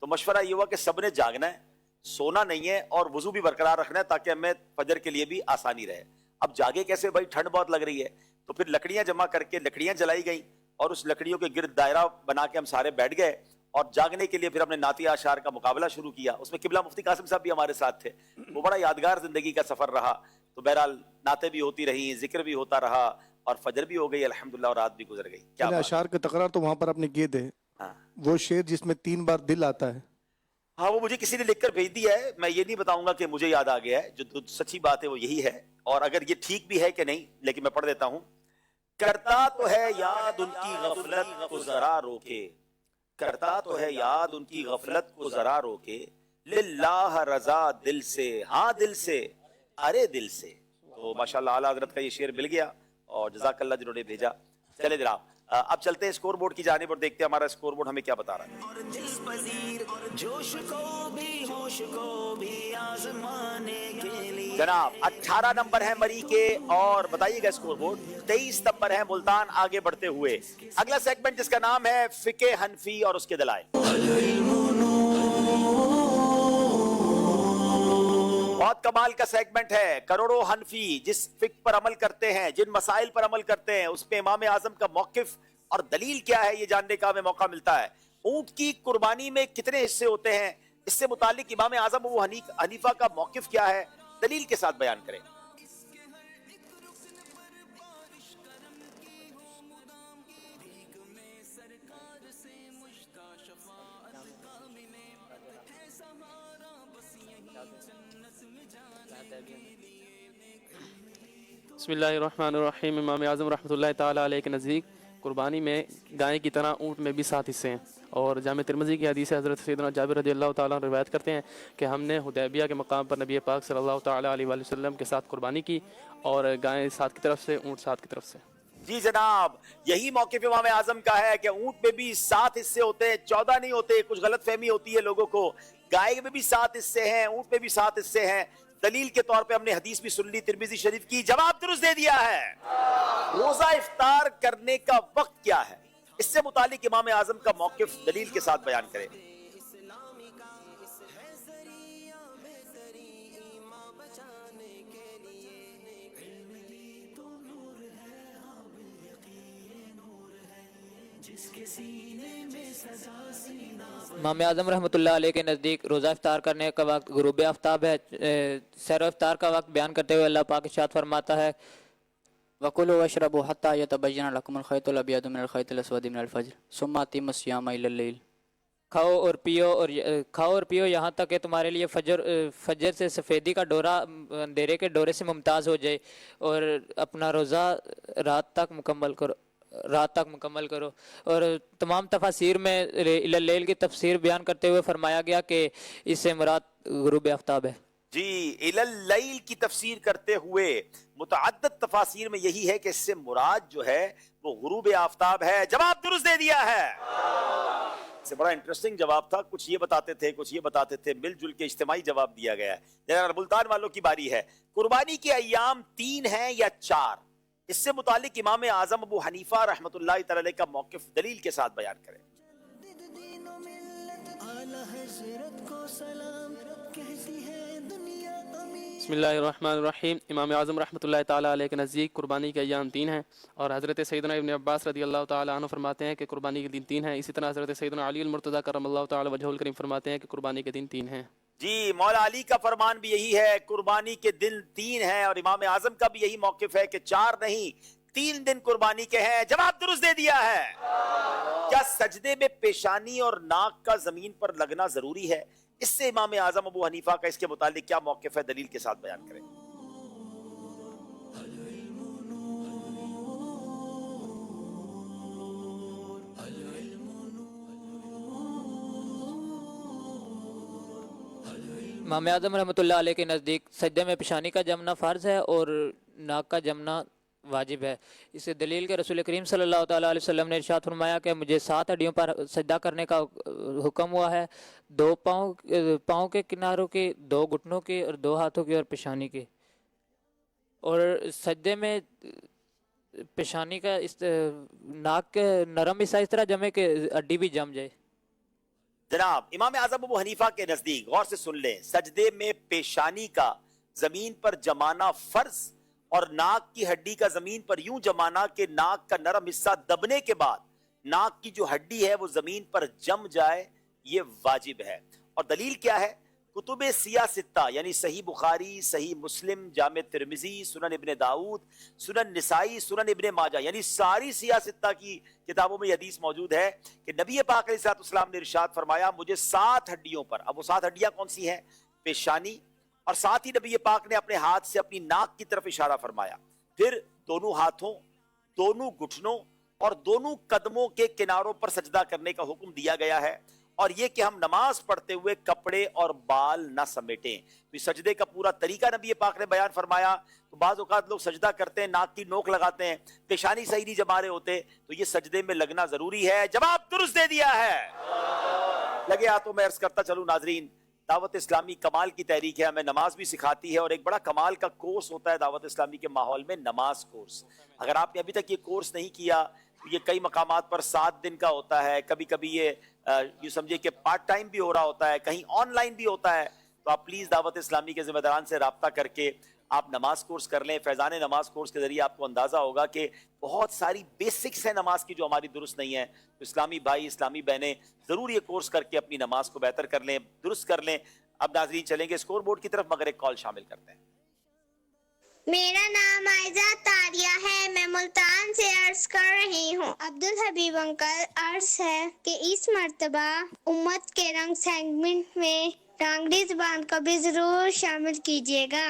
तो मशवरा ये हुआ कि सबने जागना है, सोना नहीं है और वजू भी बरकरार रखना है ताकि हमें फजर के लिए भी आसानी रहे। अब जागे कैसे भाई, ठंड बहुत लग रही है। तो फिर लकड़ियां जमा करके लकड़ियां जलाई गई और उस लकड़ियों के गिर्द दायरा बना के हम सारे बैठ गए और जागने के लिए फिर हमने नातिया अशार का मुकाबला शुरू किया। उसमें किबला मुफ्ती कासिम साहब भी हमारे साथ थे। वो बड़ा यादगार जिंदगी का सफर रहा। तो बहरहाल नाते भी होती रही, जिक्र भी होता रहा और फजर भी हो गई अल्हम्दुलिल्लाह और रात भी गुजर गई। क्या अशार के तकरार तो वहां पर आपने किए थे, वो शेर जिसमें 3 बार दिल आता है, हाँ वो मुझे किसी ने लिखकर भेज दिया है। मैं ये नहीं बताऊंगा कि मुझे याद आ गया है, जो सच्ची बात है वो यही है। और अगर ये ठीक भी है कि नहीं, लेकिन मैं पढ़ देता हूं। करता तो है याद उनकी गफलत को जरा रोके, करता तो है याद उनकी गफलत को जरा रोके, लिल्लाह रजा दिल से, हाँ दिल से, अरे दिल से। तो माशाल्लाह आला हजरत का ये शेर मिल गया और जज़ाकल्लाह जिन्होंने भेजा। चले जनाब अब चलते हैं स्कोर बोर्ड की जानिब और देखते हैं हमारा स्कोर बोर्ड हमें क्या बता रहा है। जोश को भी होश को भी आजमाने के लिए जनाब 18 नंबर है मरी के और बताइएगा स्कोर बोर्ड। 23 नंबर है मुल्तान आगे बढ़ते हुए। अगला सेगमेंट जिसका नाम है फिके हनफी और उसके दलाइल। बहुत कमाल का सेगमेंट है। करोड़ों हनफी जिस फिक पर अमल करते हैं, जिन मसाइल पर अमल करते हैं, उसमें इमाम आजम का मौकिफ और दलील क्या है ये जानने का हमें मौका मिलता है। ऊंट की कुर्बानी में कितने हिस्से होते हैं, इससे मुतालिक इमाम आजम अबू हनीफा का मौकिफ क्या है, दलील के साथ बयान करें। बिस्मिल्लाहिर्रहमानिर्रहीम। इमाम आज़म रहमतुल्लाहि ताला अलैहि के नज़दीक कुर्बानी में गाय की तरह ऊँट में भी 7 हिस्से हैं। और जामे तिरमिज़ी की हदीस है, हज़रत सैयदना जाबिर रज़ियल्लाहु ताला अन्हु रिवायत करते हैं कि हमने हुदैबिया के मकाम पर नबी पाक सल्लल्लाहु ताला अलैहि वसल्लम के साथ कुर्बानी की और गाय 7 की तरफ से, ऊँट 7 की तरफ से। जी जनाब, यही मौक़िफ़ इमाम आज़म का है कि ऊँट में भी 7 हिस्से होते हैं, 14 नहीं होते। कुछ गलत फहमी होती है लोगों को। गाय में भी 7 हिस्से हैं, ऊँट में भी 7 हिस्से हैं। दलील के तौर पे हमने हदीस भी सुन ली तिरमिज़ी शरीफ की, जवाब दुरुस्त दे दिया है। रोजा इफ्तार करने का वक्त क्या है, इससे मुतालिक इमाम आज़म का मौक़िफ़ दलील के साथ बयान करें। इमाम आज़म रहमतुल्लाह अलैह के नज़दीक रोज़ा इफ्तार करने का वक्त गुरूब आफ्ताब है। सहर इफ्तार का वक्त बयान करते हुए अल्लाह पाक इरशाद फरमाता है, वकुलू वशरबू हत्ता यतबय्यन लकुमुल खैतुल अब्यदु मिनल खैतिल अस्वदि मिनल फज्र सुम्मा अतिम्मु सियाम इलल लैल। खाओ और पियो यहाँ तक कि तुम्हारे लिए फजर से सफ़ेदी का डोरा अंधेरे के डोरे से मुमताज़ हो जाए और अपना रोज़ा रात तक मुकम्मल करो। रात तक मुकम्मल करो। और तमाम तफासिर में इल्लैल की तफसीर बयान करते हुए फरमाया गया कि इससे मुराद गुरूब आफ्ताब है। जी, इल्लैल की तफसीर करते हुए मुतअद्दिद तफासिर में यही है कि इससे मुराद जो है वो गुरूब आफ्ताब है। जवाब दुरुस्त दे दिया है। से बड़ा इंटरेस्टिंग जवाब था, कुछ ये बताते थे कुछ ये बताते थे, मिलजुल के इज्तिमाई जवाब दिया गया है। जरा मुल्तान वालों की बारी है। कुर्बानी के अय्याम 3 हैं या 4? इससे मुतालिक इमाम आजम अबू हनीफा रहमतुल्लाह तआला अलैह का मौक़िफ़ दलील के साथ बयान करें। बिस्मिल्लाहिर्रहमानिर्रहीम। इमाम आज़म रहमतुल्लाह ताला अलैह के नज़दीक कुर्बानी के अय्याम 3 हैं और हज़रत सैयदना इब्न अब्बास रज़ी अल्लाह ताला अन्हु फरमाते हैं कि कुर्बानी के दिन 3 हैं। इसी तरह हज़रत सैयदना अली अल-मुर्तज़ा करमल्लाहु ताला वजहुल करीम फरमाते हैं कि कुर्बानी के दिन 3 हैं। जी, मौला अली का फरमान भी यही है, कुर्बानी के दिन 3 हैं, और इमाम आजम का भी यही मौक़िफ़ है कि 4 नहीं 3 दिन कुर्बानी के हैं। जवाब दुरुस्त दे दिया है। क्या सजदे में पेशानी और नाक का जमीन पर लगना जरूरी है? इससे इमाम आजम अबू हनीफा का इसके मुतालिक क्या मौक़िफ़ है, दलील के साथ बयान करें। इमाम आज़म रहमतुल्लाह अलैह के नज़दीक सजदे में पेशानी का जमना फ़र्ज़ है और नाक का जमना वाजिब है। इसे दलील के रसूल करीम सल्लल्लाहु ताला अलैहि वसल्लम ने इरशाद फरमाया कि मुझे 7 हड्डियों पर सजदा करने का हुक्म हुआ है, 2 पाँव के किनारों की, 2 घुटनों की और 2 हाथों की और पेशानी की। और सजदे में पेशानी का इस नाक के नरम हिस्सा इस तरह जमे कि हड्डी भी जम जाए। जनाब, इमाम आजम अबू हनीफा के नजदीक गौर से सुन लें, सजदे में पेशानी का जमीन पर जमाना फर्ज और नाक की हड्डी का जमीन पर यूं जमाना कि नाक का नरम हिस्सा दबने के बाद नाक की जो हड्डी है वो जमीन पर जम जाए, ये वाजिब है। और दलील क्या है? कुतुबे सिया सित्ता यानी सही बुखारी, सही मुस्लिम, जामे तिरमिजी, सुनन इब्ने दाऊद, सुनन निसाई, सुनन इब्ने माजा, यानी सारी सिया सित्ता की किताबों में हदीस मौजूद है कि नबी पाक अलैहिस्सलाम ने इरशाद फरमाया, मुझे 7 हड्डियों पर, अब वो 7 हड्डियां कौन सी हैं? पेशानी, और साथ ही नबी पाक ने अपने हाथ से अपनी नाक की तरफ इशारा फरमाया, फिर दोनों हाथों, दोनों घुटनों और दोनों कदमों के किनारों पर सजदा करने का हुक्म दिया गया है। और ये कि हम नमाज पढ़ते हुए कपड़े और बाल ना समेटें। तो इस सजदे का पूरा तरीका नबी पाक ने बयान फरमाया। तो बाज़ औक़ात लोग सजदा करते हैं, नाक की नोक लगाते हैं, पेशानी सही नहीं जमा रहे होते, तो ये सजदे में लगना जरूरी है। जवाब दुरुस्त दे दिया है। लगे हाथों में अर्ज करता चलूं नाजरीन, दावत इस्लामी कमाल की तहरीक है, हमें नमाज भी सिखाती है और एक बड़ा कमाल का कोर्स होता है दावत इस्लामी के माहौल में, नमाज कोर्स। अगर आपने अभी तक ये कोर्स नहीं किया तो ये कई मकामात पर 7 दिन का होता है, कभी कभी ये यूँ समझिए कि पार्ट टाइम भी हो रहा होता है, कहीं ऑनलाइन भी होता है। तो आप प्लीज़ दावत इस्लामी के ज़िम्मेदारान से रब्ता करके आप नमाज कोर्स कर लें। फैज़ान नमाज कोर्स के ज़रिए आपको अंदाज़ा होगा कि बहुत सारी बेसिक्स हैं नमाज की जो हमारी दुरुस्त नहीं है। तो इस्लामी भाई, इस्लामी बहनें ज़रूर ये कोर्स करके अपनी नमाज को बेहतर कर लें, दुरुस्त कर लें। अब नाज़रीन चलेंगे स्कोर बोर्ड की तरफ, मगर एक कॉल शामिल करते हैं। मेरा नाम आयजा तारिया है, मैं मुल्तान से अर्ज कर रही हूँ। अब्दुल हबीब अंकल, अर्ज है कि इस मर्तबा उम्मत के रंग सेगमेंट में रांगड़ी जबान को भी जरूर शामिल कीजिएगा।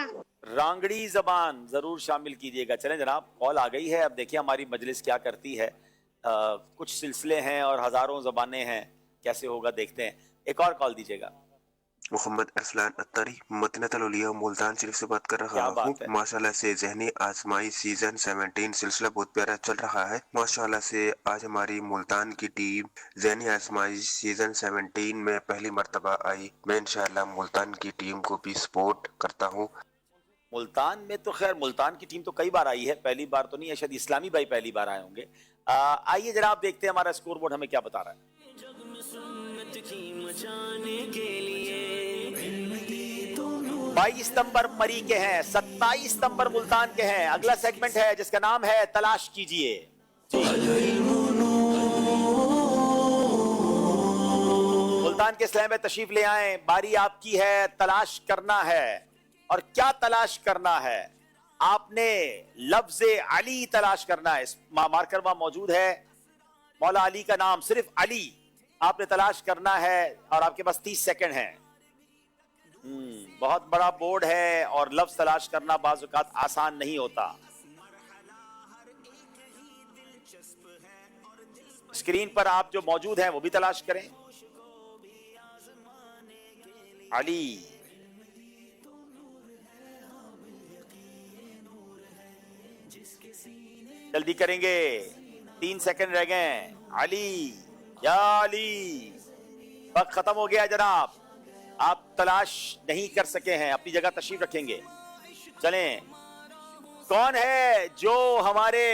रांगड़ी जबान जरूर शामिल कीजिएगा। चलें जनाब, कॉल आ गई है, अब देखिए हमारी मजलिस क्या करती है। कुछ सिलसिले हैं और हजारों जबानें हैं, कैसे होगा देखते हैं। एक और कॉल दीजिएगा। मोहम्मद अरसलान अत्तारी, मदीनतुल औलिया मुल्तान शरीफ से बात कर रहा हूँ। माशाल्लाह से ज़हनी आजमाई सीजन 17 सिलसिला बहुत प्यारा चल रहा है। माशाल्लाह से आज हमारी मुल्तान की टीम ज़हनी आजमाई सीजन 17 में पहली मर्तबा आई। मैं इंशाअल्लाह मुल्तान की टीम को भी सपोर्ट करता हूँ। मुल्तान में तो खैर मुल्तान की टीम तो कई बार आई है, पहली बार तो नहीं है, शायद इस्लामी भाई पहली बार आए होंगे। आइए जरा आप देखते हैं हमारा स्कोर बोर्ड हमें क्या बता रहा है। 22 नंबर मरी के हैं, 27 नंबर मुल्तान के हैं। अगला सेगमेंट है जिसका नाम है तलाश कीजिए। मुल्तान के स्लैम में तशरीफ ले आए, बारी आपकी है, तलाश करना है। और क्या तलाश करना है? आपने लफ्ज अली तलाश करना है। मार्कर वहां मौजूद है, मौला अली का नाम, सिर्फ अली आपने तलाश करना है और आपके पास 30 सेकंड हैं। बहुत बड़ा बोर्ड है और लफ्ज तलाश करना बाज़ औक़ात आसान नहीं होता। स्क्रीन पर आप जो मौजूद हैं वो भी तलाश करें। अली, जल्दी करेंगे, 3 सेकंड रह गए। अली, या अली, वक्त खत्म हो गया जनाब, आप तलाश नहीं कर सके हैं, अपनी जगह तशरीफ रखेंगे। चलें, कौन है जो हमारे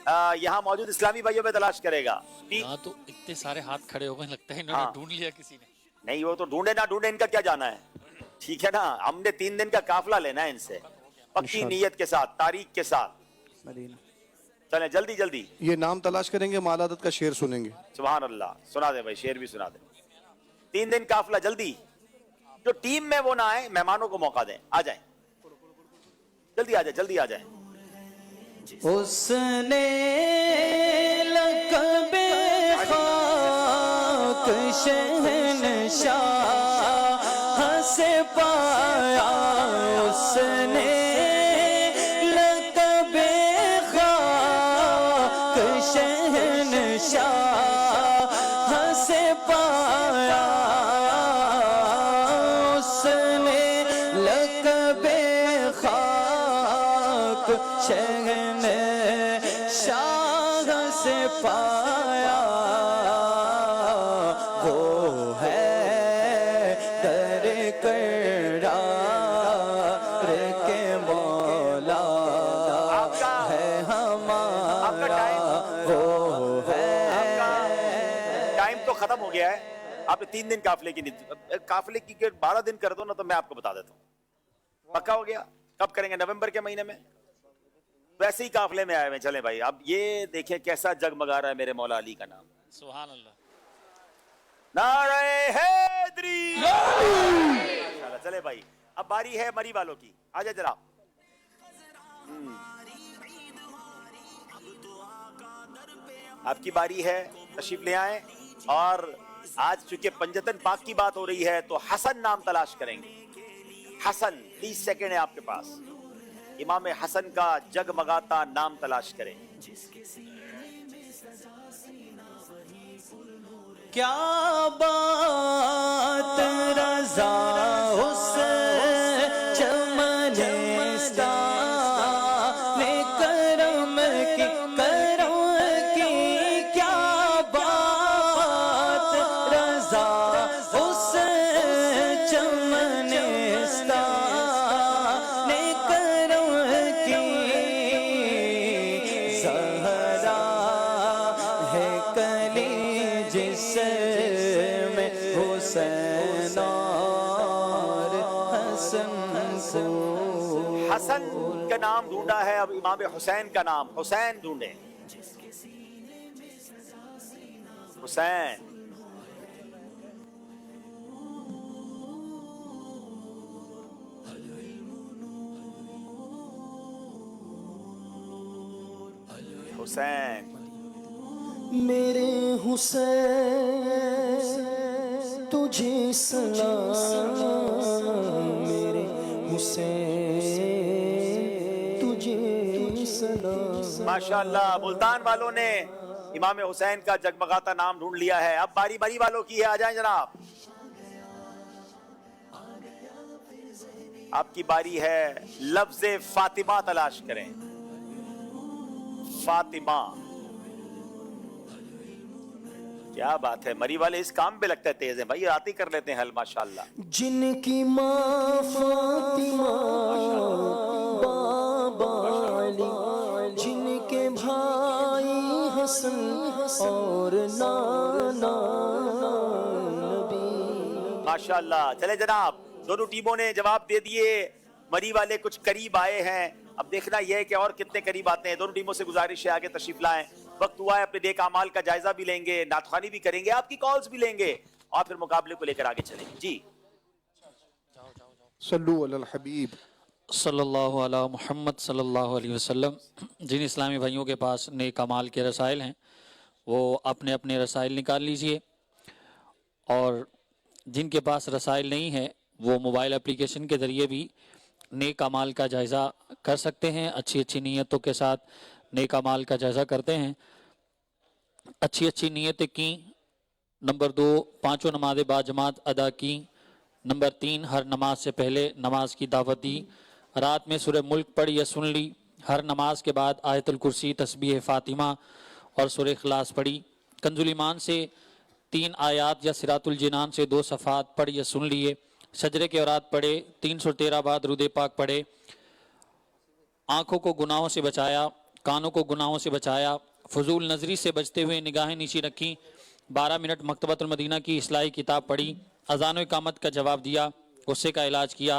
यहाँ मौजूद इस्लामी भाइयों में तलाश करेगा? यहाँ तो इतने सारे हाथ खड़े हो गए, लगता है इन्होंने ढूंढ लिया किसी ने। नहीं, वो तो ढूंढे ना ढूंढे, इनका क्या जाना है, ठीक है ना। हमने 3 दिन का काफिला लेना है इनसे, पक्की नीयत के साथ, तारीख के साथ। चलें जल्दी जल्दी। ये नाम तलाश करेंगे, मालादत का शेर सुनेंगे। सुभान अल्लाह, सुना दे भाई, शेर भी सुना दे। 3 दिन काफिला, जल्दी। जो टीम में वो ना आए, मेहमानों को मौका दें, आ जाएं, जल्दी आ जाए, जल्दी आ जाए। उसने लक़बे खाक शहंशाह से पाया, उसने लक़बे खाक शहंशाह से पाया, उसने लक़बे खाक शहंशाह से पाया, वो है दर करार के मौला है हमारा, वो है। टाइम तो खत्म हो गया है, आपने 3 दिन काफिले की काफिले की 12 दिन कर दो ना, तो मैं आपको बता देता हूँ। पक्का हो गया? कब करेंगे? नवंबर के महीने में। वैसे ही काफिले में आए हुए। चले भाई, अब ये देखें कैसा जगमगा रहा है मेरे मौला अली का नाम। सुभान अल्लाह, नारे हैदरी। माशाल्लाह। चले भाई, अब बारी है मरी वालों की, आजा जरा। आपकी बारी है, तशरीफ ले आए। और आज चूंकि पंजतन पाक की बात हो रही है, तो हसन नाम तलाश करेंगे। हसन, 30 सेकंड है आपके पास। इमाम हसन का जगमगाता नाम तलाश करें। क्या बात रज़ा उस चमनिस्तान करम की, क्या बात रज़ा उस चमनिस्तान करम की, ज़हरा है कली जिसमें हुसैन और हसन को। हसन का नाम ढूंढा है, अब इमाम हुसैन का नाम। हुसैन ढूंढे, हुसैन। हुसैन, मेरे हुसैन तुझे सलाम, मेरे हुसैन तुझे सलाम। माशाअल्लाह, मुल्तान वालों ने इमाम हुसैन का जगमगाता नाम ढूंढ लिया है। अब बारी मरी वालों की है, आ जाएं जनाब। आपकी बारी है। लफ्ज़ फातिमा तलाश करें। फातिमा, क्या बात है, मरी वाले इस काम पे लगता है तेज है भाई, आती कर लेते हैं हल। माशाअल्लाह। जिनकी माँ फातिमा बाबा अली, जिनके भाई हसन और नाना नबी। माशाअल्लाह। चले जनाब, दोनों टीमों ने जवाब दे दिए। मरी वाले कुछ करीब आए हैं, अब देखना यह है कि और कितने करीब आते हैं। दोनों टीमों से गुजारिश है आगे तशरीफ लाएं। वक्त हुआ है, अपने नेक अमाल का जायजा भी लेंगे, नातखानी भी करेंगे, आपकी कॉल्स भी लेंगे, और फिर मुकाबले को लेकर आगे चलेंगे। जी, सल्लु अलल हबीब सल्लल्लाहु अला मुहम्मद सल्लल्लाहु अलैहि वसल्लम। जिन इस्लामी भाइयों के पास नेक अमाल के रसाइल हैं, वो अपने अपने रसाइल निकाल लीजिए, और जिनके पास रसाइल नहीं है, वो मोबाइल एप्लीकेशन के ज़रिए भी नेक अमाल का जायज़ा कर सकते हैं। अच्छी अच्छी नीयतों के साथ नेक अमाल का जायज़ा करते हैं अच्छी अच्छी नीयतें की। नंबर 2, पांचों नमाज़ें बाजमात अदा की। नंबर 3, हर नमाज से पहले नमाज की दावत दी। रात में सूरह मुल्क पढ़ी या सुन ली। हर नमाज के बाद आयतुल कुर्सी, तस्बीह फातिमा और सूरह इखलास पढ़ी। कंजुल ईमान से 3 आयात या सिरातुल जिनान से 2 सफ़ात पढ़ या सुन लिए। शजरे के औरात पढ़े। 313 बार दुरूद पाक पढ़े। आंखों को गुनाहों से बचाया, कानों को गुनाहों से बचाया, फजूल नजरी से बचते हुए निगाहें नीची रखी। 12 मिनट मकतबतुल मदीना की इस्लाही किताब पढ़ी। अज़ान व इकामत का जवाब दिया, गुस्से का इलाज किया,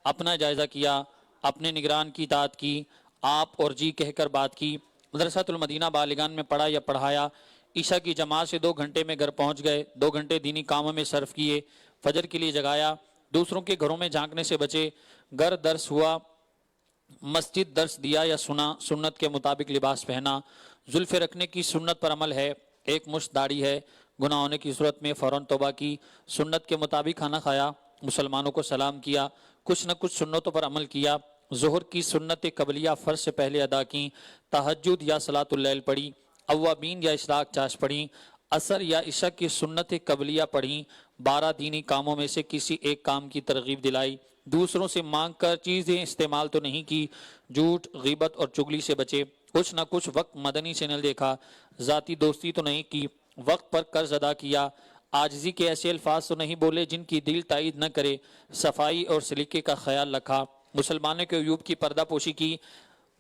अपना जायज़ा किया, अपने निगरान की इताअत की, आप और जी कहकर बात की। मदरसातुल मदीना बालिगान में पढ़ा या पढ़ाया। ईशा की जमात से 2 घंटे में घर पहुंच गए। 2 घंटे दीनी कामों में सर्फ किए। फजर के लिए जगाया। दूसरों के घरों में झांकने से बचे। घर दर्स हुआ, मस्जिद दर्स दिया या सुना। सुन्नत के मुताबिक लिबास पहना। जुल्फ़े रखने की सुन्नत पर अमल है। एक मुश्त दाढ़ी है। गुनाह होने की सूरत में फ़ौरन तौबा की। सुन्नत के मुताबिक खाना खाया। मुसलमानों को सलाम किया। कुछ न कुछ सुन्नतों पर अमल किया। ज़ोहर की सुन्नत कबलिया फ़र्ज से पहले अदा की। तहज्जुद या सलातुल लैल पढ़ी। अव्वाबीन या इशराक चाश पढ़ी। असर या इशा की सुन्नत कबलिया पढ़ी। 12 दीनी कामों में से किसी एक काम की तरगीब दिलाई। दूसरों से मांग कर चीज़ें इस्तेमाल तो नहीं की। झूठ, गीबत और चुगली से बचे। कुछ न कुछ वक्त मदनी चैनल देखा। ज़ाती दोस्ती तो नहीं की। वक्त पर कर्ज अदा किया। आजिज़ी के ऐसे अल्फाज तो नहीं बोले जिनकी दिल तायद न करे। सफाई और सलीके का ख्याल रखा। मुसलमानों के अयूब की पर्दा पोशी की।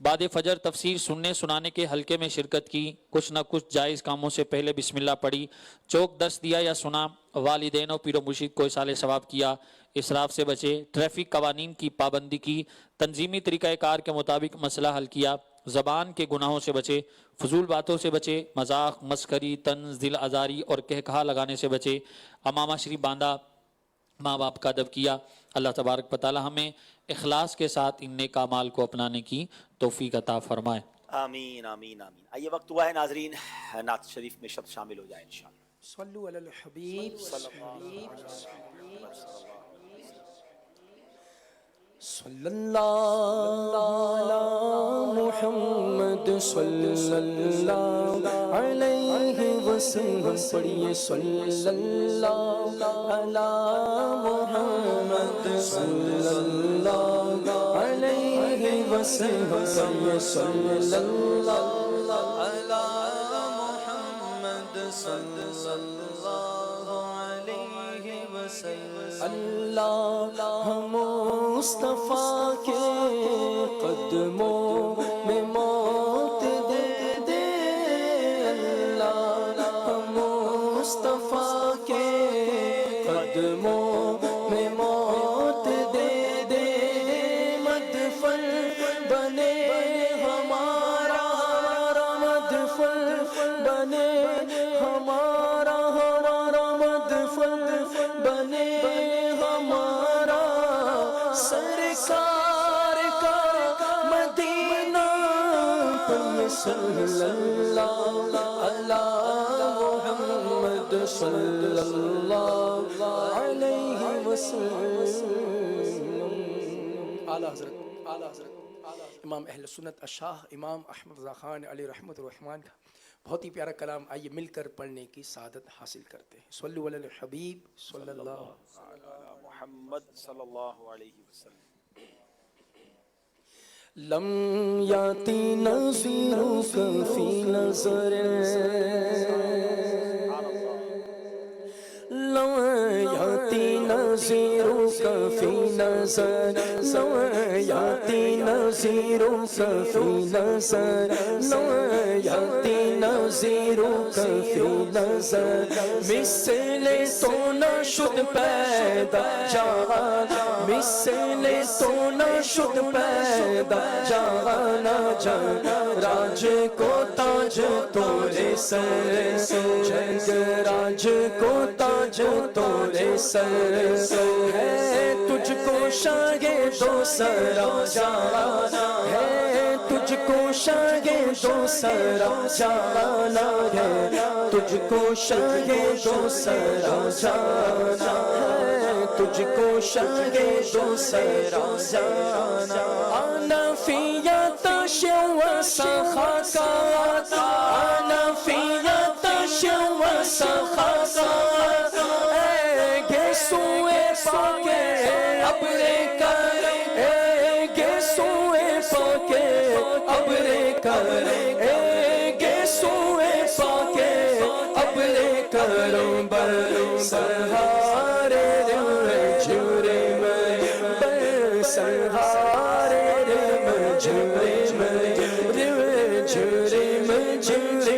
बाद फजर तफसीर सुनने सुनाने के हल्के में शिरकत की। कुछ न कुछ जायज़ कामों से पहले बिस्मिल्लाह पढ़ी। चौक दर्स दिया या सुना। वालिदैन और पीरो मुर्शिद को इसाले सवाब किया। इसराफ से बचे। ट्रैफिक कवानीन की पाबंदी की। तंजीमी तरीक़ाकार के मुताबिक मसला हल किया। ज़बान के गुनाहों से बचे। फजूल बातों से बचे। मजाक, मस्करी, तंज, दिल आज़ारी और कहकहा लगाने से बचे। अमामा शरीफ बांधा। माँ बाप का अदब किया। अल्लाह तबारक व तआला हमें इखलास के साथ इन नेक अमाल को अपनाने की तौफीक अता फरमाए। आमीन आमीन आमीन। आइए वक्त हुआ है नाजरीन, नात शरीफ में शब्द शामिल हो जाए इंशाअल्लाह। सल्लु अलल हबीब सल्लल्लाहु अला मुहम्मद सल्लल्लाहु अलैहि वसल्लम। पढ़िए सल्लल्लाहु अला मुहम्मद सल्लल्लाहु अलैहि वसल्लम। पढ़िए सल्लल्लाहु अला मुहम्मद सल्लल्लाहु अलैहि वसल्लम। अल्लाह मुस्तफा के कदमों में मौत दे दे। अल्लाह मुस्तफा के कदमों में मौत दे दे। मदफन बने हमारा, मदफन बने हमारा, मदफन बने हमारा। सरकार का मदीना पढ़िए सल्लल्लाहु अला मुहम्मद सल्लल्लाहु अलैहि वसल्लम। आला हज़रत इमाम अहले सुन्नत अशाह इमाम अहमद रज़ा खान अली रहमत रहमान का बहुत ही प्यारा कलाम आइए मिलकर पढ़ने की सादत हासिल करते हैं। सल्लु अलल हबीब सल्लल्लाहु अलैहि मुहम्मद सल्लल्लाहु अलैहि वसल्लम। लम याती नज़ीरुका फी नज़र, लम याती नज़ीरुका फी नज़र, लम याती नज़ीरुका फी नज़र, लम याती नज़ीरुका फी नज़र। मिसले तो न शुद पैदा जहान, मिसले तो न शुद पैदा जहान। राज को ताज तोरे सर, जग राज को ताज तोरे सर। है तुझको शागे दो सरा जाना है, तुझको शागे दो सरा जाना है, तुझको शागे दो सरा जाना है, तुझको शागे दो सरा जाना। आना फिया तशवा सखा का, आना फिया سخا گے سوئے پاکے ابرے کر گے سوئے پاکے ابرے کر گے سوئے پاکے ابرے کرو بر سہارے جھورے میں سہارے جھورے میں جھورے میں جھورے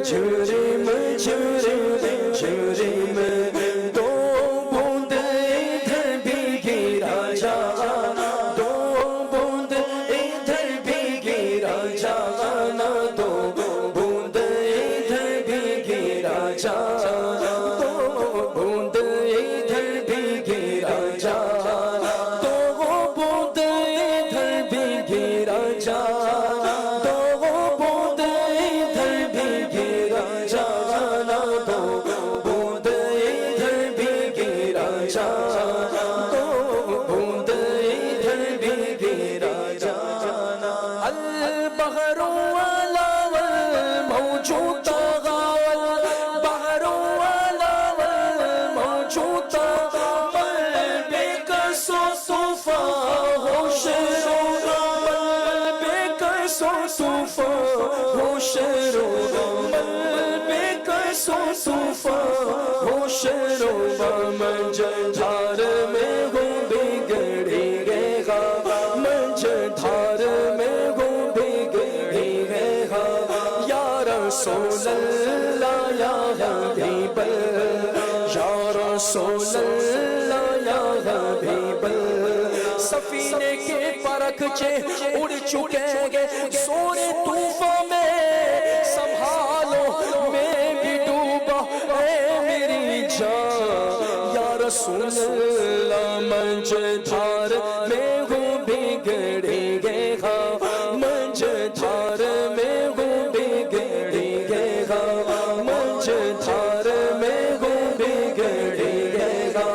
جھورے میں جھورے میں جھورے میں دو بوند ادھر بھی گرا جا دو بوند ادھر بھی گرا جانا دو بوند ادھر بھی گرا جا دو بوند ادھر بھی گرا جا دو بوند ادھر بھی گرا جا دو بوند ادھر بھی گرا جانا دو بوند ادھر بھی گرا جا دو بوند ادھر بھی گرا جانا البحر والا والموجود غاول بحر والا والموجود قلبے کا صوفا ہوش قلبے کا صوفا ہوش قلبے کا صوفا ہوش منجھار میں ہوں بگڑے گئے گا منجھار میں ہوں بگڑے گئے گا یا رسول اللہ یا حبیب اللہ یا رسول اللہ یا حبیب اللہ سفینے کے پرکھچے اڑ چکے گے سونے طوفان میں سنبھالو میں بھی ڈوبا اے میری جان یا رسول اللہ منجھار میں ہوں بگڑے گئے گا منجھار میں ہوں بگڑے گئے گا منجھار میں ہوں بگڑے گئے گا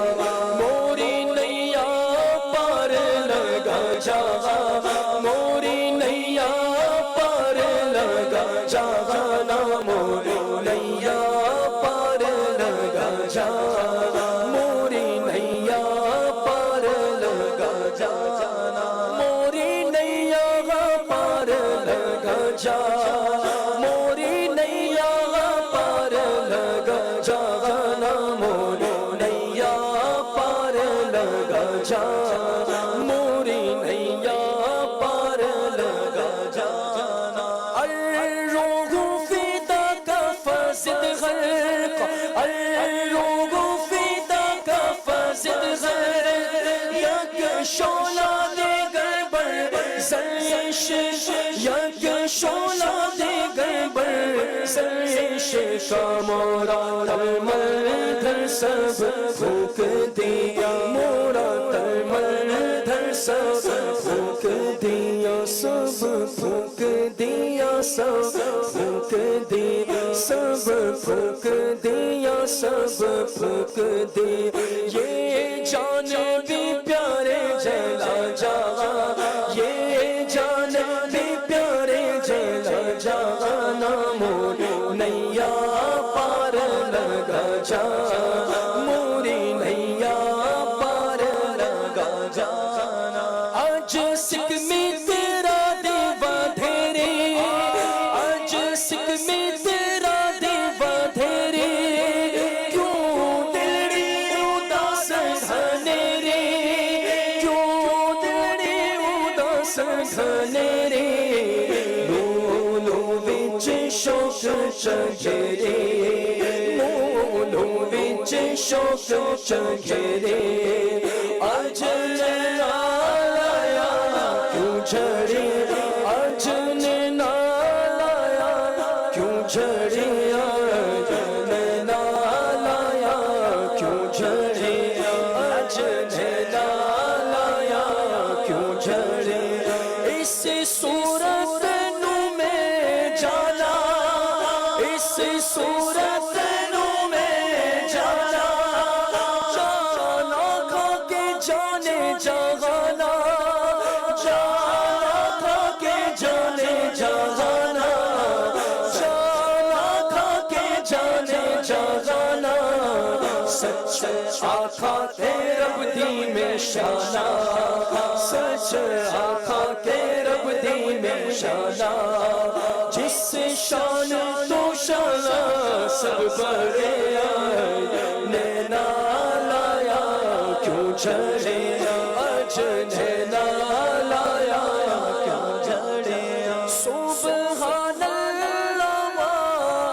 موری نیا پار لگا جا موری نیا پار لگا جانا موری نیا پار لگا جا موری نیا پار لگا جانا موری نیا پار لگا جا موری نیا پار لگا جانا موری نیا پار لگا جا موری نیا پار لگا جانا الروح فداک فاسد غرق الروح فداک فاسد غرق یک شعلہ دیگر بر زرش یک شعلہ دیگر بر زرش کا مورا ترمل دھر سب پھونک دیا مورا ترمل دھر سب پھونک دیا سب پھونک دیا سب پھونک دیا سب پھونک دیا سب پھونک دیا یہ جان بھی پیارے جلا جا یہ جان بھی پیارے جلا جانا موری نیا پار لگا جا موری نیا پار لگا جانا آج سکھ میں تیرا دیوا دھیرے آج سکھ میں تیرا دیوا دھیرے کیوں دلڑی اداس گھنے رے کیوں دلڑی اداس گھنے رے لولو وچ شوق چگرے لولو وچ شوق چگرے آج لایا کیوں جھڑے آج لایا کیوں جھڑے آج لایا کیوں جھڑے آج لایا کیوں جھڑے اس صورت نو میں جانا اس صورت نو میں جانا جانا کھا کے جانے جہانا جانا کھا کے جانے جہانا आखा के रब दी में शाना, सच आखा के रब दी में शाना, जिससे शान तो शाना सब बड़े नैना लाया क्यों झड़े अज नैना लाया क्यों झड़े सुबहान अल्लाह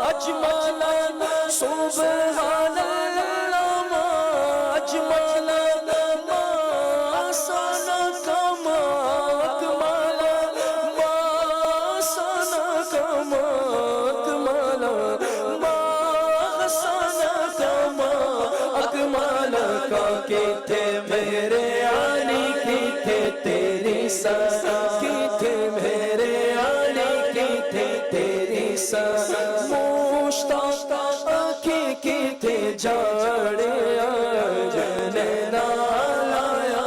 अजमाला सुबहान अल्लाह अजमाला मासाना कमा कमाला मासाना कमा कमाला मासाना कमा अकमाला का के थे मेरे आली की थे तेरी सा की थे मेरे आली की थे तेरी सा मुश्ताक आँखें की थे जाड़े नैना लाया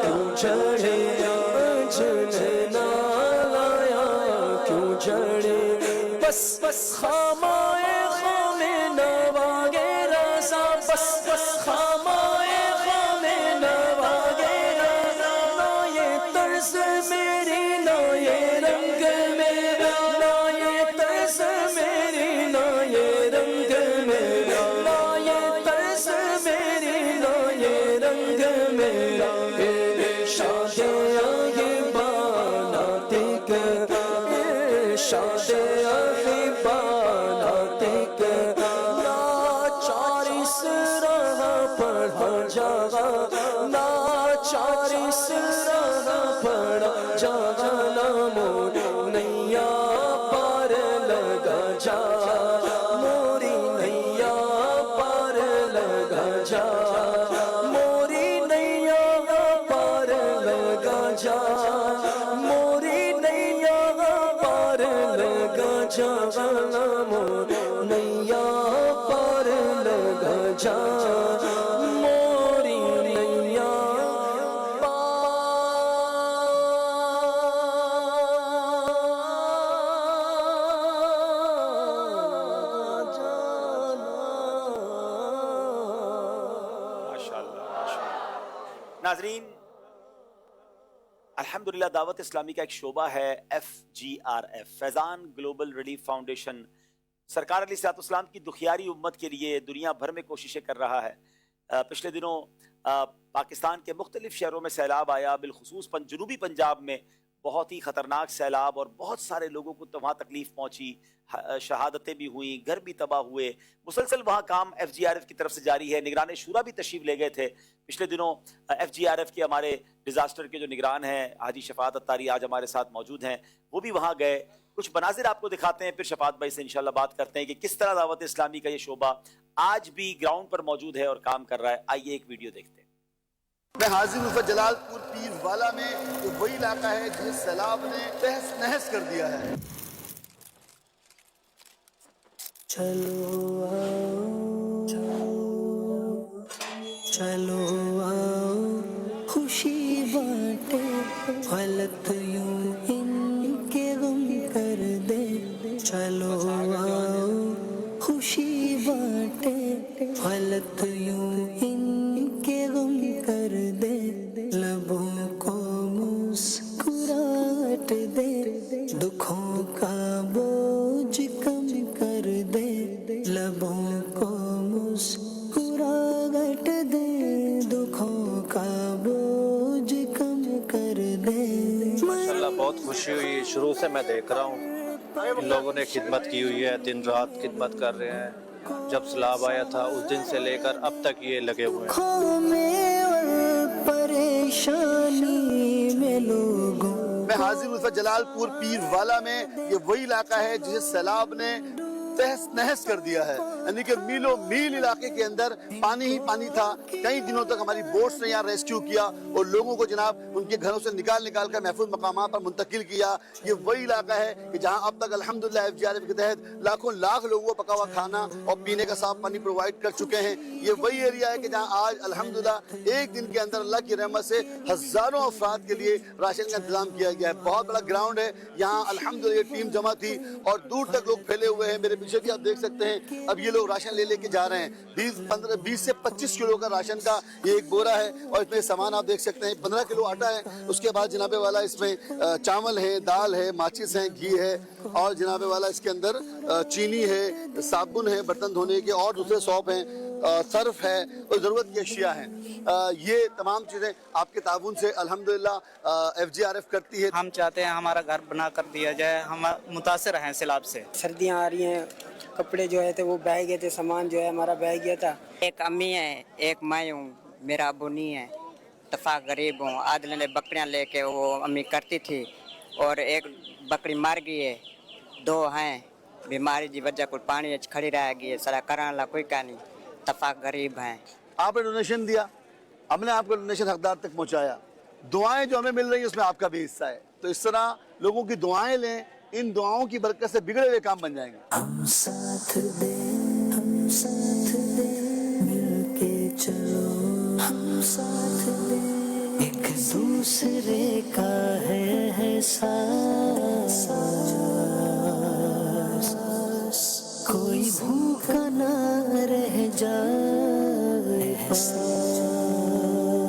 क्यों झड़े नैना लाया क्यों झड़े बस बस खामाए खामे नवागे राजा बस बस खामाए खामे नवागे राजा ना ये तर्ज मेरी ना ये रंग मेरा ना ये तर्ज मेरी ना ये रंग मेरा ना ये तर्ज मेरी ना ये रंग मेरा शादे आगे बानाते के शादे आगे बानाते के ना चारिस राह पढ़ा जागा ना चारिस राह पढ़ा जागा ना मोर नैया पार लगा जा मोरी नैया पार लगा जा मोरी नैया पार लगा जा मोरी नैया पार लगा जा मोर नैया पार लगा जा मोरी नैया नाजरीन, अल्हम्दुलिल्लाह दावत इस्लामी का एक शोबा है FGRF Faizan global relief foundation सरकार अलैहिस्सलाम की दुखियारी उम्मत के लिए दुनिया भर में कोशिशें कर रहा है। पिछले दिनों पाकिस्तान के मुख्तलिफ शहरों में सैलाब आया, बिलखुसूस जनूबी पंजाब में बहुत ही ख़तरनाक सैलाब और बहुत सारे लोगों को तो वहाँ तकलीफ़ पहुँची, शहादतें भी हुई, घर भी तबाह हुए। मुसलसल वहाँ काम FGRF की तरफ से जारी है। निगरान शूरा भी तशरीफ़ ले गए थे पिछले दिनों। FGRF के हमारे डिज़ास्टर के जो निगरान हैं हाजी शफात अत्तारी आज हमारे साथ मौजूद हैं, वो भी वहाँ गए। कुछ मनाजिर आपको दिखाते हैं, फिर शफात भाई से इंशाल्लाह बात करते हैं कि किस तरह दावत इस्लामी का ये शोबा आज भी ग्राउंड पर मौजूद है और काम कर रहा है। आइए एक वीडियो देखते हैं। मैं हाजिर हूँ जलालपुर पीरवाला में, जो वही इलाका है जिसे सैलाब ने तहस नहस कर दिया है। चलो चलो आओ खुशी बांटे, गलत यूं इनके गम कर दे। चलो आओ खुशी बांटे, गलत यूं इनके गम कर दे। लबों को मुस्कुराहट दे, दुखों का बोझ कम कर दे। लबों को मुस्कुराहट दे, दुखों का बोझ कम कर दे। माशाल्लाह बहुत खुशी हुई, शुरू से मैं देख रहा हूँ इन लोगों ने खिदमत की हुई है, दिन रात खिदमत कर रहे हैं। जब सैलाब आया था उस दिन से लेकर अब तक ये लगे हुए हैं। परेशानी में लोगों मैं हाजिर हूँ जलालपुर पीरवाला में, ये वही इलाका है जिसे सैलाब ने तहस नहस कर दिया है। यानी कि मीलों मील इलाके के अंदर पानी ही पानी था। कई दिनों तक हमारी बोट्स ने यहाँ रेस्क्यू किया और लोगों को जनाब उनके घरों से निकाल निकाल कर महफूज मकामात पर मुंतकिल किया। ये वही इलाका है कि जहाँ अब तक अल्हम्दुलिल्लाह FGRF के तहत लाखों लाख लोगों को पका हुआ खाना और पीने का साफ पानी प्रोवाइड कर चुके हैं। ये वही एरिया है कि जहाँ आज अल्हम्दुलिल्लाह एक दिन के अंदर अल्लाह की रहमत से हजारों अफराद के लिए राशन का इंतजाम किया गया है। बहुत बड़ा ग्राउंड है, यहाँ अल्हम्दुलिल्लाह टीम जमा थी और दूर तक लोग फैले हुए हैं। मेरे پیچھے بھی آپ دیکھ سکتے ہیں اب یہ لوگ راشن لے کے جا رہے ہیں 20 سے 25 کلو کا راشن کا یہ ایک بورا ہے اور اس میں سامان آپ دیکھ سکتے ہیں 15 کلو آٹا ہے. اس کے بعد جناب والا اس میں چاول ہے, دال ہے, ماچس ہے, گھی ہے اور جناب والا اس کے اندر چینی ہے, صابن ہے برتن دھونے کے اور دوسرے سوپ ہیں, صرف ہے اور ضرورت کی اشیاء ہیں. یہ تمام چیزیں آپ کے تعاون سے الحمدللہ FGRF کرتی ہے. ہم چاہتے ہیں ہمارا گھر بنا کر دیا جائے, ہم متاثر ہیں سیلاب سے. سردیاں آ رہی ہیں, کپڑے جو ہے تھے وہ بہہ گئے تھے, سامان جو ہے ہمارا بہہ گیا تھا. ایک امی ہے, ایک میں ہوں, میرا ابو نہیں ہے, اتفاق غریب ہوں. عادل نے بکریاں لے کے وہ امی کرتی تھی اور ایک بکری مر گئی ہے, 2 ہیں بیماری کی وجہ کو پانی کھڑی رہ گئی ہے, سارا کرنے کوئی کا نہیں. اتفاق غریب ہیں. آپ نے ڈونیشن دیا, ہم نے آپ کا ڈونیشن حقدار تک پہنچایا. دعائیں جو ہمیں مل رہی ہیں اس میں آپ کا بھی حصہ ہے. تو اس طرح لوگوں کی دعائیں لیں, ان دعاؤں کی برکت سے بگڑے ہوئے کام بن جائیں گے. ہم ساتھ دے مل کے چلو, ہم ساتھ دے ایک دوسرے کا ہے احساس, کوئی بھوکا نہ رہ جائے.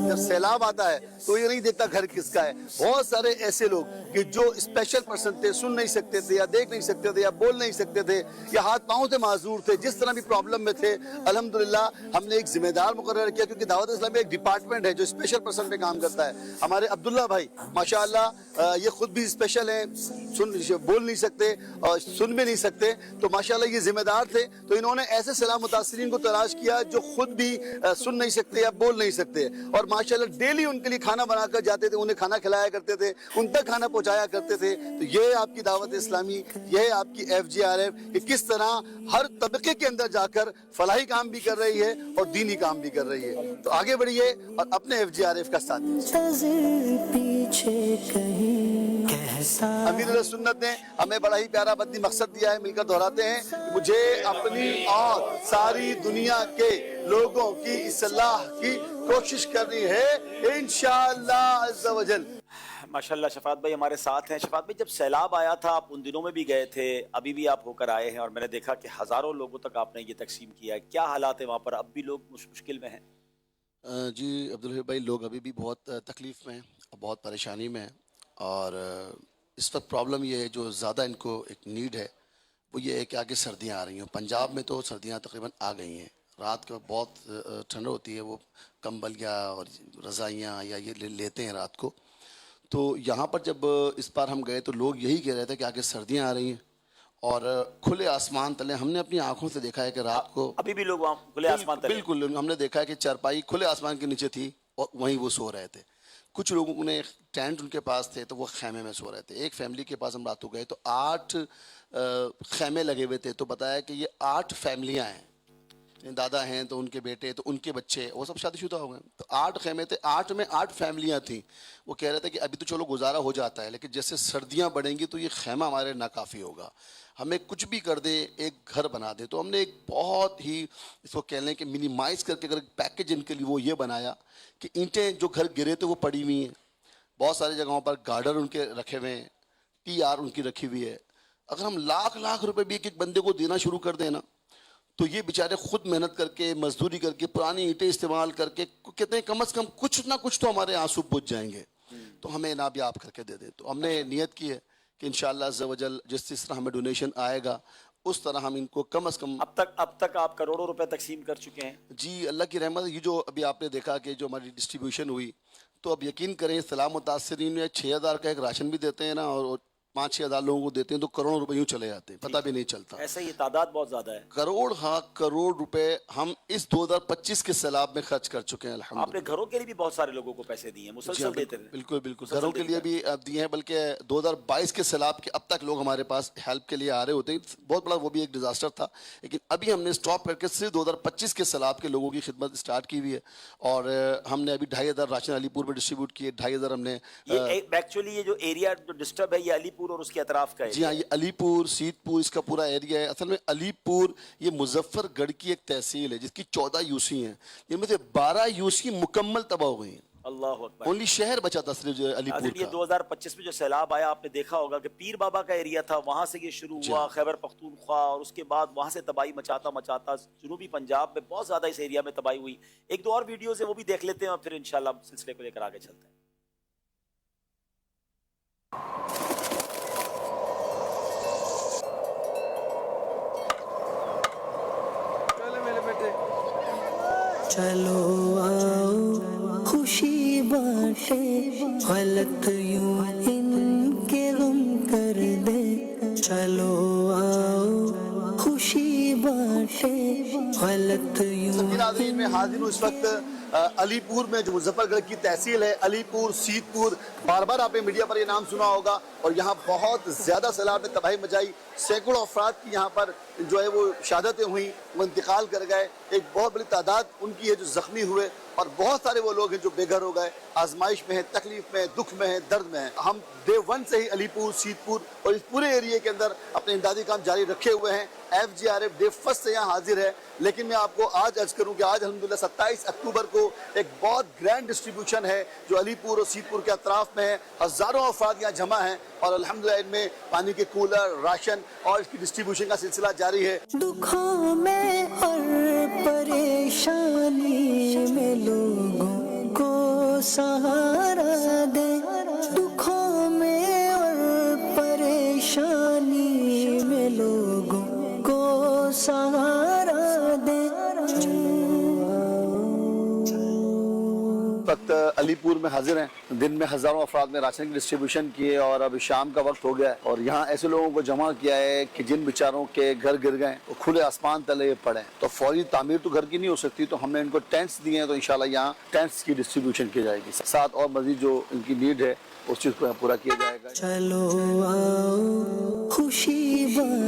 جب سیلاب آتا ہے تو یہ نہیں دیکھتا گھر کس کا ہے. بہت سارے ایسے لوگ کہ جو اسپیشل پرسن تھے, سن نہیں سکتے تھے یا دیکھ نہیں سکتے تھے یا بول نہیں سکتے تھے یا ہاتھ پاؤں سے معذور تھے, جس طرح بھی پرابلم میں تھے, الحمدللہ ہم نے ایک ذمہ دار مقرر کیا کیونکہ دعوت اسلامی ایک ڈپارٹمنٹ ہے جو اسپیشل پرسن پہ کام کرتا ہے. ہمارے عبداللہ بھائی ماشاءاللہ یہ خود بھی اسپیشل ہیں, بول نہیں سکتے اور سن بھی نہیں سکتے, تو ماشاءاللہ یہ ذمہ دار تھے. تو انہوں نے ایسے سیلاب متاثرین کو تلاش کیا جو خود بھی سن نہیں سکتے یا بول نہیں سکتے, اور ماشاءاللہ ڈیلی ان کے لیے کھانا بنا کر جاتے تھے, انہیں کھانا کھلایا کرتے تھے, ان تک کھانا پہنچایا کرتے تھے. تو یہ آپ کی دعوت اسلامی, یہ ہے آپ کی FGRF کہ کس طرح ہر طبقے کے اندر جا کر فلاحی کام بھی کر رہی ہے اور دینی کام بھی کر رہی ہے. تو آگے بڑھیے اور اپنے FGRF کا ساتھ امیر علیہ سنت نے ہمیں بڑا ہی پیارا بدنی مقصد دیا ہے, مل کر دہراتے ہیں, مجھے اپنی اور ساری دنیا کے لوگوں کی اصلاح کی کوشش کرنی ہے انشاءاللہ عز و جل. ماشاءاللہ شفاعت بھائی ہمارے ساتھ ہیں. شفاعت بھائی جب سیلاب آیا تھا آپ ان دنوں میں بھی گئے تھے, ابھی بھی آپ ہو کر آئے ہیں اور میں نے دیکھا کہ ہزاروں لوگوں تک آپ نے یہ تقسیم کیا ہے. کیا حالات ہیں وہاں پر, اب بھی لوگ مشکل میں ہیں؟ جی عبدالحبیب بھائی, لوگ ابھی بھی بہت تکلیف میں ہیں, بہت پریشانی میں ہیں, اور اس وقت پرابلم یہ ہے جو زیادہ ان کو ایک نیڈ ہے وہ یہ ہے کہ آگے سردیاں آ رہی ہیں. پنجاب میں تو سردیاں تقریباً آ گئی ہیں, رات کو بہت ٹھنڈ ہوتی ہے, وہ کمبل یا اور رضائیاں یا یہ لیتے ہیں رات کو. تو یہاں پر جب اس بار ہم گئے تو لوگ یہی کہہ رہے تھے کہ آگے سردیاں آ رہی ہیں اور کھلے آسمان تلے. ہم نے اپنی آنکھوں سے دیکھا ہے کہ رات کو ابھی بھی لوگ وہاں کھلے آسمان تلے, بالکل ہم نے دیکھا ہے کہ چارپائی کھلے آسمان کے نیچے تھی اور وہیں وہ سو رہے تھے. کچھ لوگوں نے ٹینٹ ان کے پاس تھے تو وہ خیمے میں سو رہے تھے. ایک فیملی کے پاس ہم رات کو گئے تو 8 خیمے لگے ہوئے تھے. تو بتایا کہ یہ 8 فیملیاں ہیں, دادا ہیں تو ان کے بیٹے تو ان کے بچے, وہ سب شادی شدہ ہو گئے. تو 8 خیمے تھے, 8 میں 8 فیملیاں تھیں. وہ کہہ رہے تھے کہ ابھی تو چلو گزارا ہو جاتا ہے, لیکن جیسے سردیاں بڑھیں گی تو یہ خیمہ ہمارے ناکافی ہوگا. ہمیں کچھ بھی کر دے, ایک گھر بنا دے. تو ہم نے ایک بہت ہی اس کو کہہ لیں کہ منیمائز کر کے اگر پیکیج ان کے لیے وہ یہ بنایا کہ اینٹیں جو گھر گرے تھے وہ پڑی ہوئی ہیں, بہت ساری جگہوں پر گارڈر ان کے رکھے ہوئے ہیں, TR ان کی رکھی ہوئی ہے. اگر ہم لاکھ روپے بھی ایک بندے کو دینا شروع کر دیں نا تو یہ بیچارے خود محنت کر کے, مزدوری کر کے, پرانی اینٹیں استعمال کر کے کہتے ہیں کم از کم کچھ نہ کچھ تو ہمارے آنسو بجھ جائیں گے. تو ہمیں نہ بھی آپ کر کے دے دیں. تو ہم نے نیت کی ہے کہ انشاءاللہ عز و جل جس طرح ہمیں ڈونیشن آئے گا اس طرح ہم ان کو کم از کم. اب تک آپ کروڑوں روپے تقسیم کر چکے ہیں. جی اللہ کی رحمت. یہ جو ابھی آپ نے دیکھا کہ جو ہماری ڈسٹریبیوشن ہوئی تو اب یقین کریں سیلاب متاثرین میں 6000 کا ایک راشن بھی دیتے ہیں نا, اور 5-6 ہزار لوگوں کو دیتے ہیں تو کروڑوں روپے یوں چلے جاتے ہیں, پتہ بھی نہیں چلتا. ایسا یہ تعداد بہت زیادہ ہے. کروڑ روپے ہم اس 2025 کے سیلاب میں خرچ کر چکے ہیں الحمدللہ. آپ نے گھروں کے لیے بھی بہت سارے لوگوں کو پیسے دیے ہیں, مسلسل دیتے ہیں. بالکل گھروں کے لیے بھی دیے ہیں, بلکہ 2022 کے سیلاب کے اب تک لوگ ہمارے پاس ہیلپ کے لیے آ رہے ہوتے ہیں. بہت بڑا وہ بھی ایک ڈیزاسٹر تھا, لیکن ابھی ہم نے اسٹاپ کر کے صرف 2025 کے سیلاب کے لوگوں کی خدمت اسٹارٹ کی ہوئی ہے. اور ہم نے ابھی 2500 راشن علی پور میں ڈسٹریبیوٹ کیے. 2500 ہم نے ایکچولی یہ جو ایریا جو ڈسٹرب ہے یہ علی پور اور اس کے اطراف کا ہے. جی ہاں, یہ علی پور, سیت پور اس کا پورا ایریا ہے. اصل میں علی پور یہ مظفر گڑھ کی ایک تحصیل ہے جس کی 14 UC ہیں, جن میں سے 12 UC مکمل تباہ ہو گئی ہیں. अल्लाह अकबर। ओनली शहर बचा था सिर्फ जो अलीपुर नाज़रीन, ये का। 2025 में जो सैलाब आया आपने देखा होगा कि पीर बाबा का एरिया था, वहां से ये शुरू हुआ खैबर पख्तूनख्वा, और उसके बाद वहां से तबाही मचाता मचाता जनूबी पंजाब में बहुत ज्यादा इस एरिया में तबाही हुई। एक दो और वीडियोस है वो भी देख लेते हैं और फिर इंशाल्लाह सिलसिले को लेकर आगे चलते हैं। चलो आओ खुशी बांटे, गलत यूं इनके गम कर दे। चलो आओ खुशी बांटे, गलत यूं। नाज़रीन, मैं हाजिर हूँ इस वक्त अलीपुर में, जो मुजफ्फरगढ़ की तहसील है अलीपुर सीतपुर। बार बार आपने मीडिया पर ये नाम सुना होगा और यहाँ बहुत ज़्यादा सैलाब ने तबाही मचाई। सैकड़ों अफराद की यहाँ पर जो है वो शहादतें हुई, वो इंतकाल कर गए। एक बहुत बड़ी तादाद उनकी है जो ज़ख्मी हुए, और बहुत सारे वो लोग हैं जो बेघर हो गए, आजमाइश में है, तकलीफ में है, दुख में है, दर्द में है। हम डे 1 से ही अलीपुर सीतपुर और इस पूरे एरिया के अंदर अपने इमदादी काम जारी रखे हुए हैं। FGRF डे 1 से यहाँ हाजिर है। लेकिन मैं आपको आज अर्ज करूँ कि आज अल्हम्दुलिल्लाह 27 अक्टूबर को एक बहुत ग्रैंड डिस्ट्रीब्यूशन है जो अलीपुर और सीतपुर के अतराफ में है। हज़ारों अफराद यहाँ जमा हैं और अल्हम्दुलिल्लाह इनमें पानी के कूलर, राशन और इसकी डिस्ट्रीब्यूशन का सिलसिला जारी है। दुखों में और परेशानी में लोगों को सहारा दे। दुखों में और परेशानी में लोगों को सहारा दे। वक्त अलीपुर में हाजिर हैं। दिन में हज़ारों अफराद में राशन की डिस्ट्रीब्यूशन किए और अब शाम का वक्त हो गया है और यहाँ ऐसे लोगों को जमा किया है कि जिन बेचारों के घर गिर गए, वो खुले आसमान तले पड़े, तो फौरी तामीर तो घर की नहीं हो सकती, तो हमने इनको टेंट्स दिए हैं। तो इंशाल्लाह यहाँ टेंट्स की डिस्ट्रीब्यूशन की जाएगी, साथ और मजीद जो इनकी नीड है उस चीज़ को पूरा किया जाएगा। चलो आओ खुशी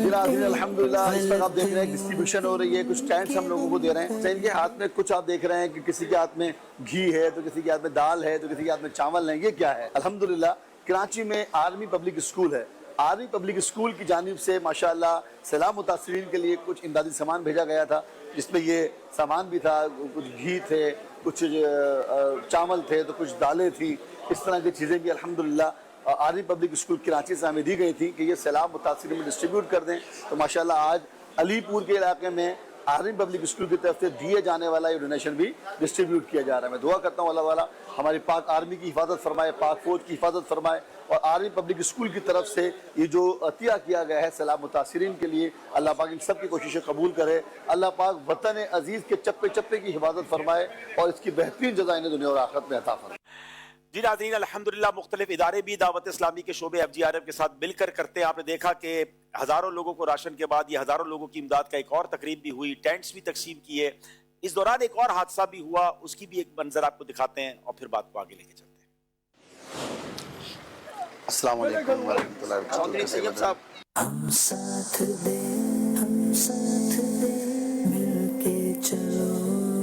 अल्हम्दुलिल्लाह इस वक्त आप देख रहे हैं डिस्ट्रीब्यूशन हो रही है। कुछ टेंट्स हम लोगों को दे रहे हैं। इनके हाथ में कुछ आप देख रहे हैं कि किसी के हाथ में घी है, तो किसी के हाथ में दाल है, तो किसी के हाथ में चावल है। ये क्या है? अल्हम्दुलिल्लाह कराची में आर्मी पब्लिक स्कूल है। आर्मी पब्लिक स्कूल की जानिब से माशाअल्लाह सैलाब मुतासिरीन के लिए कुछ इमदादी सामान भेजा गया था, जिसमें ये सामान भी था, कुछ घी थे, कुछ चावल थे, तो कुछ दालें थी। इस तरह की चीज़ें भी अल्हम्दुलिल्लाह आर्मी पब्लिक स्कूल कराची से हमें दी गई थी कि ये सैलाब मुतासिरीन में डिस्ट्रीब्यूट कर दें। तो माशाअल्लाह आज अलीपुर के इलाके में आर्मी पब्लिक स्कूल की तरफ से दिए जाने वाला ये डोनेशन भी डिस्ट्रीब्यूट किया जा रहा है। मैं दुआ करता हूँ अल्लाह वाला हमारी पाक आर्मी की हिफाजत फरमाए, पाक फौज की हिफाजत फरमाए, और आर्मी पब्लिक स्कूल की तरफ से ये जो अतिया किया गया है सैलाब मुतासिरीन के लिए, अल्लाह पाक इन सब की कोशिशें कबूल करे। अल्लाह पाक वतन अजीज़ के चप्पे चप्पे की हिफाजत फरमाए और इसकी बेहतरीन जज़ा इन्हें दुनिया और आखिरत में अता फरमाए। जी नाज़रीन, अल्हम्दुलिल्लाह मुख्तलिफ इदारे भी दावत इस्लामी के शोबे FGRF के साथ मिलकर करते हैं। आपने देखा कि हज़ारों लोगों को राशन के बाद ये हज़ारों लोगों की इमदाद का एक और तकरीब भी हुई, टेंट्स भी तकसीम किए। इस दौरान एक और हादसा भी हुआ, उसकी भी एक मंजर आपको दिखाते हैं और फिर बात को आगे लेके चलते हैं। अस्सलाम वालेकुम वरहमतुल्लाहि वबरकातुहू। चौधरी सैयद साहब, हम साथ दे, हम साथ दे, मिलके चलो,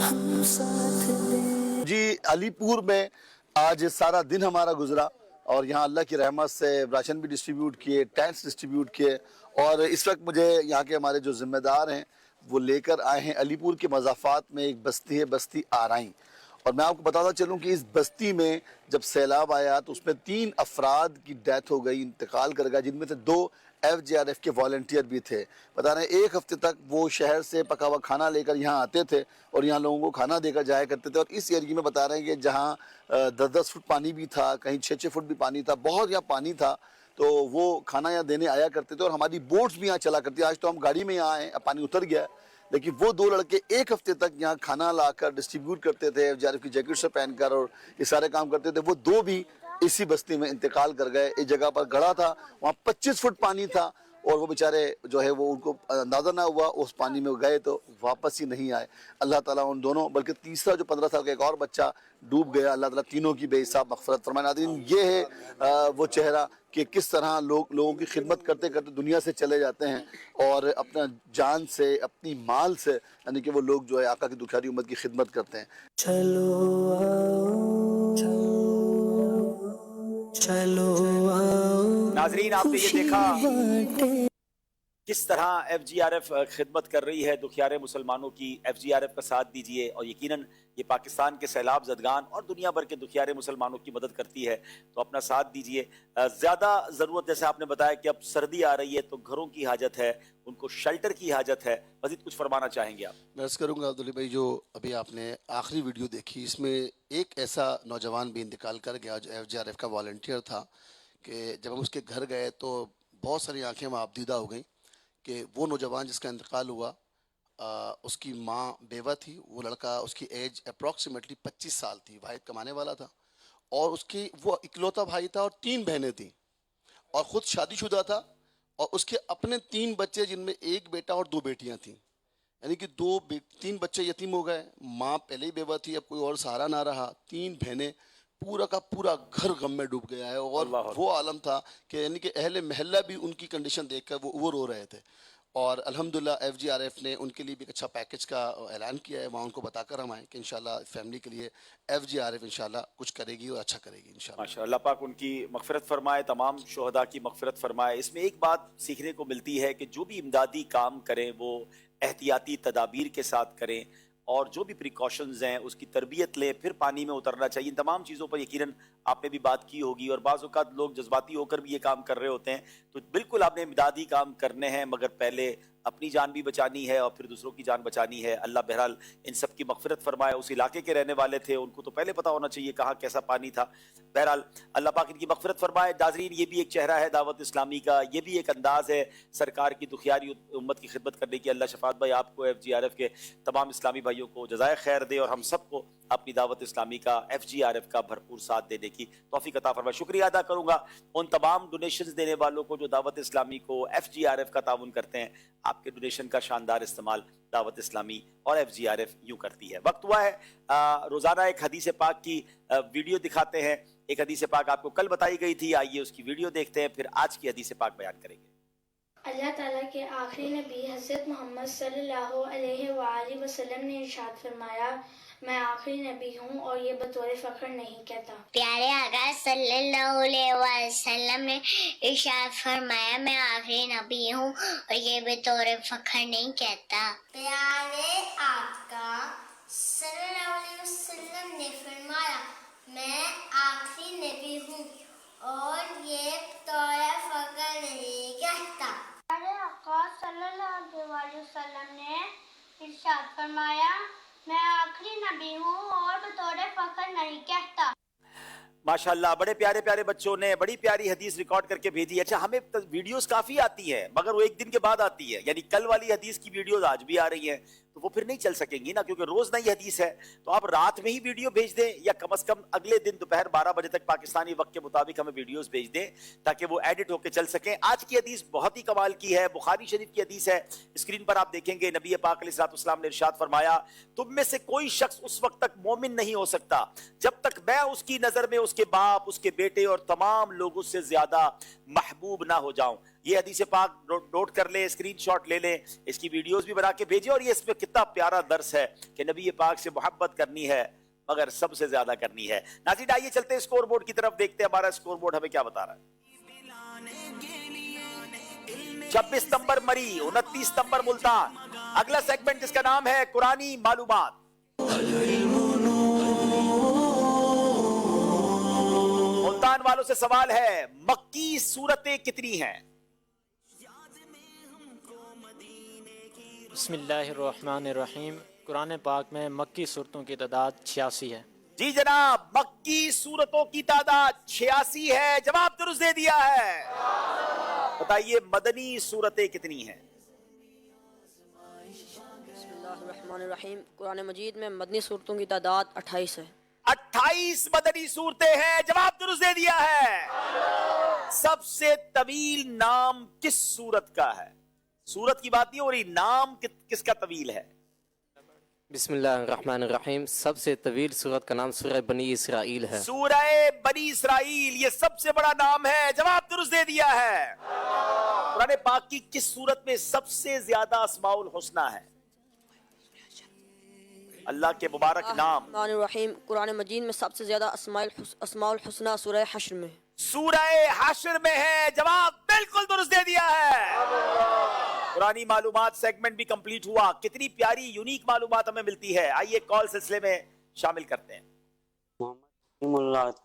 हम साथ दे। जी अलीपुर में आज सारा दिन हमारा गुजरा और यहाँ अल्लाह की रहमत से राशन भी डिस्ट्रीब्यूट किए, टेंट्स डिस्ट्रीब्यूट किए, और इस वक्त मुझे यहाँ के हमारे जो जिम्मेदार हैं वो लेकर आए हैं अलीपुर के मज़ाफ़ात में एक बस्ती है, बस्ती आराई। और मैं आपको बताता चलूँ कि इस बस्ती में जब सैलाब आया तो उसमें 3 अफराद की डेथ हो गई, इंतकाल कर गया, जिनमें से 2 FGRF के वॉलंटियर भी थे। बता रहे हैं 1 हफ्ते तक वो शहर से पका हुआ खाना लेकर यहाँ आते थे और यहाँ लोगों को खाना देकर जाया करते थे। और इस एरिया में बता रहे हैं कि जहाँ 10-10 फुट पानी भी था, कहीं 6-6 फुट भी पानी था, बहुत यहाँ पानी था, तो वो खाना यहाँ देने आया करते थे और हमारी बोट्स भी यहाँ चला करती। आज तो हम गाड़ी में यहाँ आए, अब पानी उतर गया है, लेकिन वो 2 लड़के 1 हफ्ते तक यहाँ खाना लाकर डिस्ट्रीब्यूट करते थे, FGRF की जैकेट से पहनकर, और ये सारे काम करते थे। वो 2 भी इसी बस्ती में इंतकाल कर गए। इस जगह पर गड़ा था, वहाँ 25 फुट पानी था और वो बेचारे जो है वो उनको अंदाज़ा ना हुआ, उस पानी में गए तो वापस ही नहीं आए। अल्लाह ताला उन दोनों, बल्कि तीसरा जो 15 साल का एक और बच्चा डूब गया, अल्लाह ताला तीनों की बेहिसाब मग़फ़िरत फरमाए। नाज़रीन, ये है वो चेहरा कि किस तरह लोगों की खिदमत करते करते दुनिया से चले जाते हैं और अपना जान से, अपनी माल से, यानी कि वो लोग जो है आका की दुखियारी उम्मत की खिदमत करते हैं। चलो आओ, चलो आओ। नाज़रीन, आपने ये देखा किस तरह FGRF खिदमत कर रही है दुखियारे मुसलमानों की। FGRF का साथ दीजिए और यकीनन ये पाकिस्तान के सैलाब ज़दगान और दुनिया भर के दुखियारे मुसलमानों की मदद करती है, तो अपना साथ दीजिए। ज़्यादा ज़रूरत, जैसे आपने बताया कि अब सर्दी आ रही है तो घरों की हाजत है, उनको शेल्टर की हाजत है। मज़ीद कुछ फरमाना चाहेंगे आप? मैं अर्ज़ करूँगा अब्दुल्ला भाई, जो अभी आपने आखिरी वीडियो देखी, इसमें एक ऐसा नौजवान भी इंतकाल कर गया जो FGRF का वॉलंटियर था, कि जब हम उसके घर गए तो बहुत सारी आंखें वहाँ आबदीदा हो गई कि वो नौजवान जिसका इंतकाल हुआ, उसकी माँ बेवा थी, वो लड़का, उसकी एज अप्रॉक्सीमेटली 25 साल थी, वाहिद कमाने वाला था, और उसकी वो इकलौता भाई था और 3 बहनें थीं, और ख़ुद शादीशुदा था, और उसके अपने 3 बच्चे जिनमें एक बेटा और 2 बेटियां थीं, यानी कि 3 बच्चे यतीम हो गए। माँ पहले ही बेवा थी, अब कोई और सहारा ना रहा, 3 बहनें, पूरा का पूरा घर गम में डूब गया है। और वो आलम था कि यानी कि अहले महल्ला भी उनकी कंडीशन देखकर वो रो रहे थे। और अल्हम्दुलिल्लाह FGRF ने उनके लिए भी एक अच्छा पैकेज का ऐलान किया है, वहाँ उनको बताकर हम आए कि इंशाल्लाह फैमिली के लिए FGRF इंशाल्लाह कुछ करेगी और अच्छा करेगी इंशाल्लाह। माशाअल्लाह, अल्लाह पाक उनकी मग़फ़िरत फरमाए, तमाम शुहदा की मग़फ़िरत फरमाए। इसमें एक बात सीखने को मिलती है कि जो भी इमदादी काम करें वो एहतियाती तदाबीर के साथ करें, और जो भी प्रिकॉशंस हैं उसकी तरबियत लें, फिर पानी में उतरना चाहिए। इन तमाम चीज़ों पर यकीनन आपने भी बात की होगी, और बाज़ औक़ात लोग जज्बाती होकर भी ये काम कर रहे होते हैं। तो बिल्कुल आपने इमदादी काम करने हैं, मगर पहले अपनी जान भी बचानी है और फिर दूसरों की जान बचानी है। अल्लाह बहरहाल इन सब की मग़फ़िरत फरमाए। उस इलाके के रहने वाले थे, उनको तो पहले पता होना चाहिए कहाँ कैसा पानी था। बहरहाल अल्लाह पाक इनकी मग़फ़िरत फरमाए। नाज़रीन, ये भी एक चेहरा है दावत इस्लामी का, ये भी एक अंदाज़ है सरकार की दुखियारी उम्मत की खिदमत करने की। अल्लाह शफ़ात भाई आपको, FGRF के तमाम इस्लामी भाइयों को जज़ाए खैर दे, और हम सबको अपनी दावत इस्लामी का, FGRF का भरपूर साथ देने की तौफ़ीक़ अता फरमाए। शुक्रिया अदा करूँगा उन तमाम डोनेशंस देने वालों को जो दावत इस्लामी को, FGRF का ताउन करते हैं। आपके डोनेशन का शानदार इस्तेमाल दावत इस्लामी और FGRF यूँ करती है। वक्त हुआ है रोज़ाना एक हदीस पाक की वीडियो दिखाते हैं। एक हदीस पाक आपको कल बताई गई थी, आइए उसकी वीडियो देखते हैं, फिर आज की हदीस पाक बयान करेंगे। अल्लाह ताला के आखिरी नबी हज़रत मोहम्मद सल्लल्लाहु अलैहि वसल्लम ने इरशाद फरमाया, मैं आखिरी नबी हूँ और ये बतौर फ़ख्र नहीं कहता। प्यारे आका सल्लल्लाहु अलैहि वसल्लम ने इरशाद फरमाया, मैं आखिरी नबी हूँ और ये बतौर फ़ख्र नहीं कहता। प्यारे आका सल्लल्लाहु अलैहि वसल्लम ने फरमाया, मैं आखिरी नबी हूँ और ये बतौर फ़ख्र नहीं कहता। प्यारे आका सल्लल्लाहु अलैहि वसल्लम ने इरशाद फरमाया, मैं आखिरी नबी हूँ और बतौर फ़ख्र नहीं कहता। माशाल्लाह, बड़े प्यारे प्यारे बच्चों ने बड़ी प्यारी हदीस रिकॉर्ड करके भेजी। अच्छा, हमें वीडियोस काफ़ी आती हैं, मगर वो एक दिन के बाद आती है, यानी कल वाली हदीस की वीडियोस आज भी आ रही हैं, तो वो फिर नहीं चल सकेंगी ना, क्योंकि रोज़ नई हदीस है। तो आप रात में ही वीडियो भेज दें, या कम से कम अगले दिन दोपहर 12 बजे तक पाकिस्तानी वक्त के मुताबिक हमें वीडियोस भेज दें, ताकि वो एडिट होकर चल सकें। आज की हदीस बहुत ही कमाल की है, बुखारी शरीफ की हदीस है। स्क्रीन पर आप देखेंगे, नबी पाक अलैहिस्सलाम ने इरशाद फरमाया, तुम में से कोई शख्स उस वक्त तक मोमिन नहीं हो सकता जब तक मैं उसकी नज़र में उसके बाप, उसके बेटे और तमाम लोगों से ज्यादा महबूब ना हो जाऊं। ये हदीस पाक नोट कर ले, स्क्रीनशॉट ले लें, इसकी वीडियोस भी बना के भेजें। और ये इसमें कितना प्यारा दर्स है कि नबी पाक से मोहब्बत करनी है, मगर सबसे ज्यादा करनी है। नाज़रीन, आइए चलते हैं स्कोर बोर्ड की तरफ, देखते हैं हमारा स्कोर बोर्ड हमें क्या बता रहा है। 26 नंबर मरी, 29 नंबर मुल्तान। अगला सेगमेंट जिसका नाम है कुरानी मालूमात। मुल्तान वालों से सवाल है, मक्की सूरतें कितनी हैं? बिस्मिल्लाहिर्रहमानिर्रहीम। कुरान पाक में मक्की सूरतों की तादाद 86 है। जी जनाब, मक्की सूरतों की तादाद 86 है। जवाब दुरुस्त दे दिया है। बताइए मदनी सूरतें कितनी हैं? बिस्मिल्लाहिर्रहमानिर्रहीम। कुरान मजीद में मदनी सूरतों की तादाद 28 है। 28 मदनी सूरतें हैं। जवाब दुरुस्त दे दिया है। सबसे तवील नाम किस सूरत का है? सूरत की बात नहीं हो रही, नाम किसका तवील है? बिस्मिल्लाहिर्रहमानिर्रहीम। सबसे तवील सूरत का नाम सूरह बनी इसराइल है। सूरह बनी इसराइल, ये सबसे बड़ा नाम है। जवाब दुरुस्त दे दिया है। कुरान पाक की किस सूरत में सबसे ज्यादा अस्माउल हुस्ना है? अल्लाह के मुबारक नाम। कुरान मजीद में सबसे ज्यादा अस्माउल हुस्ना सूरह हश्र में। सूरह हाशिर में है। जवाब बिल्कुल दुरुस्त दे दिया है। पुरानी मालूमात सेगमेंट भी कंप्लीट हुआ। कितनी प्यारी यूनिक मालूमात हमें मिलती है। आइए कॉल सिलसिले में शामिल करते हैं।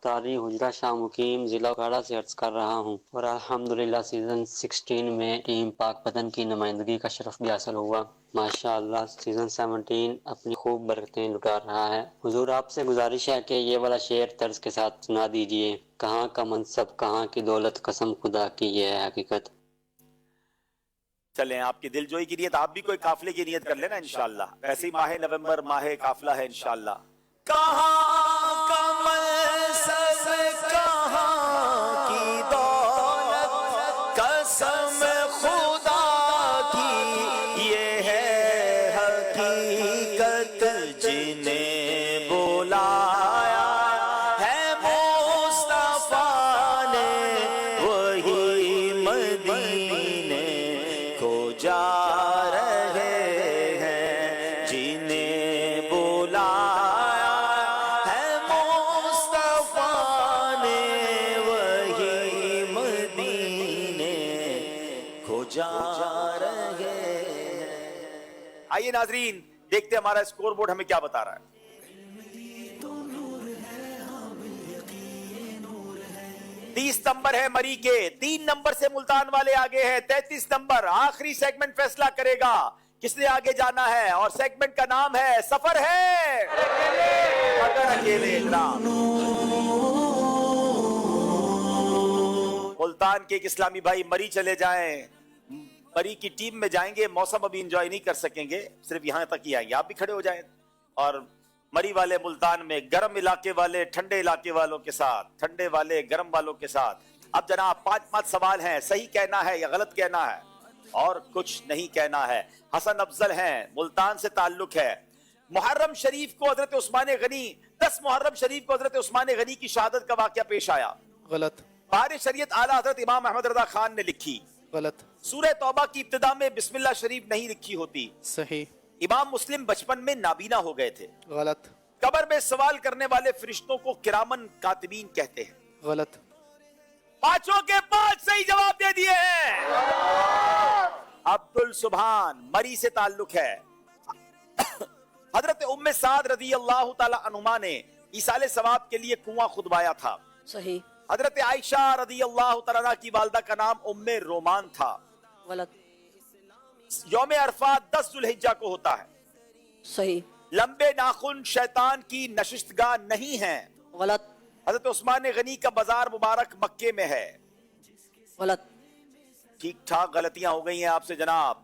तारी हुजरा शाह मुकीम जिला काड़ा से अर्ज कर रहा हूँ और अल्हम्दुलिल्लाह सीज़न 16 में टीम पाक पतन की नुमाइंदगी का शरफ भी हासिल हुआ। माशाअल्लाह सीज़न 17 अपनी खूब बरकतें लुटा रहा है। हुजूर आपसे गुजारिश है कि ये वाला शेर तर्ज के साथ सुना दीजिए। कहाँ का मनसब कहाँ की दौलत, कसम खुदा की ये है हकीकत। चलें, आपकी दिलजोई की नियत, आप भी कोई काफले की नियत कर लेना इंशाअल्लाह। ऐसे ही माह नवंबर माह काफला है इंशाअल्लाह। कहाँ का मनसब कहाँ की दौलत, कसम खुदा की ये है हकीकत। जिन्हें बुलाया है मुस्तफा ने वही मदीने को जा रहे हैं। जिन्हें बुलाया है मुस्तफा ने वही मदीने को जा रहे हैं। आइए नाजरीन, देखते हैं हमारा स्कोर बोर्ड हमें क्या बता रहा है। 30 नंबर है मरी के, 3 नंबर से मुल्तान वाले आगे हैं। 33 नंबर। आखिरी सेगमेंट फैसला करेगा किसने आगे जाना है और सेगमेंट का नाम है सफर है मगर अकेले ना। मुल्तान के एक इस्लामी भाई मरी चले जाएं, मरी की टीम में जाएंगे। मौसम अभी एंजॉय नहीं कर सकेंगे, सिर्फ यहां तक ही आएंगे। आप भी खड़े हो जाएं और मरी वाले मुल्तान में गर्म इलाके वाले ठंडे इलाके वालों के साथ, ठंडे वाले गर्म वालों के साथ। अब जनाब 5 सवाल हैं, सही कहना है या गलत कहना है और कुछ नहीं कहना है। हसन अफजल हैं, मुल्तान से ताल्लुक है। मुहर्रम शरीफ को हजरत उस्मान गनी 10 मुहर्रम शरीफ को हजरत उस्मान गनी की शहादत का वाकया पेश आया। गलत। बार शरीयत आला हजरत इमाम अहमद रजा खान ने लिखी। गलत। सूरह तौबा की इब्तिदा में बिस्मिल्लाह शरीफ नहीं लिखी होती। सही। इमाम मुस्लिम बचपन में नाबीना हो गए थे। गलत। कब्र में सवाल करने वाले फरिश्तों को किरामन कातिबीन कहते हैं। गलत। 5 के 5 सही जवाब दे दिए हैं। अब्दुल सुभान मरी से ताल्लुक है। हजरत उम्मे साद रजी अल्लाह ताला अन्हुमा ने ईसाले सवाब के लिए कुआं खुदवाया था। सही। हजरत आयशा रजी अल्लाह ताला की वालदा का नाम उम्मे रोमान था। गलत। यौम अरफा 10 जुल्हिज्जा को होता है। सही। लंबे नाखून शैतान की नशिस्तगाह नहीं है। गलत। हजरत उस्मान गनी का बाजार मुबारक मक्के में है। गलत। ठीक ठाक गलतियां हो गई हैं आपसे जनाब।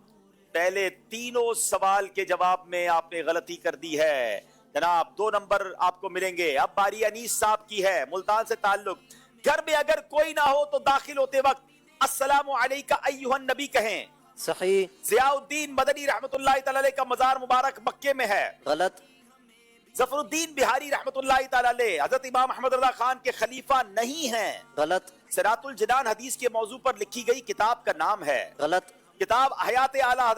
पहले तीनों सवाल के जवाब में आपने गलती कर दी है जनाब। 2 नंबर आपको मिलेंगे। अब बारी अनीस साहब की है, मुल्तान से ताल्लुक। घर में अगर कोई ना हो तो दाखिल होते वक्त अस्सलामु अलैका अय्युहन नबी कहें। सही। जियाउद्दीन मदनी रहमतुल्लाह तआला अलैह का मजार मुबारक मक्के में है। गलत। जफरुद्दीन बिहारी रहमतुल्लाह तआला अलैह हजरत इमाम अहमद रजा खान के खलीफा नहीं हैं। गलत। सिरातुल जिनान हदीस के मौजू पर लिखी गई किताब का नाम है। गलत। किताब हयात आला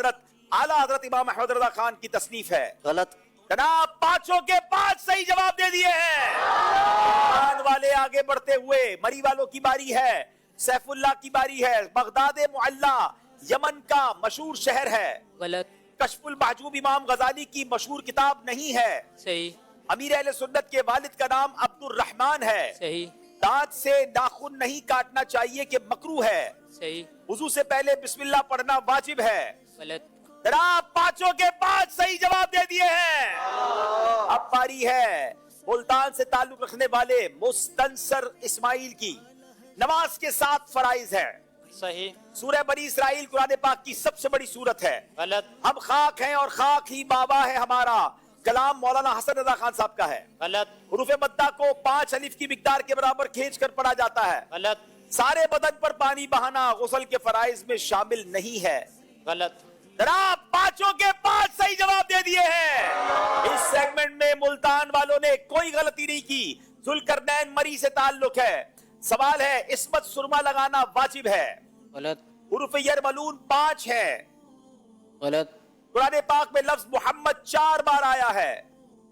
हजरत इमाम अहमद रजा खान की तसनीफ है। गलत। जनाब 5 के 5 सही जवाब दे दिए हैं। मुल्तान वाले आगे बढ़ते हुए, मरी वालों की बारी है। सैफुल्लाह की बारी है। बगदाद मुअल्ला यमन का मशहूर शहर है। गलत। कश्फुल महजूब इमाम गजाली की मशहूर किताब नहीं है। सही। अमीर अहले सुन्नत के वालिद का नाम अब्दुल रहमान है। सही। दांत से नाखून नहीं काटना चाहिए कि मकरू है। सही। वुजू से पहले बिस्मिल्लाह पढ़ना वाजिब है। गलत। जनाब 5 के 5 सही जवाब दे दिए हैं। अब बारी है मुल्तान से ताल्लुक रखने वाले मुस्तंसर इस्माइल की। नमाज के 7 फराइज है। सही। सूरह बनी इसराइल कुरान पाक की सबसे बड़ी सूरत है। गलत। हम खाक हैं और खाक ही बाबा है हमारा। कलाम मौलाना हसन रजा खान साहब का है। गलत। हुरूफ मद्दा को 5 अलिफ की मिकदार के बराबर खींच कर पढ़ा जाता है। गलत। सारे बदन पर पानी बहाना गुस्ल के फराइज में शामिल नहीं है। गलत। जनाब 5 के 5 सही जवाब दे दिए हैं। इस सेगमेंट में मुल्तान वालों ने कोई गलती नहीं की। जुल्करनैन मरी से ताल्लुक है। सवाल है इस्मत सुरमा लगाना वाजिब है। गलत। हुरूफ यरमलून 5 है। गलत। कुरान पाक में लफ्ज मोहम्मद 4 बार आया है।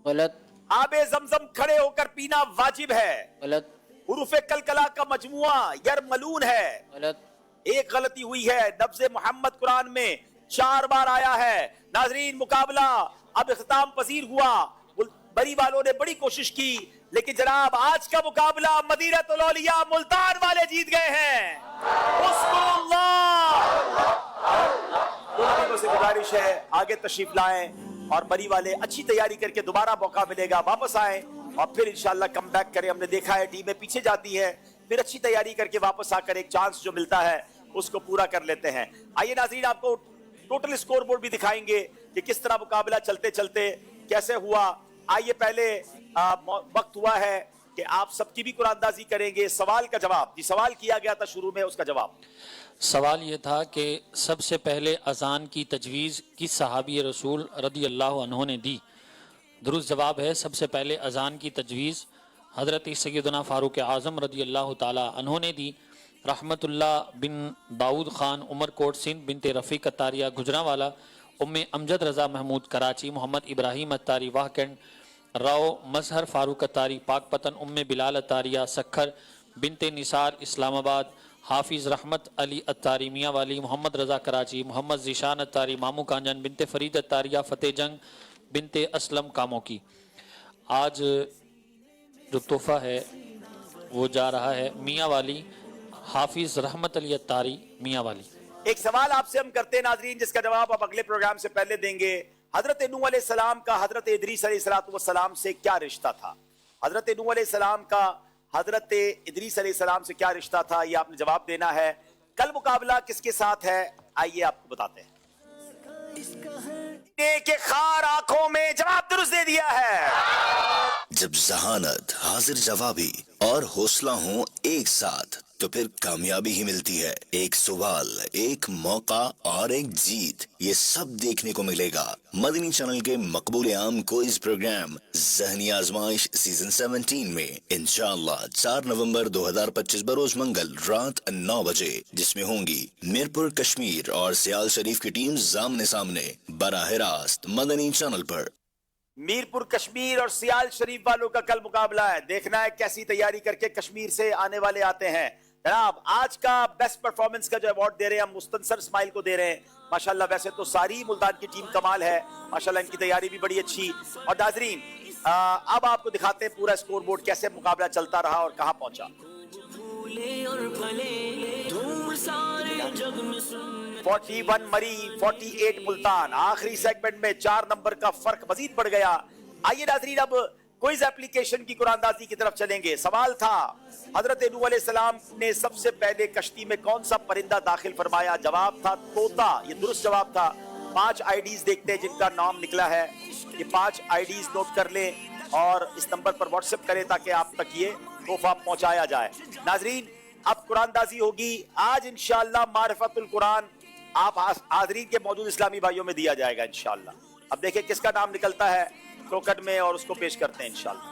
गलत। आबे जमजम खड़े होकर पीना वाजिब है। गलत। حروف کلکلا کا مجموعہ یرملون ہے. ایک غلطی ہوئی ہے. لفظ محمد قرآن میں 4 بار آیا ہے. ناظرین مقابلہ اب اختتام پذیر ہوا. بری والوں نے بڑی کوشش کی لیکن جناب آج کا مقابلہ مدینہ الاولیاء ملتان والے جیت گئے ہیں. اذکروا اللہ. لوگوں سے گزارش ہے آگے تشریف لائیں اور بری والے اچھی تیاری کر کے دوبارہ موقع ملے گا واپس آئیں اور پھر انشاءاللہ کم بیک کریں. ہم نے دیکھا ہے ٹیمیں پیچھے جاتی ہے پھر اچھی تیاری کر کے واپس آ کر ایک چانس جو ملتا ہے اس کو پورا کر لیتے ہیں. آئیے ناظرین آپ کو ٹوٹل اسکور بورڈ بھی دکھائیں گے کہ کس طرح مقابلہ چلتے چلتے کیسے ہوا. آئیے پہلے وقت ہوا ہے کہ آپ سب کی بھی قرآن اندازی کریں گے. سوال کا جواب جی سوال کیا گیا تھا شروع میں اس کا جواب. سوال یہ تھا کہ سب سے پہلے اذان کی تجویز کس صحابی رسول رضی اللہ عنہ نے دی؟ درست جواب ہے سب سے پہلے اذان کی تجویز حضرت سیدنا فاروق اعظم رضی اللہ تعالی عنہ نے دی. رحمت اللہ بن داؤد خان عمر کوٹ سندھ بنت رفیق اتاریہ گجرانوالا ام امجد رضا محمود کراچی محمد ابراہیم اتاری واہ کینٹ راؤ مظہر فاروق اتاری پاک پتن ام بلال اتاریہ سکھر بنت نثار اسلام آباد حافظ رحمت علی اتاری میاں والی محمد رضا کراچی محمد ذیشان اتاری مامو کانجن بنت فرید اتاریہ فتح جنگ بنت اسلم کاموں کی. آج جو تحفہ ہے وہ جا رہا ہے میاں والی حافظ رحمت علی اتاری میاں والی. ایک سوال آپ سے ہم کرتے ہیں ناظرین جس کا جواب آپ اگلے پروگرام سے پہلے دیں گے. حضرت نوح علیہ السلام کا حضرت ادریس علیہ السلام سے کیا رشتہ تھا؟ حضرت نوح علیہ السلام کا حضرت ادریس علیہ السلام سے کیا رشتہ تھا یہ آپ نے جواب دینا ہے. کل مقابلہ کس کے ساتھ ہے آئیے آپ کو بتاتے ہیں. کہ خار آنکھوں میں جواب درست دے دیا ہے. جب ذہانت حاضر جوابی اور حوصلہ ہوں ایک ساتھ تو پھر کامیابی ہی ملتی ہے. ایک سوال ایک موقع اور ایک جیت یہ سب دیکھنے کو ملے گا مدنی چینل کے مقبول عام کوئز پروگرام ذہنی آزمائش سیزن 17 میں انشاءاللہ 4 نومبر 2025 بروز منگل رات 9 بجے جس میں ہوں گی میرپور کشمیر اور سیال شریف کی ٹیم آمنے سامنے براہ راست مدنی چینل پر. میرپور کشمیر اور سیال شریف والوں کا کل مقابلہ ہے. دیکھنا ہے کیسی تیاری کر کے کشمیر سے آنے والے آتے ہیں. جناب آج کا بیسٹ پرفارمنس کا جو ایوارڈ دے رہے ہیں ہم مستنصر اسماعیل کو دے رہے ہیں. ماشاءاللہ ویسے تو ساری ملتان کی ٹیم کمال ہے ماشاءاللہ ان کی تیاری بھی بڑی اچھی. اور ناظرین اب آپ کو دکھاتے ہیں پورا اسکور بورڈ کیسے مقابلہ چلتا رہا اور کہاں پہنچا. 41 مری 48 ملتان. آخری سیگمنٹ میں 4 نمبر کا فرق مزید بڑھ گیا. آئیے ناظرین اب کوئز اپلیکیشن کی قرآن اندازی کی طرف چلیں گے. سوال تھا حضرت نوح علیہ السلام نے سب سے پہلے کشتی میں کون سا پرندہ داخل فرمایا؟ جواب تھا طوطا. یہ درست جواب تھا. 5 آئی ڈیز دیکھتے ہیں جن کا نام نکلا ہے. یہ 5 آئی ڈیز نوٹ کر لیں اور اس نمبر پر واٹس ایپ کریں تاکہ آپ تک یہ تحفہ پہنچایا جائے. ناظرین اب قرآن اندازی ہوگی آج انشاءاللہ معرفت القرآن آپ حاضرین کے موجود اسلامی بھائیوں میں دیا جائے گا انشاءاللہ. اب دیکھیں کس کا نام نکلتا ہے ٹوکن میں اور اس کو پیش کرتے ہیں انشاءاللہ.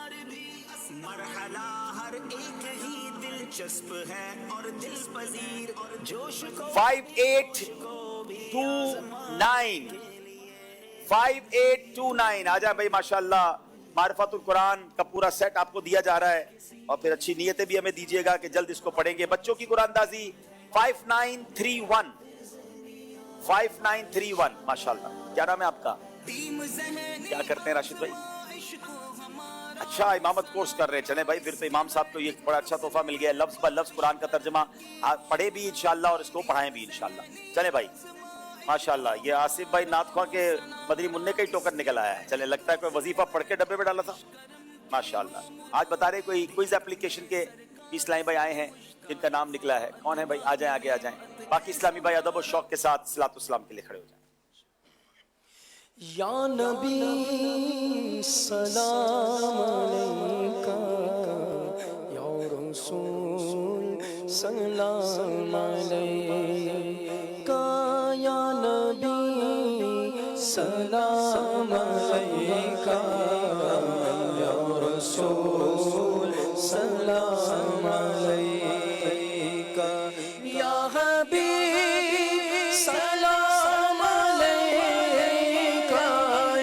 5829 آ جائیں بھائی. ماشاءاللہ معرفت القرآن کا پورا سیٹ آپ کو دیا جا رہا ہے اور پھر اچھی نیتیں بھی ہمیں دیجیے گا کہ جلد اس کو پڑھیں گے. بچوں کی قرآن اندازی 5931 ماشاءاللہ. کیا نام ہے آپ کا؟ کیا کرتے ہیں راشد بھائی؟ اچھا امامت کورس کر رہے ہیں. چلیں بھائی پھر تو امام صاحب کو یہ بڑا اچھا تحفہ مل گیا ہے. لفظ بہ لفظ قرآن کا ترجمہ پڑھے بھی انشاءاللہ اور اس کو پڑھائیں بھی انشاءاللہ. چلیں بھائی ماشاءاللہ. یہ آصف بھائی نعت خواہ کے مدنی منع کا ہی ٹوکن نکل آیا ہے. چلیں لگتا ہے کوئی وظیفہ پڑھ کے ڈبے میں ڈالا تھا ماشاءاللہ. آج بتا رہے کوئی کوئز اپلیکیشن کے اسلامی بھائی آئے ہیں جن کا نام نکلا ہے. کون ہے بھائی؟ آ جائیں آگے آ جائیں. باقی اسلامی بھائی ادب و شوق کے ساتھ صلاۃ والسلام کے لیے کھڑے ہو جائیں. یا نبی سلام علیکہ یا رسول سلام علیکہ یا نبی سلام علیکہ یا رسول سلام علیکہ یا حبیب سلام علیکہ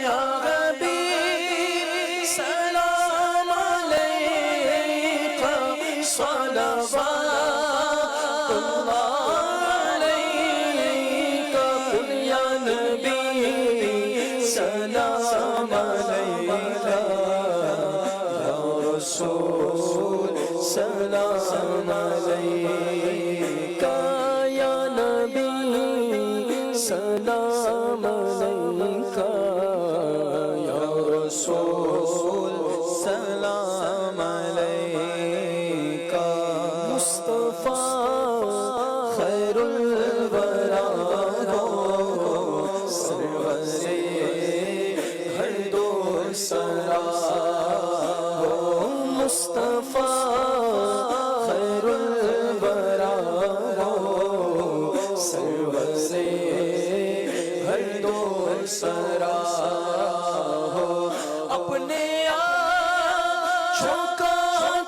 یا حبیب سلام علیکہ سرا ہو مصطفیٰ خیر الورا ہو سرور ہر دو سرا ہو اپنے آنکھوں کا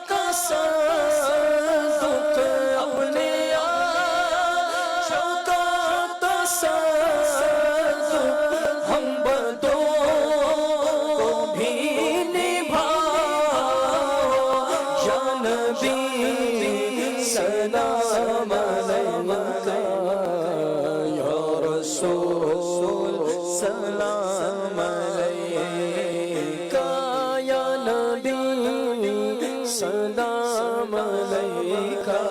تصدق اپنے آنکھوں کا تصدق ہم بدوں کو بھی نبھاؤ یا نبی سلام علیکہ یا رسول سلام علیکہ یا نبی سلام علیکہ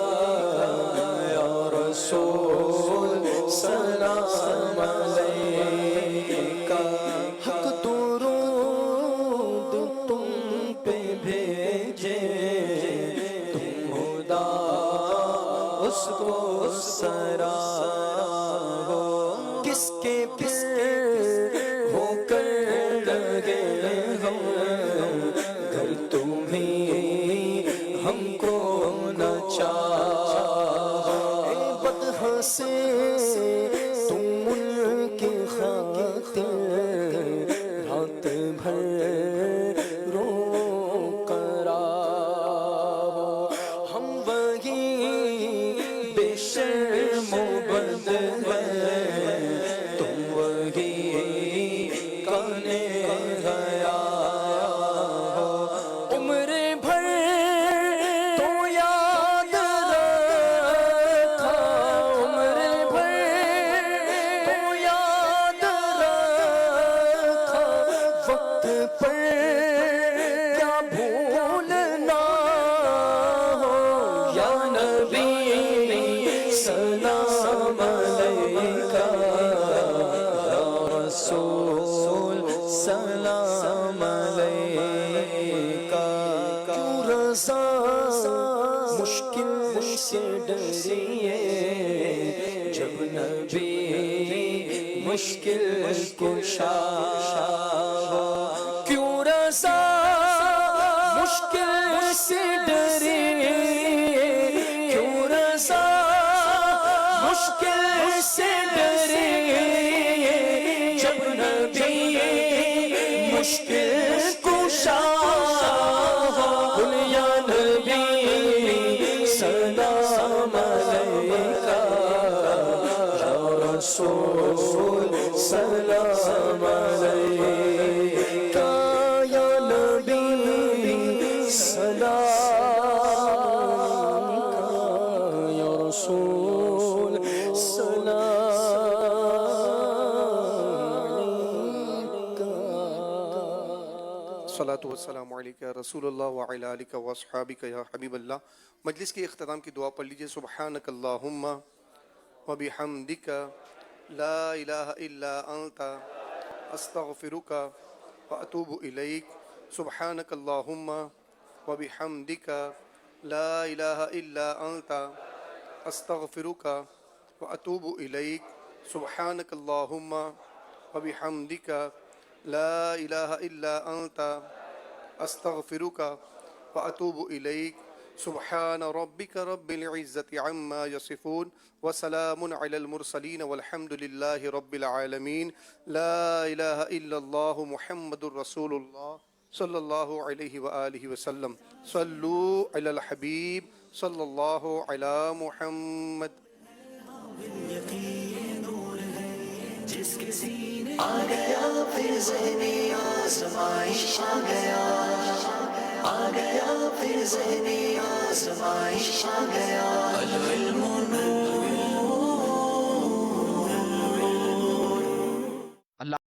یا رسول سلام علیکہ حق درود تم پہ بھیجے تم خدا اس کو سرا ہو کس کے پھر ہو کر لگے ہم گر تمہیں ہم کو نہ چاہو بدح سے تم ان کی خاطر رات بھر رو کراو ہم وہی بے شرم و بد ہیں تم وہی کانے گیا ہو عمر بھر تو یاد رکھا عمر بھر تو یاد رکھا وقت پر کیا بھولنا ہو یا نبی سلام علیکہ یا رسول سلام علیکہ کیوں رضا مشکل سے ڈریے جب نبی مشکل کشا ہو کیوں رضا مشکل سے ڈریے کیوں رضا مشکل سے ڈریے جب نبی مشکل کشا ہو قل یا نبی سلام علیکہ یا رسول سلام علیکہ یا نبی سلام یا رسول الصلاۃ والسلام علیکہ رسول اللہ وعلی آلہ واصحابہ یا حبیب اللہ. مجلس کے اختتام کی دعا پڑھ لیجئے. سبحانک اللہم وبحمدک لا الہ الا انت استغفرک واتوب الیک. سبحانک اللہم وبحمدک لا الہ الا انت استغفرک واتوب الیک. سبحانک اللہم وبحمدک لا الہ الا انت استغفرک واتوب الیک. سبحان ربک رب العزة عما یصفون وسلام علی المرسلین والحمد للہ رب العالمین. لا الہ الا اللہ محمد رسول اللہ صلی اللہ علیہ وآلہ وسلم. صلو علی الحبیب صلی اللہ علی محمد. جس کے سینے آ گیا پھر ذہنی آزمائش آ گیا پھر ذہنی آزمائش آ گیا. العلم نور